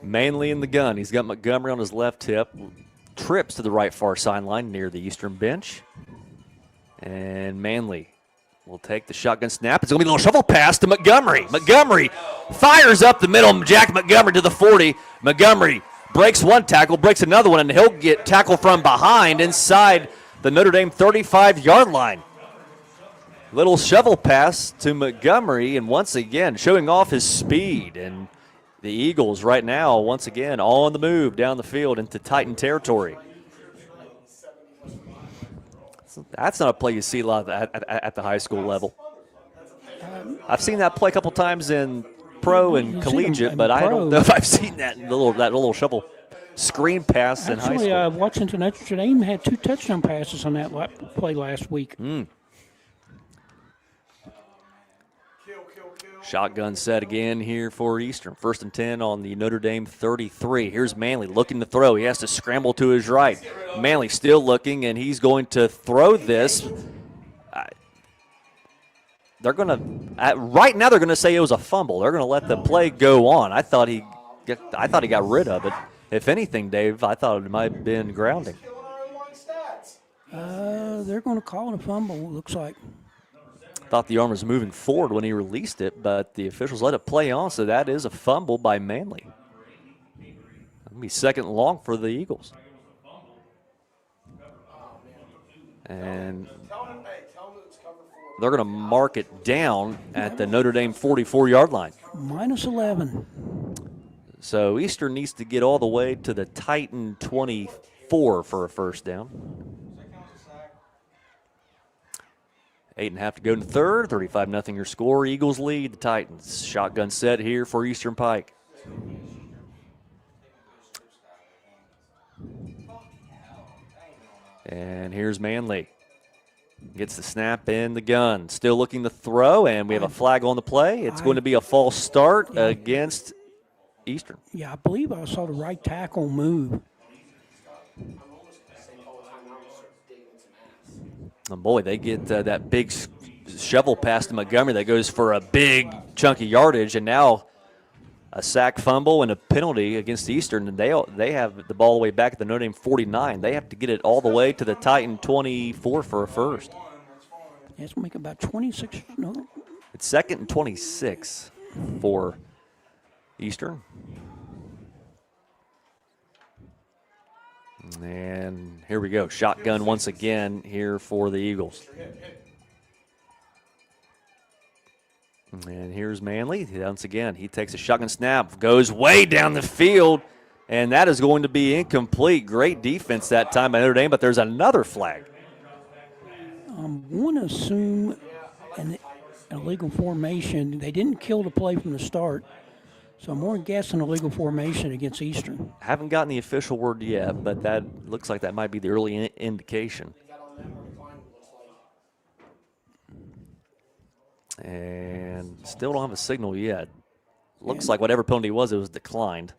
Manley in the gun. He's got Montgomery on his left hip. Trips to the right far sideline near the Eastern bench. And Manley will take the shotgun snap. It's going to be a little shovel pass to Montgomery. Montgomery fires up the middle. Jack Montgomery to the 40. Montgomery breaks one tackle, breaks another one, and he'll get tackled from behind inside the Notre Dame 35-yard line. Little shovel pass to Montgomery, and once again showing off his speed. And the Eagles right now, once again, on the move down the field into Titan territory. That's not a play you see a lot at the high school level. I've seen that play a couple times in pro and collegiate, but I don't know if I've seen that little shovel screen pass in high school. Washington Notre Dame had 2 touchdown passes on that play last week. Shotgun set again here for Eastern. First and 10 on the Notre Dame 33. Here's Manley looking to throw. He has to scramble to his right. Manley still looking, and he's going to throw this. They're going to right now. They're going to say it was a fumble. They're going to let the play go on. I thought he got rid of it. If anything, Dave, I thought it might have been grounding. They're going to call it a fumble. It looks like. Thought the arm was moving forward when he released it, but the officials let it play on, so that is a fumble by Manley. be second and long for the Eagles. And they're going to mark it down at the Notre Dame 44-yard line. Minus 11. So Eastern needs to get all the way to the Titan 24 for a first down. 8.5 to go in the third. 35-0 your score. Eagles lead the Titans. Shotgun set here for Eastern Pike. And here's Manley. Gets the snap in the gun. Still looking to throw, and we have a flag on the play. It's going to be a false start against Eastern. Yeah, I believe I saw the right tackle move. Oh boy, they get that big shovel pass to Montgomery that goes for a big chunky yardage, and now a sack, fumble, and a penalty against Eastern, and they have the ball all the way back at the Notre Dame 49. They have to get it all the way to the Titan 24 for a first. Yeah, it's make about 26. No. It's 2nd and 26 for Eastern. And here we go. Shotgun once again here for the Eagles. And here's Manley. Once again, he takes a shotgun snap, goes way down the field, and that is going to be incomplete. Great defense that time by Notre Dame, but there's another flag. I'm going to assume an illegal formation. They didn't kill the play from the start, so I'm more guessing illegal formation against Eastern. Haven't gotten the official word yet, but that looks like that might be the early indication. And still don't have a signal yet. Looks like whatever penalty was, it was declined.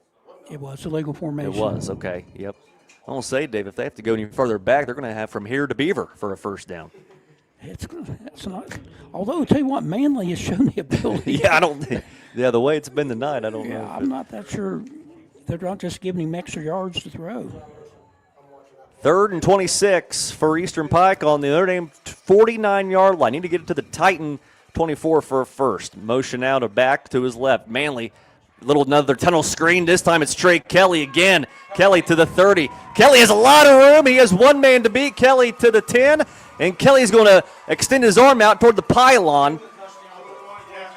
It was illegal formation. It was, okay, yep. I want to say, Dave, if they have to go any further back, they're going to have from here to Beaver for a first down. It's not. Although, I'll tell you what, Manley has shown the ability. The way it's been tonight, I don't know. I'm not that sure. They're not just giving him extra yards to throw. 3rd and 26 for Eastern Pike on the Notre Dame 49-yard line. Need to get it to the Titan 24 for a first. Motion out of back to his left. Manley, another tunnel screen. This time it's Trey Kelly again. Kelly to the 30. Kelly has a lot of room. He has one man to beat. Kelly to the 10. And Kelly's going to extend his arm out toward the pylon.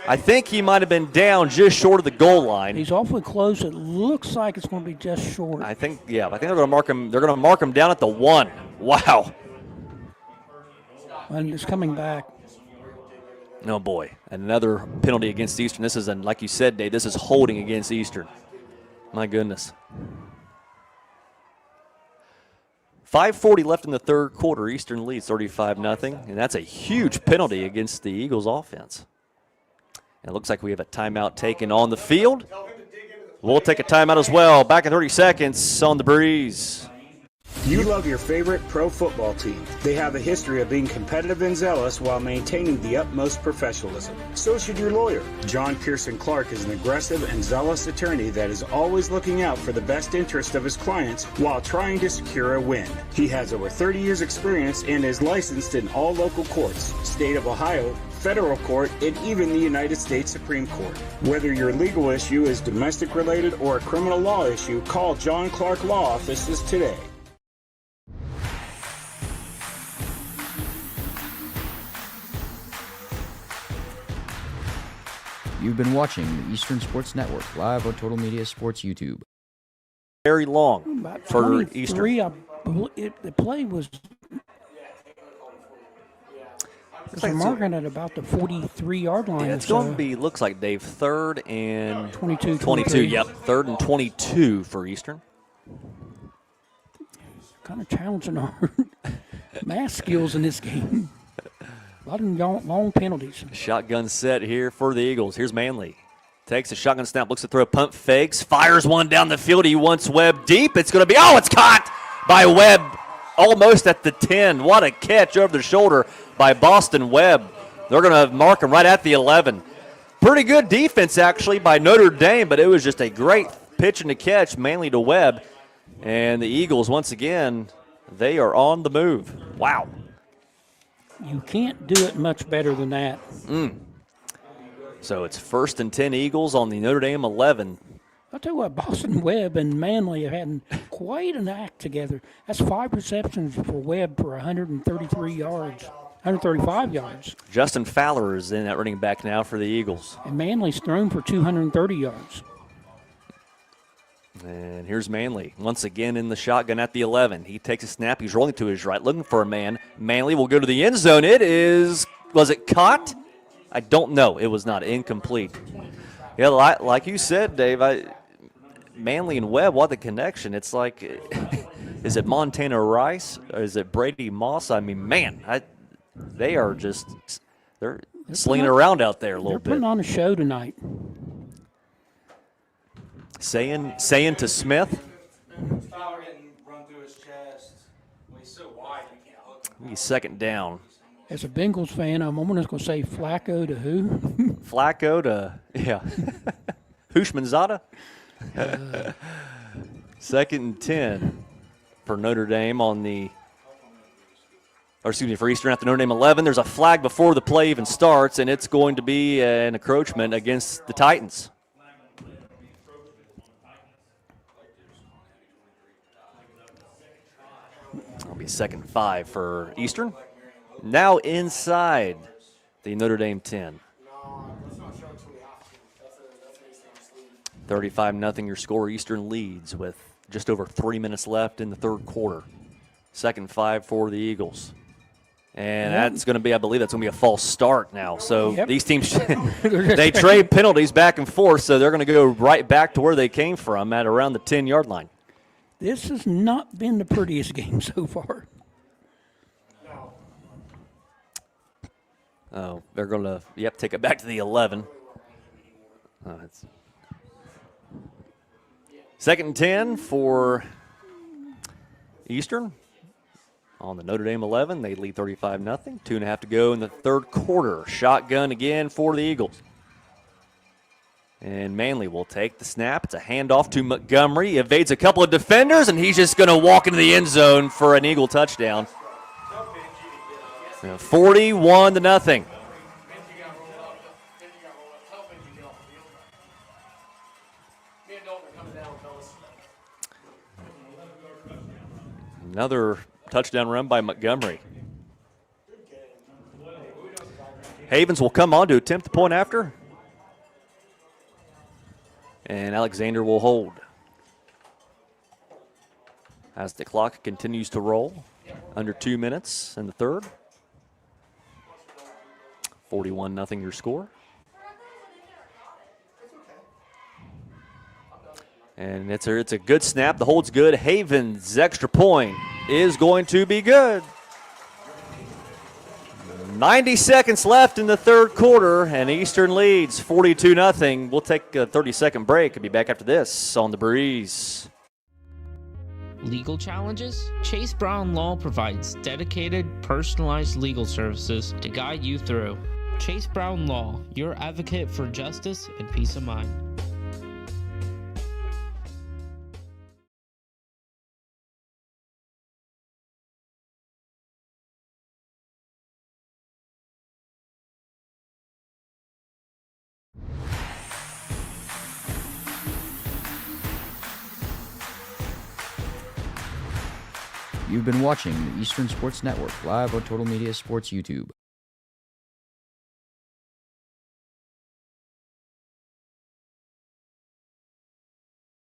I think he might have been down just short of the goal line. He's awfully close. It looks like it's going to be just short. I think they're going to mark him. They're going to mark him down at the 1. Wow. And it's coming back. Oh, boy. Another penalty against Eastern. This is, like you said, Dave, this is holding against Eastern. My goodness. 5:40 left in the third quarter. Eastern leads 35-0, and that's a huge penalty against the Eagles offense. And it looks like we have a timeout taken on the field. We'll take a timeout as well. Back in 30 seconds on the Breeze. You love your favorite pro football team. They have a history of being competitive and zealous while maintaining the utmost professionalism. So should your lawyer. John Pearson Clark is an aggressive and zealous attorney that is always looking out for the best interest of his clients while trying to secure a win. He has over 30 years experience and is licensed in all local courts, state of Ohio, federal court, and even the United States Supreme Court. Whether your legal issue is domestic related or a criminal law issue, call John Clark Law Offices today. You've been watching the Eastern Sports Network live on Total Media Sports YouTube. Very long About for 23, Eastern. The play was. They're marking at about the 43-yard line. Yeah, it's going to be, looks like, Dave, 3rd and 22. Yep, 3rd and 22 for Eastern. Kind of challenging our math skills in this game. A lot of long penalties. Shotgun set here for the Eagles. Here's Manley. Takes a shotgun snap, looks to throw, pump fakes, fires one down the field. He wants Webb deep. It's going to be, it's caught by Webb almost at the 10. What a catch over the shoulder by Boston Webb. They're going to mark him right at the 11. Pretty good defense, actually, by Notre Dame, but it was just a great pitch and a catch, Manley to Webb. And the Eagles, once again, they are on the move. Wow. You can't do it much better than that. So it's 1st and 10 Eagles on the Notre Dame 11. I'll tell you what, Boston Webb and Manley have had quite an act together. That's 5 receptions for Webb for 133 yards, 135 yards. Justin Fowler is in at running back now for the Eagles. And Manley's thrown for 230 yards. And here's Manley once again in the shotgun at the 11. He takes a snap. He's rolling to his right, looking for a man. Manley will go to the end zone. Was it caught? I don't know. It was not. Incomplete. Yeah, like you said, Dave, Manley and Webb, what the connection? It's like, is it Montana Rice or is it Brady Moss? I mean, man, they're slinging around out there a little bit. They're putting on a show tonight. Saying to Smith. He's second down. As a Bengals fan, I'm almost going to say Flacco to who? Flacco to, yeah. Hushmanzada. Second and 10 for Notre Dame for Eastern at the Notre Dame 11. There's a flag before the play even starts, and it's going to be an encroachment against the Titans. It'll be 2nd and 5 for Eastern. Now inside the Notre Dame 10. 35-0 your score. Eastern leads with just over 3 minutes left in the third quarter. 2nd and 5 for the Eagles. And that's going to be, I believe that's going to be a false start now. So these teams, they trade penalties back and forth, so they're going to go right back to where they came from at around the 10-yard line. This has not been the prettiest game so far. Oh, they're going to, take it back to the 11. It's 2nd and 10 for Eastern. On the Notre Dame 11, they lead 35-0. 2.5 to go in the third quarter. Shotgun again for the Eagles. And Manley will take the snap. It's a handoff to Montgomery. He evades a couple of defenders, and he's just going to walk into the end zone for an Eagle touchdown. 41-0. Another touchdown run by Montgomery. Havens will come on to attempt the point after. And Alexander will hold. As the clock continues to roll, under 2 minutes in the third. 41-0 your score. And it's a good snap. The hold's good. Havens' extra point is going to be good. 90 seconds left in the third quarter, and Eastern leads 42-0. We'll take a 30-second break and be back after this on The Breeze. Legal challenges? Chase Brown Law provides dedicated, personalized legal services to guide you through. Chase Brown Law, your advocate for justice and peace of mind. You've been watching the Eastern Sports Network live on Total Media Sports YouTube.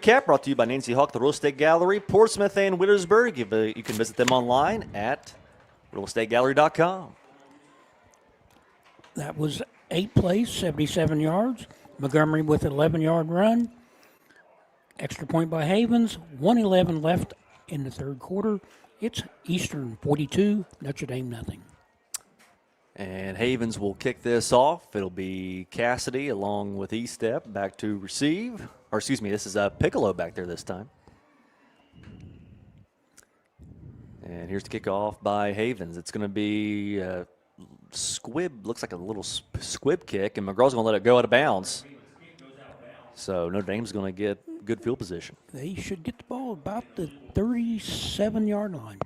Cap brought to you by Nancy Hawk, the Real Estate Gallery, Portsmouth and Wittersburg. You can visit them online at realestategallery.com. That was 8 plays, 77 yards. Montgomery with an 11-yard run. Extra point by Havens. 1:11 left in the third quarter. It's Eastern 42, Notre Dame 0. And Havens will kick this off. It'll be Cassidy along with E-Step back to receive. Or excuse me, this is Piccolo back there this time. And here's the kickoff by Havens. It's going to be squib, looks like a little squib kick, and McGraw's going to let it go out of bounds. So Notre Dame's going to get good field position. They should get the ball about the 37-yard line.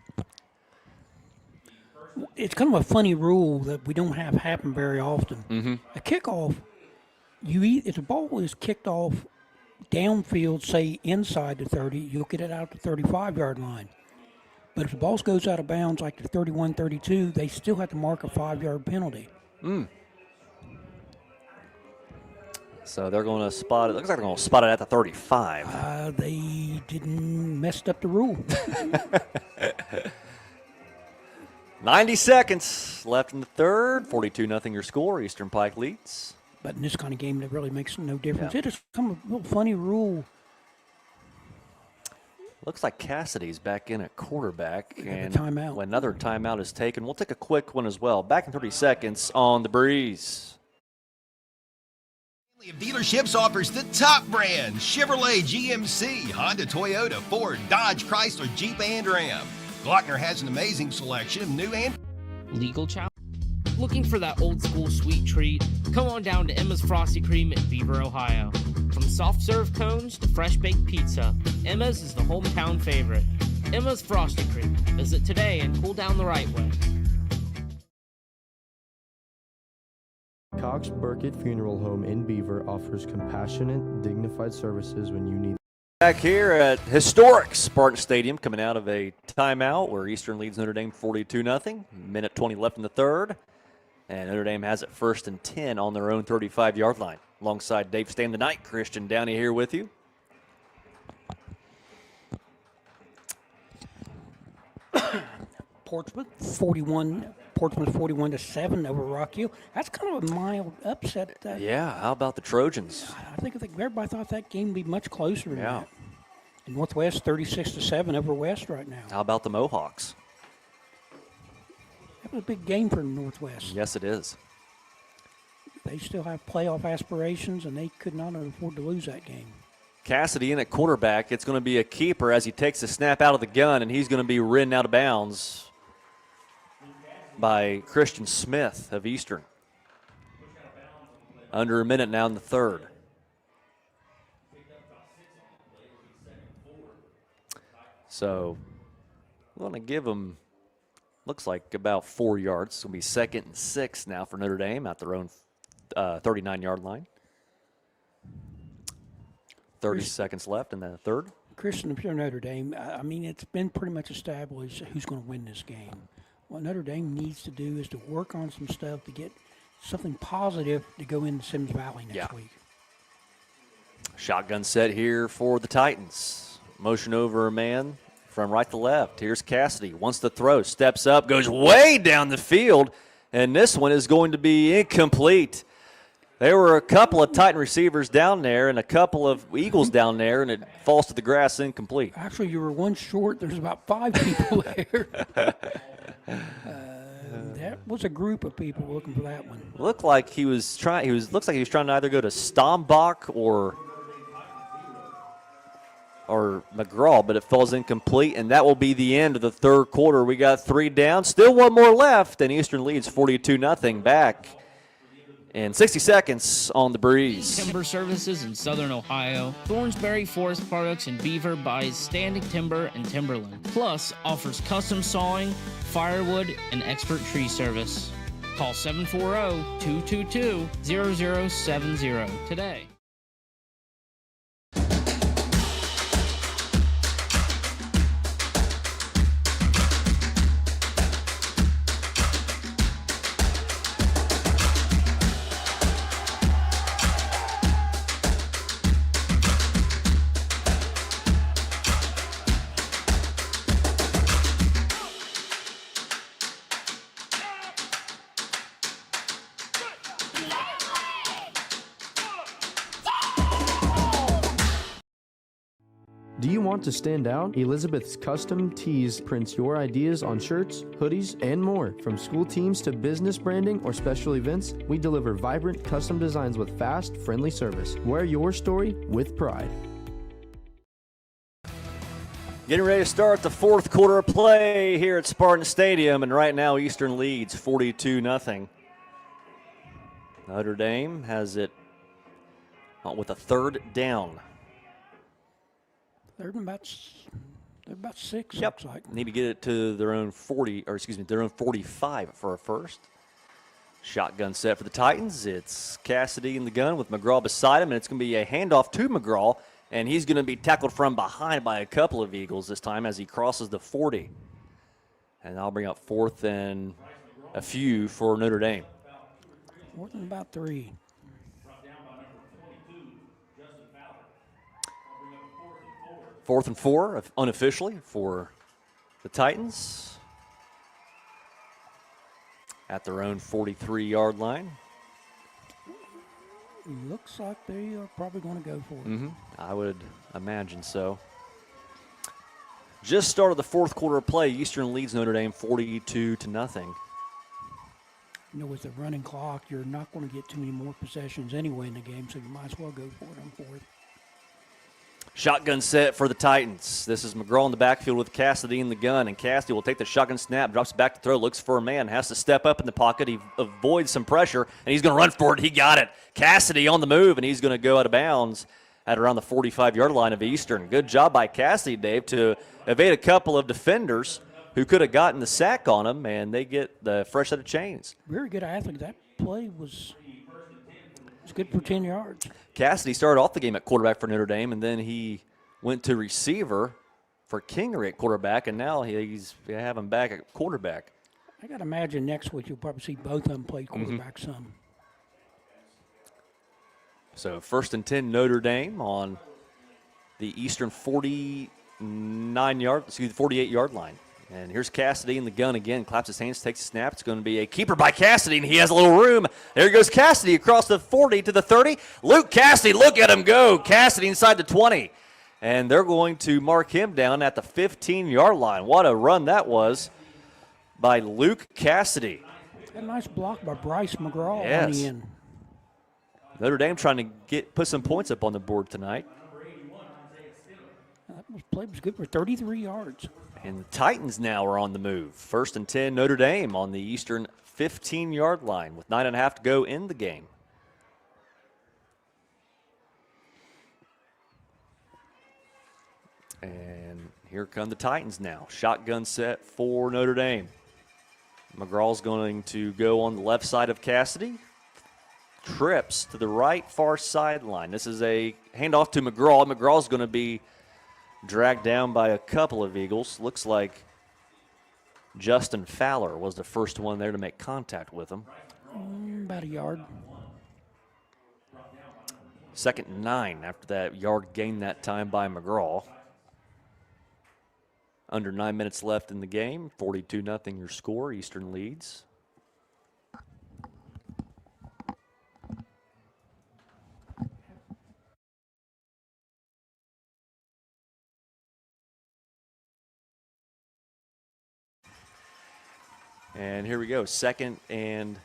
It's kind of a funny rule that we don't have happen very often. Mm-hmm. A kickoff, if the ball is kicked off downfield, say inside the 30, you'll get it out to the 35-yard line. But if the ball goes out of bounds like the 31, 32, they still have to mark a 5-yard penalty. So they're going to spot it. Looks like they're going to spot it at the 35. They didn't messed up the rule. 90 seconds left in the third. 42-0 your score. Eastern Pike leads. But in this kind of game, that really makes no difference. Yeah. It is kind of a little funny rule. Looks like Cassidy's back in at quarterback. And timeout. Another timeout is taken. We'll take a quick one as well. Back in 30 seconds on the breeze. Of dealerships offers the top brands: Chevrolet, GMC, Honda, Toyota, Ford, Dodge, Chrysler, Jeep, and Ram. Glockner has an amazing selection of new and Legal challenge? Looking for that old school sweet treat? Come on down to Emma's Frosty Cream in Beaver, Ohio. From soft serve cones to fresh baked pizza, Emma's is the hometown favorite. Emma's Frosty Cream. Visit today and cool down the right way. Cox Burkett Funeral Home in Beaver offers compassionate, dignified services when you need. Back here at historic Spartan Stadium, coming out of a timeout where Eastern leads Notre Dame 42-0. Minute 20 left in the third. And Notre Dame has it 1st and 10 on their own 35-yard line. Alongside Dave Stam tonight, Christian Downey here with you. Portsmouth 41-7 over Rock Hill. That's kind of a mild upset. Yeah, how about the Trojans? I think everybody thought that game would be much closer than Yeah. that. And Northwest 36-7 over West right now. How about the Mohawks? That was a big game for Northwest. Yes, it is. They still have playoff aspirations, and they could not afford to lose that game. Cassidy in at quarterback. It's going to be a keeper as he takes the snap out of the gun, and he's going to be ridden out of bounds by Christian Smith of Eastern. Under a minute now in the third. So we're going to give him, looks like about 4 yards. It's going to be 2nd and 6 now for Notre Dame at their own 39-yard line. 30 seconds left in the third. Christian, if you're Notre Dame, I mean, it's been pretty much established who's going to win this game. What Notre Dame needs to do is to work on some stuff to get something positive to go into Sims Valley next week. Shotgun set here for the Titans. Motion over a man from right to left. Here's Cassidy. Wants to throw. Steps up. Goes way down the field. And this one is going to be incomplete. There were a couple of Titan receivers down there and a couple of Eagles down there, and it falls to the grass incomplete. Actually, you were one short. There's about 5 people there. That was a group of people looking for that one. Looked like he was trying. Looks like he was trying to either go to Stombach or McGraw, but it falls incomplete, and that will be the end of the third quarter. We got 3 down, still 1 more left, and Eastern leads 42-0 back. And 60 seconds on the breeze. Timber Services in Southern Ohio. Thornsberry Forest Products in Beaver buys standing timber and timberland. Plus offers custom sawing, firewood, and expert tree service. Call 740-222-0070 today. Do you want to stand out? Elizabeth's Custom Tees prints your ideas on shirts, hoodies, and more. From school teams to business branding or special events, we deliver vibrant custom designs with fast, friendly service. Wear your story with pride. Getting ready to start the fourth quarter of play here at Spartan Stadium, and right now Eastern leads 42-0. Notre Dame has it with a third down. They're about 6. Yep. Looks like. Need to get it to their own 45 for a first. Shotgun set for the Titans. It's Cassidy in the gun with McGraw beside him, and it's going to be a handoff to McGraw. And he's going to be tackled from behind by a couple of Eagles this time as he crosses the 40. And I'll bring up 4th and a few for Notre Dame. 4th and about 3. Fourth and 4 unofficially for the Titans at their own 43-yard line. Looks like they are probably going to go for it. I would imagine so. Just started the fourth quarter of play. Eastern leads Notre Dame 42-0. You know, with the running clock, you're not going to get too many more possessions anyway in the game, so you might as well go for it on 4th. Shotgun set for the Titans. This is McGraw in the backfield with Cassidy in the gun, and Cassidy will take the shotgun snap, drops back to throw, looks for a man, has to step up in the pocket. He avoids some pressure, and he's going to run for it. He got it. Cassidy on the move, and he's going to go out of bounds at around the 45-yard line of Eastern. Good job by Cassidy, Dave, to evade a couple of defenders who could have gotten the sack on him, and they get the fresh set of chains. Very good athlete. That play was good for 10 yards. Cassidy started off the game at quarterback for Notre Dame, and then he went to receiver for Kingery at quarterback, and now he's have him back at quarterback. I got to imagine next week you'll probably see both of them play quarterback some. So 1st and 10 Notre Dame on the Eastern 48-yard line. And here's Cassidy in the gun again. Claps his hands, takes a snap. It's going to be a keeper by Cassidy, and he has a little room. There goes Cassidy across the 40 to the 30. Luke Cassidy, look at him go. Cassidy inside the 20. And they're going to mark him down at the 15-yard line. What a run that was by Luke Cassidy. A nice block by Bryce McGraw on the end. Notre Dame trying to put some points up on the board tonight. That play was good for 33 yards. And the Titans now are on the move. 1st and 10 Notre Dame on the Eastern 15-yard line with 9.5 to go in the game. And here come the Titans now. Shotgun set for Notre Dame. McGraw's going to go on the left side of Cassidy. Trips to the right far sideline. This is a handoff to McGraw. McGraw's going to be dragged down by a couple of Eagles. Looks like Justin Fowler was the first one there to make contact with him. About a yard. 2nd and 9 after that yard gain that time by McGraw. Under 9 minutes left in the game. 42-0 your score. Eastern leads. And here we go, 2nd and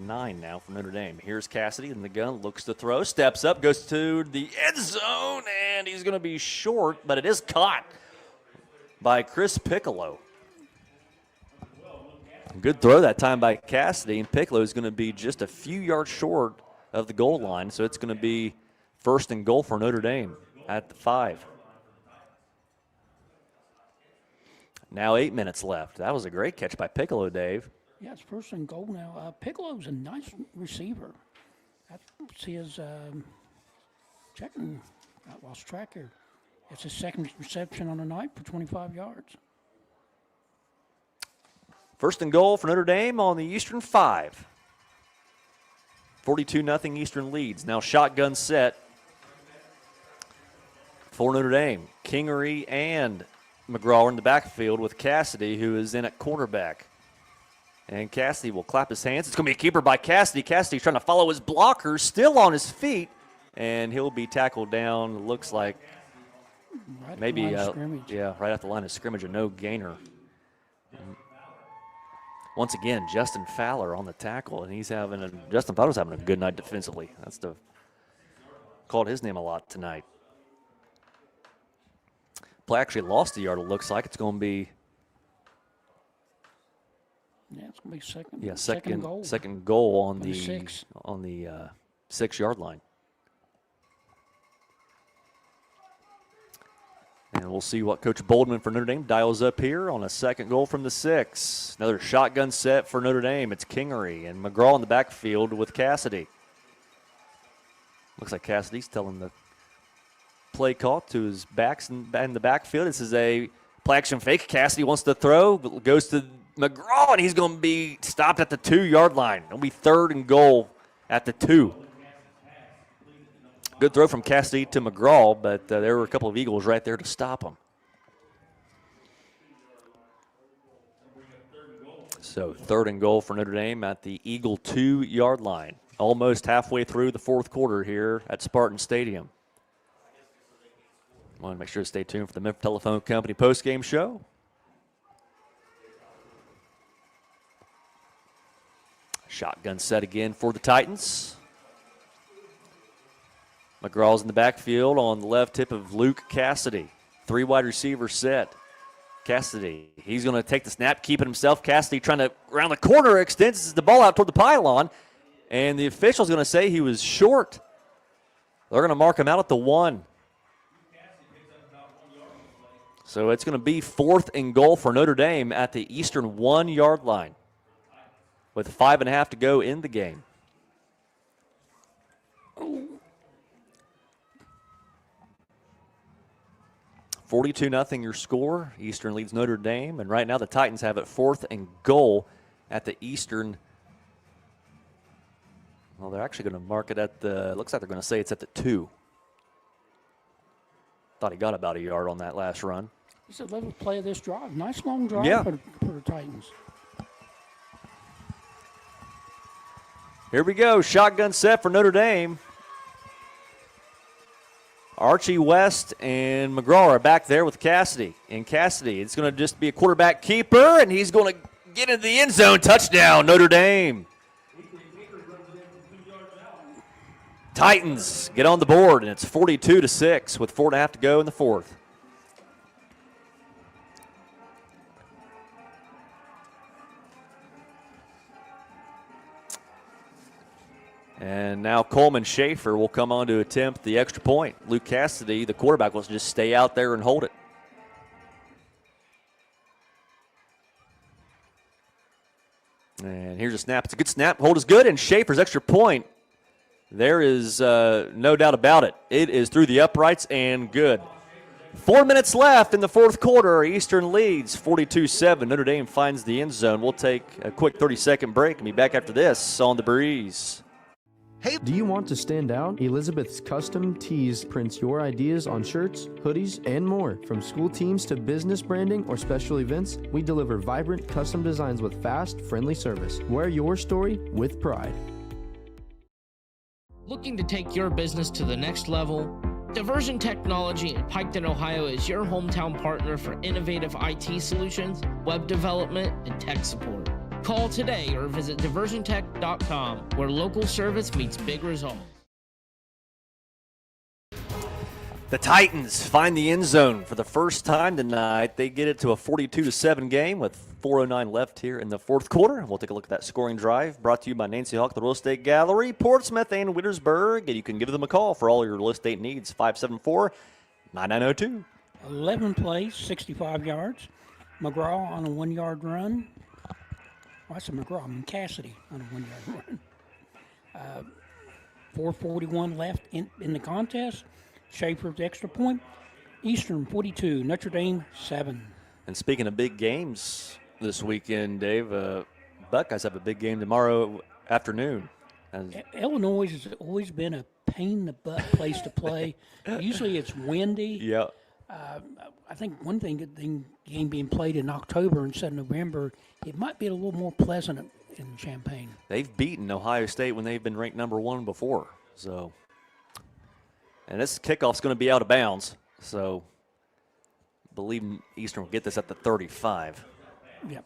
9 now for Notre Dame. Here's Cassidy in the gun, looks to throw, steps up, goes to the end zone, and he's going to be short, but it is caught by Chris Piccolo. Good throw that time by Cassidy, and Piccolo is going to be just a few yards short of the goal line, so it's going to be 1st and goal for Notre Dame at the 5. Now 8 minutes left. That was a great catch by Piccolo, Dave. Yeah, it's 1st and goal now. Piccolo's a nice receiver. That's his checking. I lost track here. It's his 2nd reception on the night for 25 yards. 1st and goal for Notre Dame on the Eastern 5. 42-0 Eastern leads. Now shotgun set for Notre Dame. Kingery and McGraw in the backfield with Cassidy, who is in at quarterback. And Cassidy will clap his hands. It's going to be a keeper by Cassidy. Cassidy's trying to follow his blockers, still on his feet, and he'll be tackled down, looks like right maybe, right at the line of scrimmage, a no gainer. And once again, Justin Fowler on the tackle, and Justin Fowler's having a good night defensively. Called his name a lot tonight. Play actually lost a yard, it looks like. It's going to be... Yeah, it's going to be second. Yeah, goal. Second goal on the the 6-yard line. And we'll see what Coach Boldman for Notre Dame dials up here on a 2nd goal from the 6. Another shotgun set for Notre Dame. It's Kingery and McGraw in the backfield with Cassidy. Looks like Cassidy's telling the play call to his backs in the backfield. This is a play action fake. Cassidy wants to throw, goes to McGraw, and he's going to be stopped at the 2-yard line. It'll be 3rd and goal at the 2. Good throw from Cassidy to McGraw, but there were a couple of Eagles right there to stop him. So 3rd and goal for Notre Dame at the Eagle 2-yard line. Almost halfway through the 4th quarter here at Spartan Stadium. I want to make sure to stay tuned for the Memphis Telephone Company postgame show. Shotgun set again for the Titans. McGraw's in the backfield on the left hip of Luke Cassidy. 3 wide receiver set. Cassidy, he's going to take the snap, keep it himself. Cassidy trying to round the corner, extends the ball out toward the pylon, and the official's going to say he was short. They're going to mark him out at the 1. So it's going to be 4th and goal for Notre Dame at the Eastern 1-yard line with 5.5 to go in the game. Oh. 42-0 your score. Eastern leads Notre Dame, and right now the Titans have it 4th and goal at the Eastern. Well, they're actually going to mark it at the, looks like they're going to say it's at the 2. Thought he got about a yard on that last run. It's a level play of this drive. Nice long drive for the Titans. Here we go. Shotgun set for Notre Dame. Archie West and McGraw are back there with Cassidy. And Cassidy, it's going to just be a quarterback keeper, and he's going to get into the end zone. Touchdown, Notre Dame. Titans get on the board, and it's 42-6 with 4.5 to go in the 4th. And now Coleman Schaefer will come on to attempt the extra point. Luke Cassidy, the quarterback, wants to just stay out there and hold it. And here's a snap. It's a good snap. Hold is good, and Schaefer's extra point. There is no doubt about it. It is through the uprights and good. 4 minutes left in the 4th quarter. Eastern leads 42-7. Notre Dame finds the end zone. We'll take a quick 30-second break and be back after this on The Breeze. Do you want to stand out? Elizabeth's Custom Tees prints your ideas on shirts, hoodies, and more. From school teams to business branding or special events, we deliver vibrant custom designs with fast, friendly service. Wear your story with pride. Looking to take your business to the next level? Diversion Technology in Piketon, Ohio is your hometown partner for innovative IT solutions, web development, and tech support. Call today or visit diversiontech.com, where local service meets big results. The Titans find the end zone for the first time tonight. They get it to a 42-7 game with 4:09 left here in the 4th quarter. We'll take a look at that scoring drive brought to you by Nancy Hawk, the Real Estate Gallery, Portsmouth, and Wintersburg. And you can give them a call for all your real estate needs, 574-9902. 11 plays, 65 yards. McGraw on a 1-yard run. I said McGraw, I mean Cassidy on a 1-yard run. 4:41 left in the contest. Schaefer's extra point. Eastern 42, Notre Dame 7. And speaking of big games this weekend, Dave, Buckeyes have a big game tomorrow afternoon. Illinois has always been a pain-in-the-butt place to play. Usually it's windy. Yeah. I think one thing, the game being played in October instead of November, it might be a little more pleasant in Champaign. They've beaten Ohio State when they've been ranked number 1 before. So, and this kickoff's going to be out of bounds. So, I believe Eastern will get this at the 35. Yep.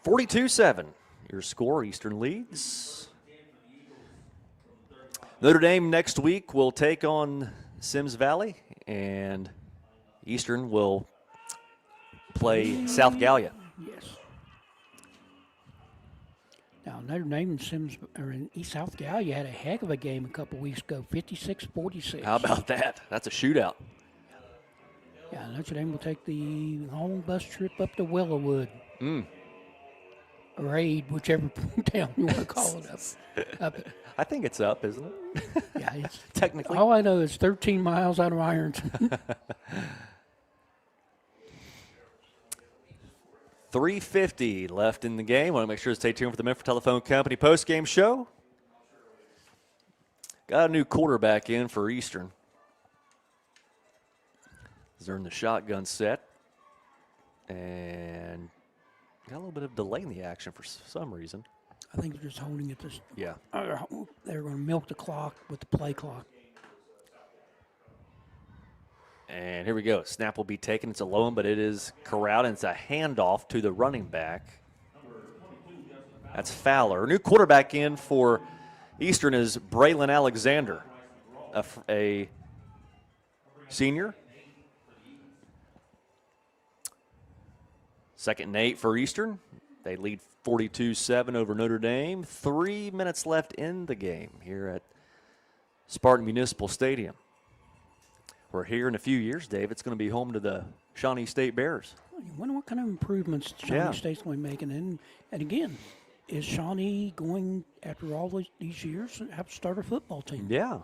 42-7. Your score, Eastern leads. Notre Dame next week will take on Sims Valley, and Eastern will play South Gallia. Yes. Now, Notre Dame and Sims are in East South Gallia had a heck of a game a couple weeks ago, 56-46. How about that? That's a shootout. Yeah, Notre Dame will take the long bus trip up to Willowwood. or aid, whichever town you want to call it up. I think it's up, isn't it? Yeah, it's technically. All I know is 13 miles out of Ironton. 3:50 left in the game. Want to make sure to stay tuned for the Mentor Telephone Company postgame show. Got a new quarterback in for Eastern. They're in the shotgun set. And got a little bit of delay in the action for some reason. I think they're just holding it. Yeah. They're going to milk the clock with the play clock. And here we go. Snap will be taken. It's a low one, but it is corralled, and it's a handoff to the running back. That's Fowler. New quarterback in for Eastern is Braylon Alexander, a senior. 2nd and 8 for Eastern. They lead 42-7 over Notre Dame. 3 minutes left in the game here at Spartan Municipal Stadium. We're here in a few years, Dave. It's going to be home to the Shawnee State Bears. You wonder what kind of improvements Shawnee State's going to be making. And again, is Shawnee going, after all these years, have to start a football team? Yeah,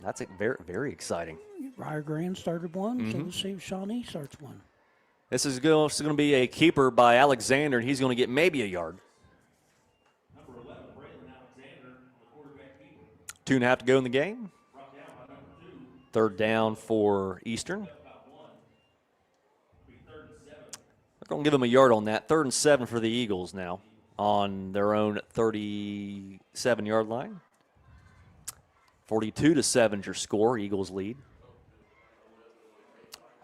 that's very, very exciting. Ryer Grand started one, so we'll see if Shawnee starts one. This is going to be a keeper by Alexander, and he's going to get maybe a yard. 2.5 to go in the game. 3rd down for Eastern. They're going to give him a yard on that. 3rd and 7 for the Eagles now on their own 37-yard line. 42-7 is your score. Eagles lead.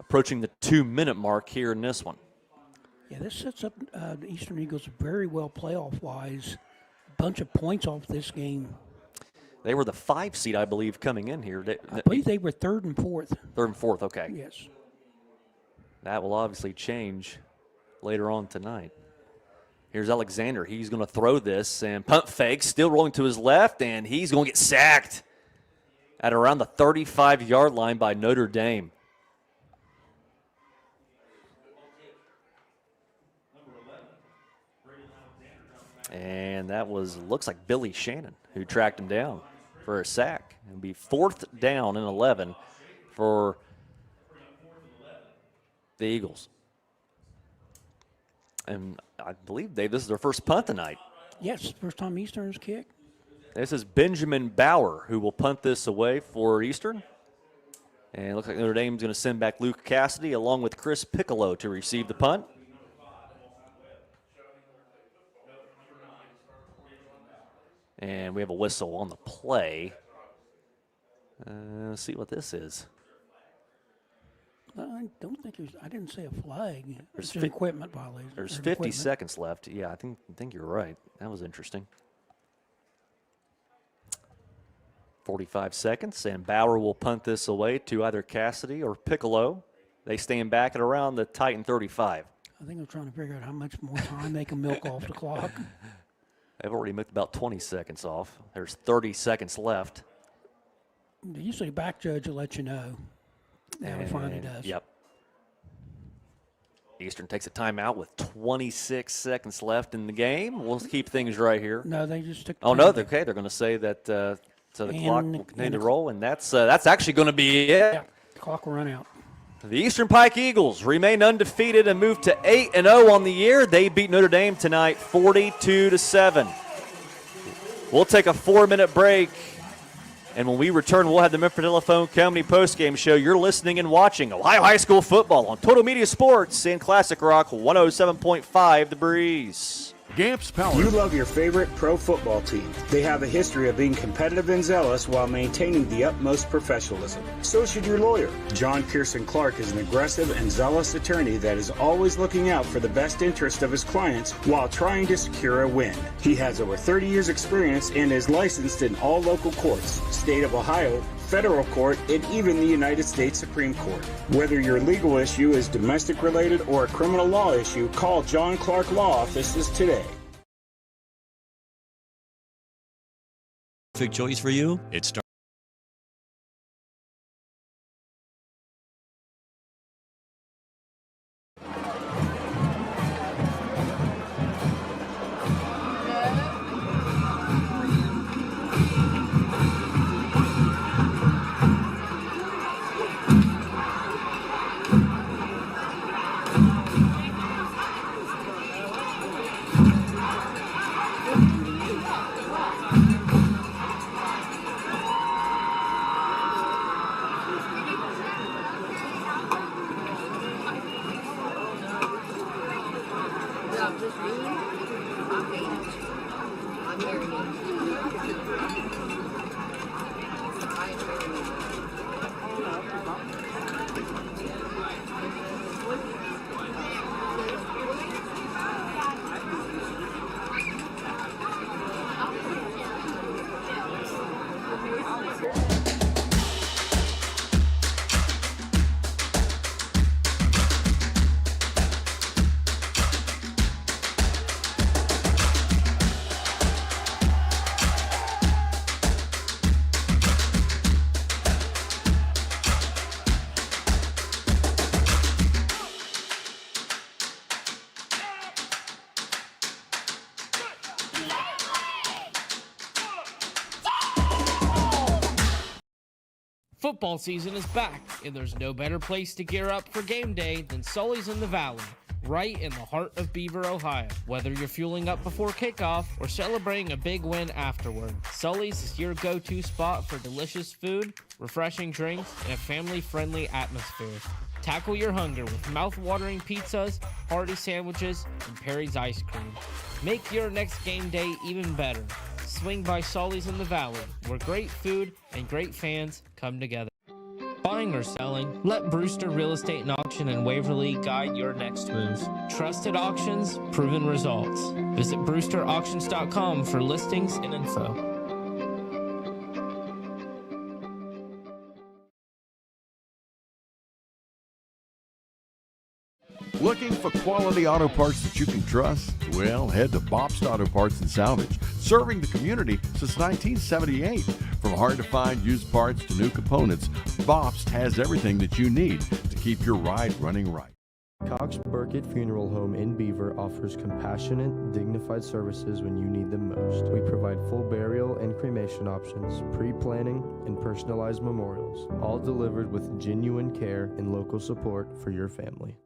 Approaching the 2-minute mark here in this one. Yeah, this sets up the Eastern Eagles very well playoff-wise. A bunch of points off this game. They were the 5 seed, I believe, coming in here. I believe they were 3rd and 4th. 3rd and 4th, okay. Yes. That will obviously change later on tonight. Here's Alexander. He's going to throw this, and punt fake, still rolling to his left, and he's going to get sacked at around the 35-yard line by Notre Dame. And that looks like Billy Shannon who tracked him down for a sack. It'll be 4th down and 11 for the Eagles. And I believe, Dave, this is their first punt tonight. Yes, first time Eastern's kicked. This is Benjamin Bauer who will punt this away for Eastern. And it looks like Notre Dame's going to send back Luke Cassidy along with Chris Piccolo to receive the punt. And we have a whistle on the play. Let's see what this is. I don't think I didn't see a flag. It's an equipment violation. There's 50 seconds left. Yeah, I think you're right. That was interesting. 45 seconds, and Bauer will punt this away to either Cassidy or Piccolo. They stand back at around the Titan 35. I think I'm trying to figure out how much more time they can milk off the clock. They've already milked about 20 seconds off. There's 30 seconds left. Usually back judge will let you know. Now he finally does. Yep. Eastern takes a timeout with 26 seconds left in the game. We'll keep things right here. No, they just took. Oh no, okay. They're going to say that so the clock will continue to roll, and that's actually going to be it. Yeah, the clock will run out. The Eastern Pike Eagles remain undefeated and move to 8-0 on the year. They beat Notre Dame tonight 42-7. We'll take a 4-minute break, and when we return, we'll have the Mentor Telephone Company postgame show. You're listening and watching Ohio High School football on Total Media Sports and Classic Rock 107.5 The Breeze. Gamps Power. You love your favorite pro football team. They have a history of being competitive and zealous while maintaining the utmost professionalism. So should your lawyer. John Pearson Clark is an aggressive and zealous attorney that is always looking out for the best interest of his clients while trying to secure a win. He has over 30 years experience and is licensed in all local courts, state of Ohio, federal court, and even the United States Supreme Court. Whether your legal issue is domestic related or a criminal law issue, call John Clark Law Offices today. Perfect choice for you? It starts. Football season is back, and there's no better place to gear up for game day than Sully's in the Valley, right in the heart of Beaver, Ohio. Whether you're fueling up before kickoff or celebrating a big win afterward, Sully's is your go-to spot for delicious food, refreshing drinks, and a family-friendly atmosphere. Tackle your hunger with mouth-watering pizzas, hearty sandwiches, and Perry's ice cream. Make your next game day even better. Swing by Sully's in the Valley, where great food and great fans come together. Buying or selling, let Brewster Real Estate and Auction in Waverly guide your next moves. Trusted auctions, proven results. Visit brewsterauctions.com for listings and info. Looking for quality auto parts that you can trust? Well, head to Bobst Auto Parts and Salvage, serving the community since 1978. From hard-to-find used parts to new components, Bobst has everything that you need to keep your ride running right. Cox Burkett Funeral Home in Beaver offers compassionate, dignified services when you need them most. We provide full burial and cremation options, pre-planning, and personalized memorials, all delivered with genuine care and local support for your family.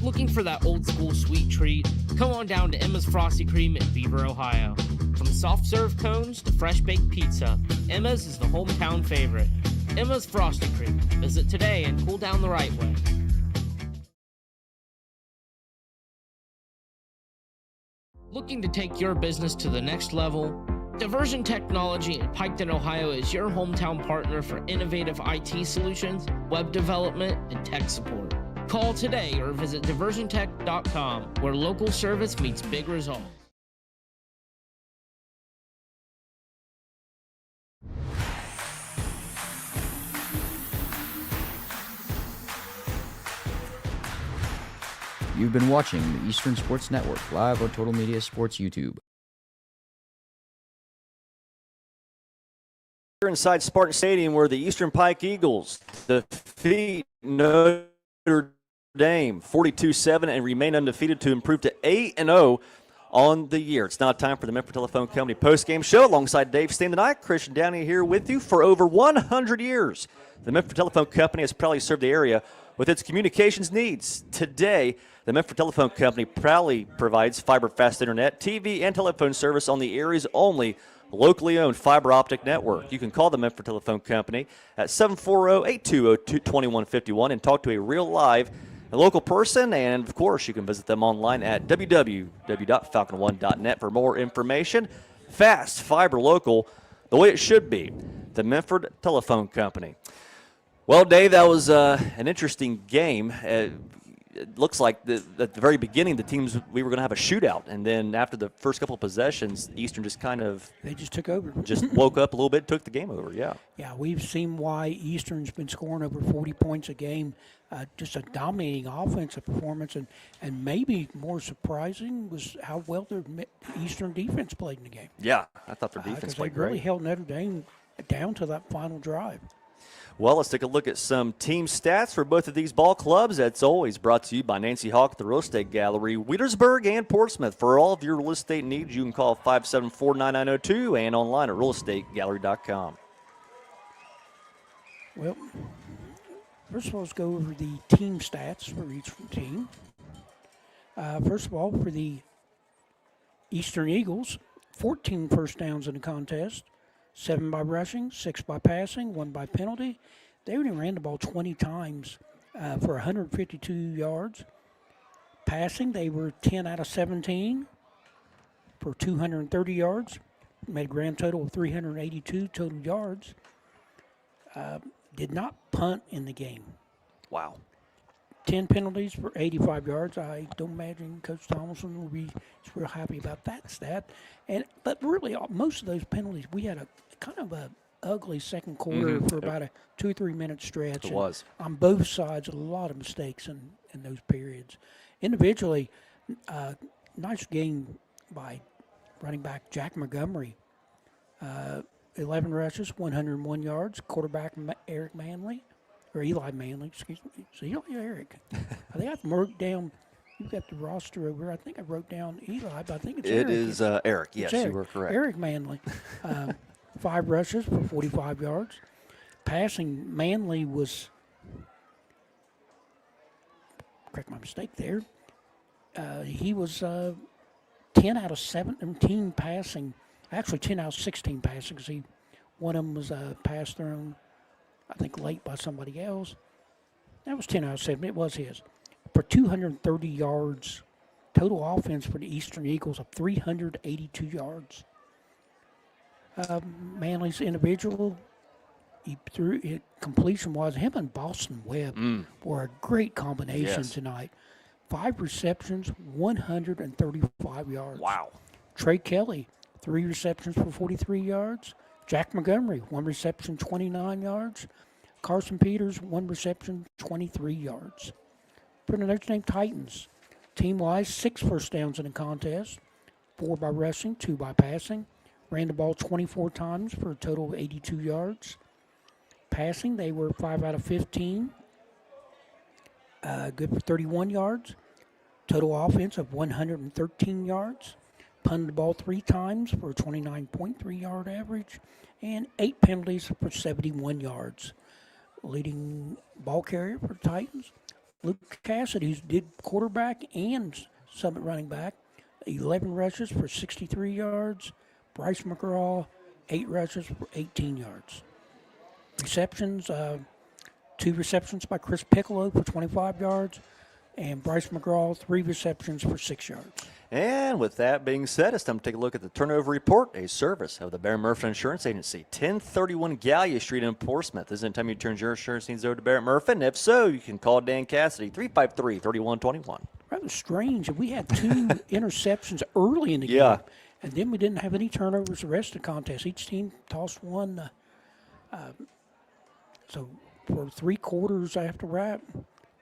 Looking for that old school sweet treat? Come on down to Emma's Frosty Cream in Beaver, Ohio. From soft serve cones to fresh baked pizza, Emma's is the hometown favorite. Emma's Frosty Cream. Visit today and cool down the right way. Looking to take your business to the next level? Diversion Technology in Piketon, Ohio is your hometown partner for innovative IT solutions, web development, and tech support. Call today or visit diversiontech.com, where local service meets big results. You've been watching the Eastern Sports Network live on Total Media Sports YouTube. Here inside Spartan Stadium, where the Eastern Pike Eagles defeat Notre Dame 42-7 and remain undefeated to improve to 8-0 on the year. It's now time for the Notre Telephone Company postgame show alongside Dave Steen tonight. Christian Downey here with you. For over 100 years, the Notre Telephone Company has proudly served the area with its communications needs. Today, the Notre Telephone Company proudly provides fiber-fast internet, TV, and telephone service on the area's only locally owned fiber optic network. You can call the Notre Telephone Company at 740-820-2151 and talk to a real live and local person. And, of course, you can visit them online at www.falcon1.net for more information. Fast, fiber, local, the way it should be. The Menford Telephone Company. Well, Dave, that was an interesting game. It looks like at the very beginning, the teams, we were going to have a shootout. And then after the first couple of possessions, Eastern just kind of – they just took over. Just woke up a little bit and took the game over, yeah. Yeah, we've seen why Eastern's been scoring over 40 points a game. Just a dominating offensive performance. And maybe more surprising was how well their Eastern defense played in the game. Yeah, I thought their defense played great. They really held Notre Dame down to that final drive. Well, let's take a look at some team stats for both of these ball clubs. That's always brought to you by Nancy Hawk, the Real Estate Gallery, Wheelersburg, and Portsmouth. For all of your real estate needs, you can call 574-9902 and online at realestategallery.com. Well, first of all, let's go over the team stats for each team. First of all, for the Eastern Eagles, 14 first downs in the contest. 7 by rushing, 6 by passing, 1 by penalty. They only ran the ball 20 times for 152 yards. Passing, they were 10 out of 17 for 230 yards. Made a grand total of 382 total yards. Did not punt in the game. Wow. 10 penalties for 85 yards. I don't imagine Coach Thomason will be real happy about that stat. But really, most of those penalties, we had a kind of a ugly second quarter for about a 2 or 3 minute stretch. It was. On both sides, a lot of mistakes in those periods. Individually, nice game by running back Jack Montgomery. 11 rushes, 101 yards. Quarterback Eric Manley. Or Eli Manley, excuse me. So Eric. I think I've wrote down, you've got the roster over. I think I wrote down Eli, but I think it's Eric. It is Eric. Yes, Eric. you were correct. Eric Manley. 5 rushes for 45 yards. Passing, Manley was, correct my mistake there, he was 10 out of 17 passing, actually 10 out of 16 passing, because one of them was passed thrown, I think, late by somebody else. That was 10 out of 7. It was his. For 230 yards, total offense for the Eastern Eagles of 382 yards. Manley's individual, he threw it completion-wise. Him and Boston Webb were a great combination tonight. 5 receptions, 135 yards. Wow. Trey Kelly, 3 receptions for 43 yards. Jack Montgomery, 1 reception, 29 yards. Carson Peters, 1 reception, 23 yards. For the Notre Dame Titans, team-wise, 6 first downs in the contest, 4 by rushing, 2 by passing. Ran the ball 24 times for a total of 82 yards. Passing, they were 5 out of 15. Good for 31 yards. Total offense of 113 yards. Punted the ball 3 times for a 29.3 yard average. And 8 penalties for 71 yards. Leading ball carrier for the Titans, Luke Cassidy, who did quarterback and summit running back. 11 rushes for 63 yards. Bryce McGraw, 8 rushes for 18 yards. Receptions, 2 receptions by Chris Piccolo for 25 yards. And Bryce McGraw, 3 receptions for 6 yards. And with that being said, it's time to take a look at the turnover report, a service of the Barrett Murphy Insurance Agency, 1031 Gallia Street in Portsmouth. This is the time you turn your insurance needs over to Barrett Murphy, and if so, you can call Dan Cassidy, 353-3121. Rather strange. We had 2 interceptions early in the game, and then we didn't have any turnovers the rest of the contest. Each team tossed one. So for 3 quarters after that,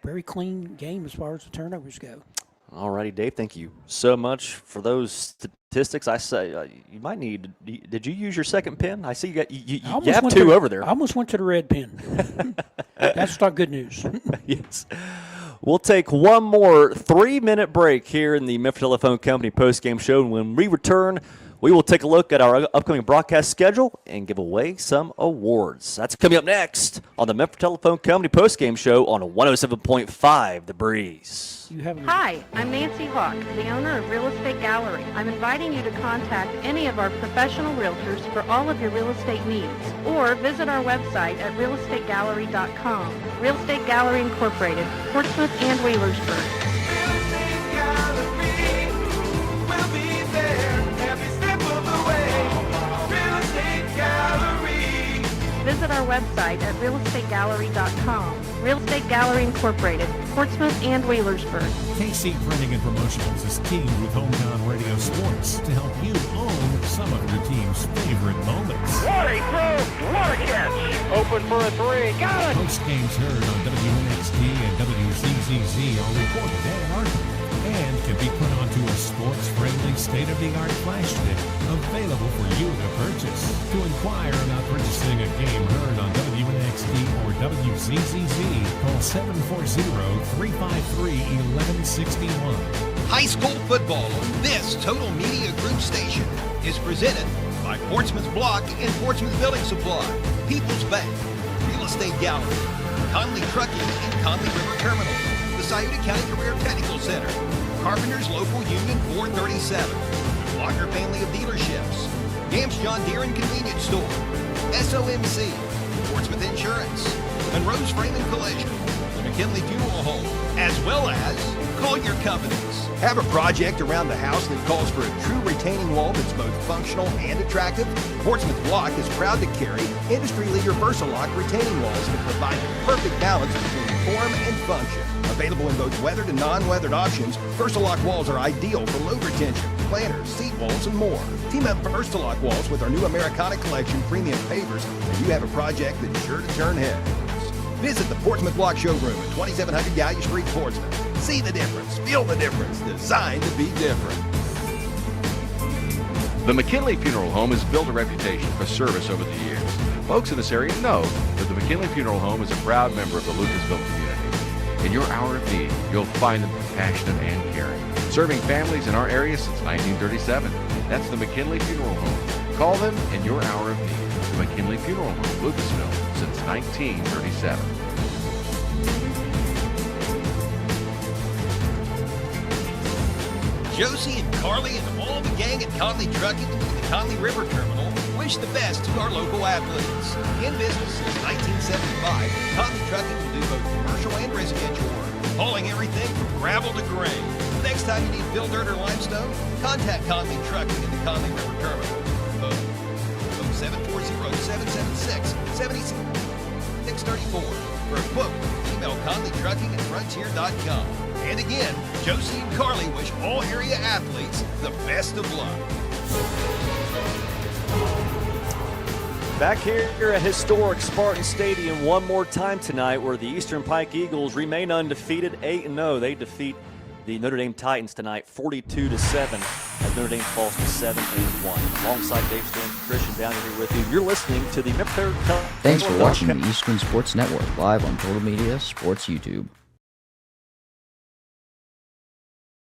very clean game as far as the turnovers go. All righty, Dave, thank you so much for those statistics. I say you might need. Did you use your second pen? I see you got you have 2 over there. I almost went to the red pen. That's not good news. Yes. We'll take one more 3-minute break here in the Memphis Telephone Company postgame show. And when we return, we will take a look at our upcoming broadcast schedule and give away some awards. That's coming up next on the Memphis Telephone Company postgame show on 107.5 The Breeze. Hi, I'm Nancy Hawk, the owner of Real Estate Gallery. I'm inviting you to contact any of our professional realtors for all of your real estate needs, or visit our website at realestategallery.com. Real Estate Gallery Incorporated, Portsmouth and Wheelersburg. Visit our website at realestategallery.com. Real Estate Gallery Incorporated, Portsmouth and Wheelersburg. KC Printing and Promotions is teamed with Hometown Radio Sports to help you own some of your team's favorite moments. What a throw! What a catch! Open for a 3. Got it! Most games heard on WNXT and WZZZ are recorded and archived and can be put onto a sports-friendly, state-of-the-art flash stick available for you to purchase. To inquire about purchasing a game heard on WNXT or WZZZ, call 740-353-1161. High school football on this Total Media Group station is presented by Portsmouth Block and Portsmouth Building Supply, People's Bank, Real Estate Gallery, Conley Trucking and Conley River Terminal, the Scioto County Career Technical Center, Carpenters Local Union 437, Wagner Family of Dealerships, Gams John Deere and Convenience Store, SOMC, Portsmouth Insurance, Monroe's Frame and Collision, the McKinley Funeral Home, as well as Call your companies. Have a project around the house that calls for a true retaining wall that's both functional and attractive? Portsmouth Block is proud to carry industry leader Versalock retaining walls that provide the perfect balance between form and function. Available in both weathered and non-weathered options, Versalock walls are ideal for load retention, planters, seat walls, and more. Team up Versalock walls with our new Americana Collection premium pavers, and you have a project that's sure to turn heads. Visit the Portsmouth Block Showroom at 2700 Gallia Street, Portsmouth. See the difference, feel the difference, designed to be different. The McKinley Funeral Home has built a reputation for service over the years. Folks in this area know that the McKinley Funeral Home is a proud member of the Lucasville community. In your hour of need, you'll find them compassionate and caring, serving families in our area since 1937. That's the McKinley Funeral Home. Call them in your hour of need. The McKinley Funeral Home, Lucasville, since 1937. Josie and Carly and all the gang at Conley Trucking and the Conley River Terminal wish the best to our local athletes. In business since 1975, Conley Trucking will do both commercial and residential work, hauling everything from gravel to grain. The next time you need fill dirt or limestone, contact Conley Trucking at the Conley River Terminal. Phone 740-776-7634. For a quote, email conleytrucking@frontier.com. And again, Josie and Carly wish all area athletes the best of luck. Back here at historic Spartan Stadium one more time tonight, where the Eastern Pike Eagles remain undefeated, 8-0. They defeat the Notre Dame Titans tonight 42-7 as Notre Dame falls to 7-1. Alongside Dave Stone, Christian Downey here with you. You're listening to the Thanks for watching the Eastern Sports Network live on Total Media Sports YouTube.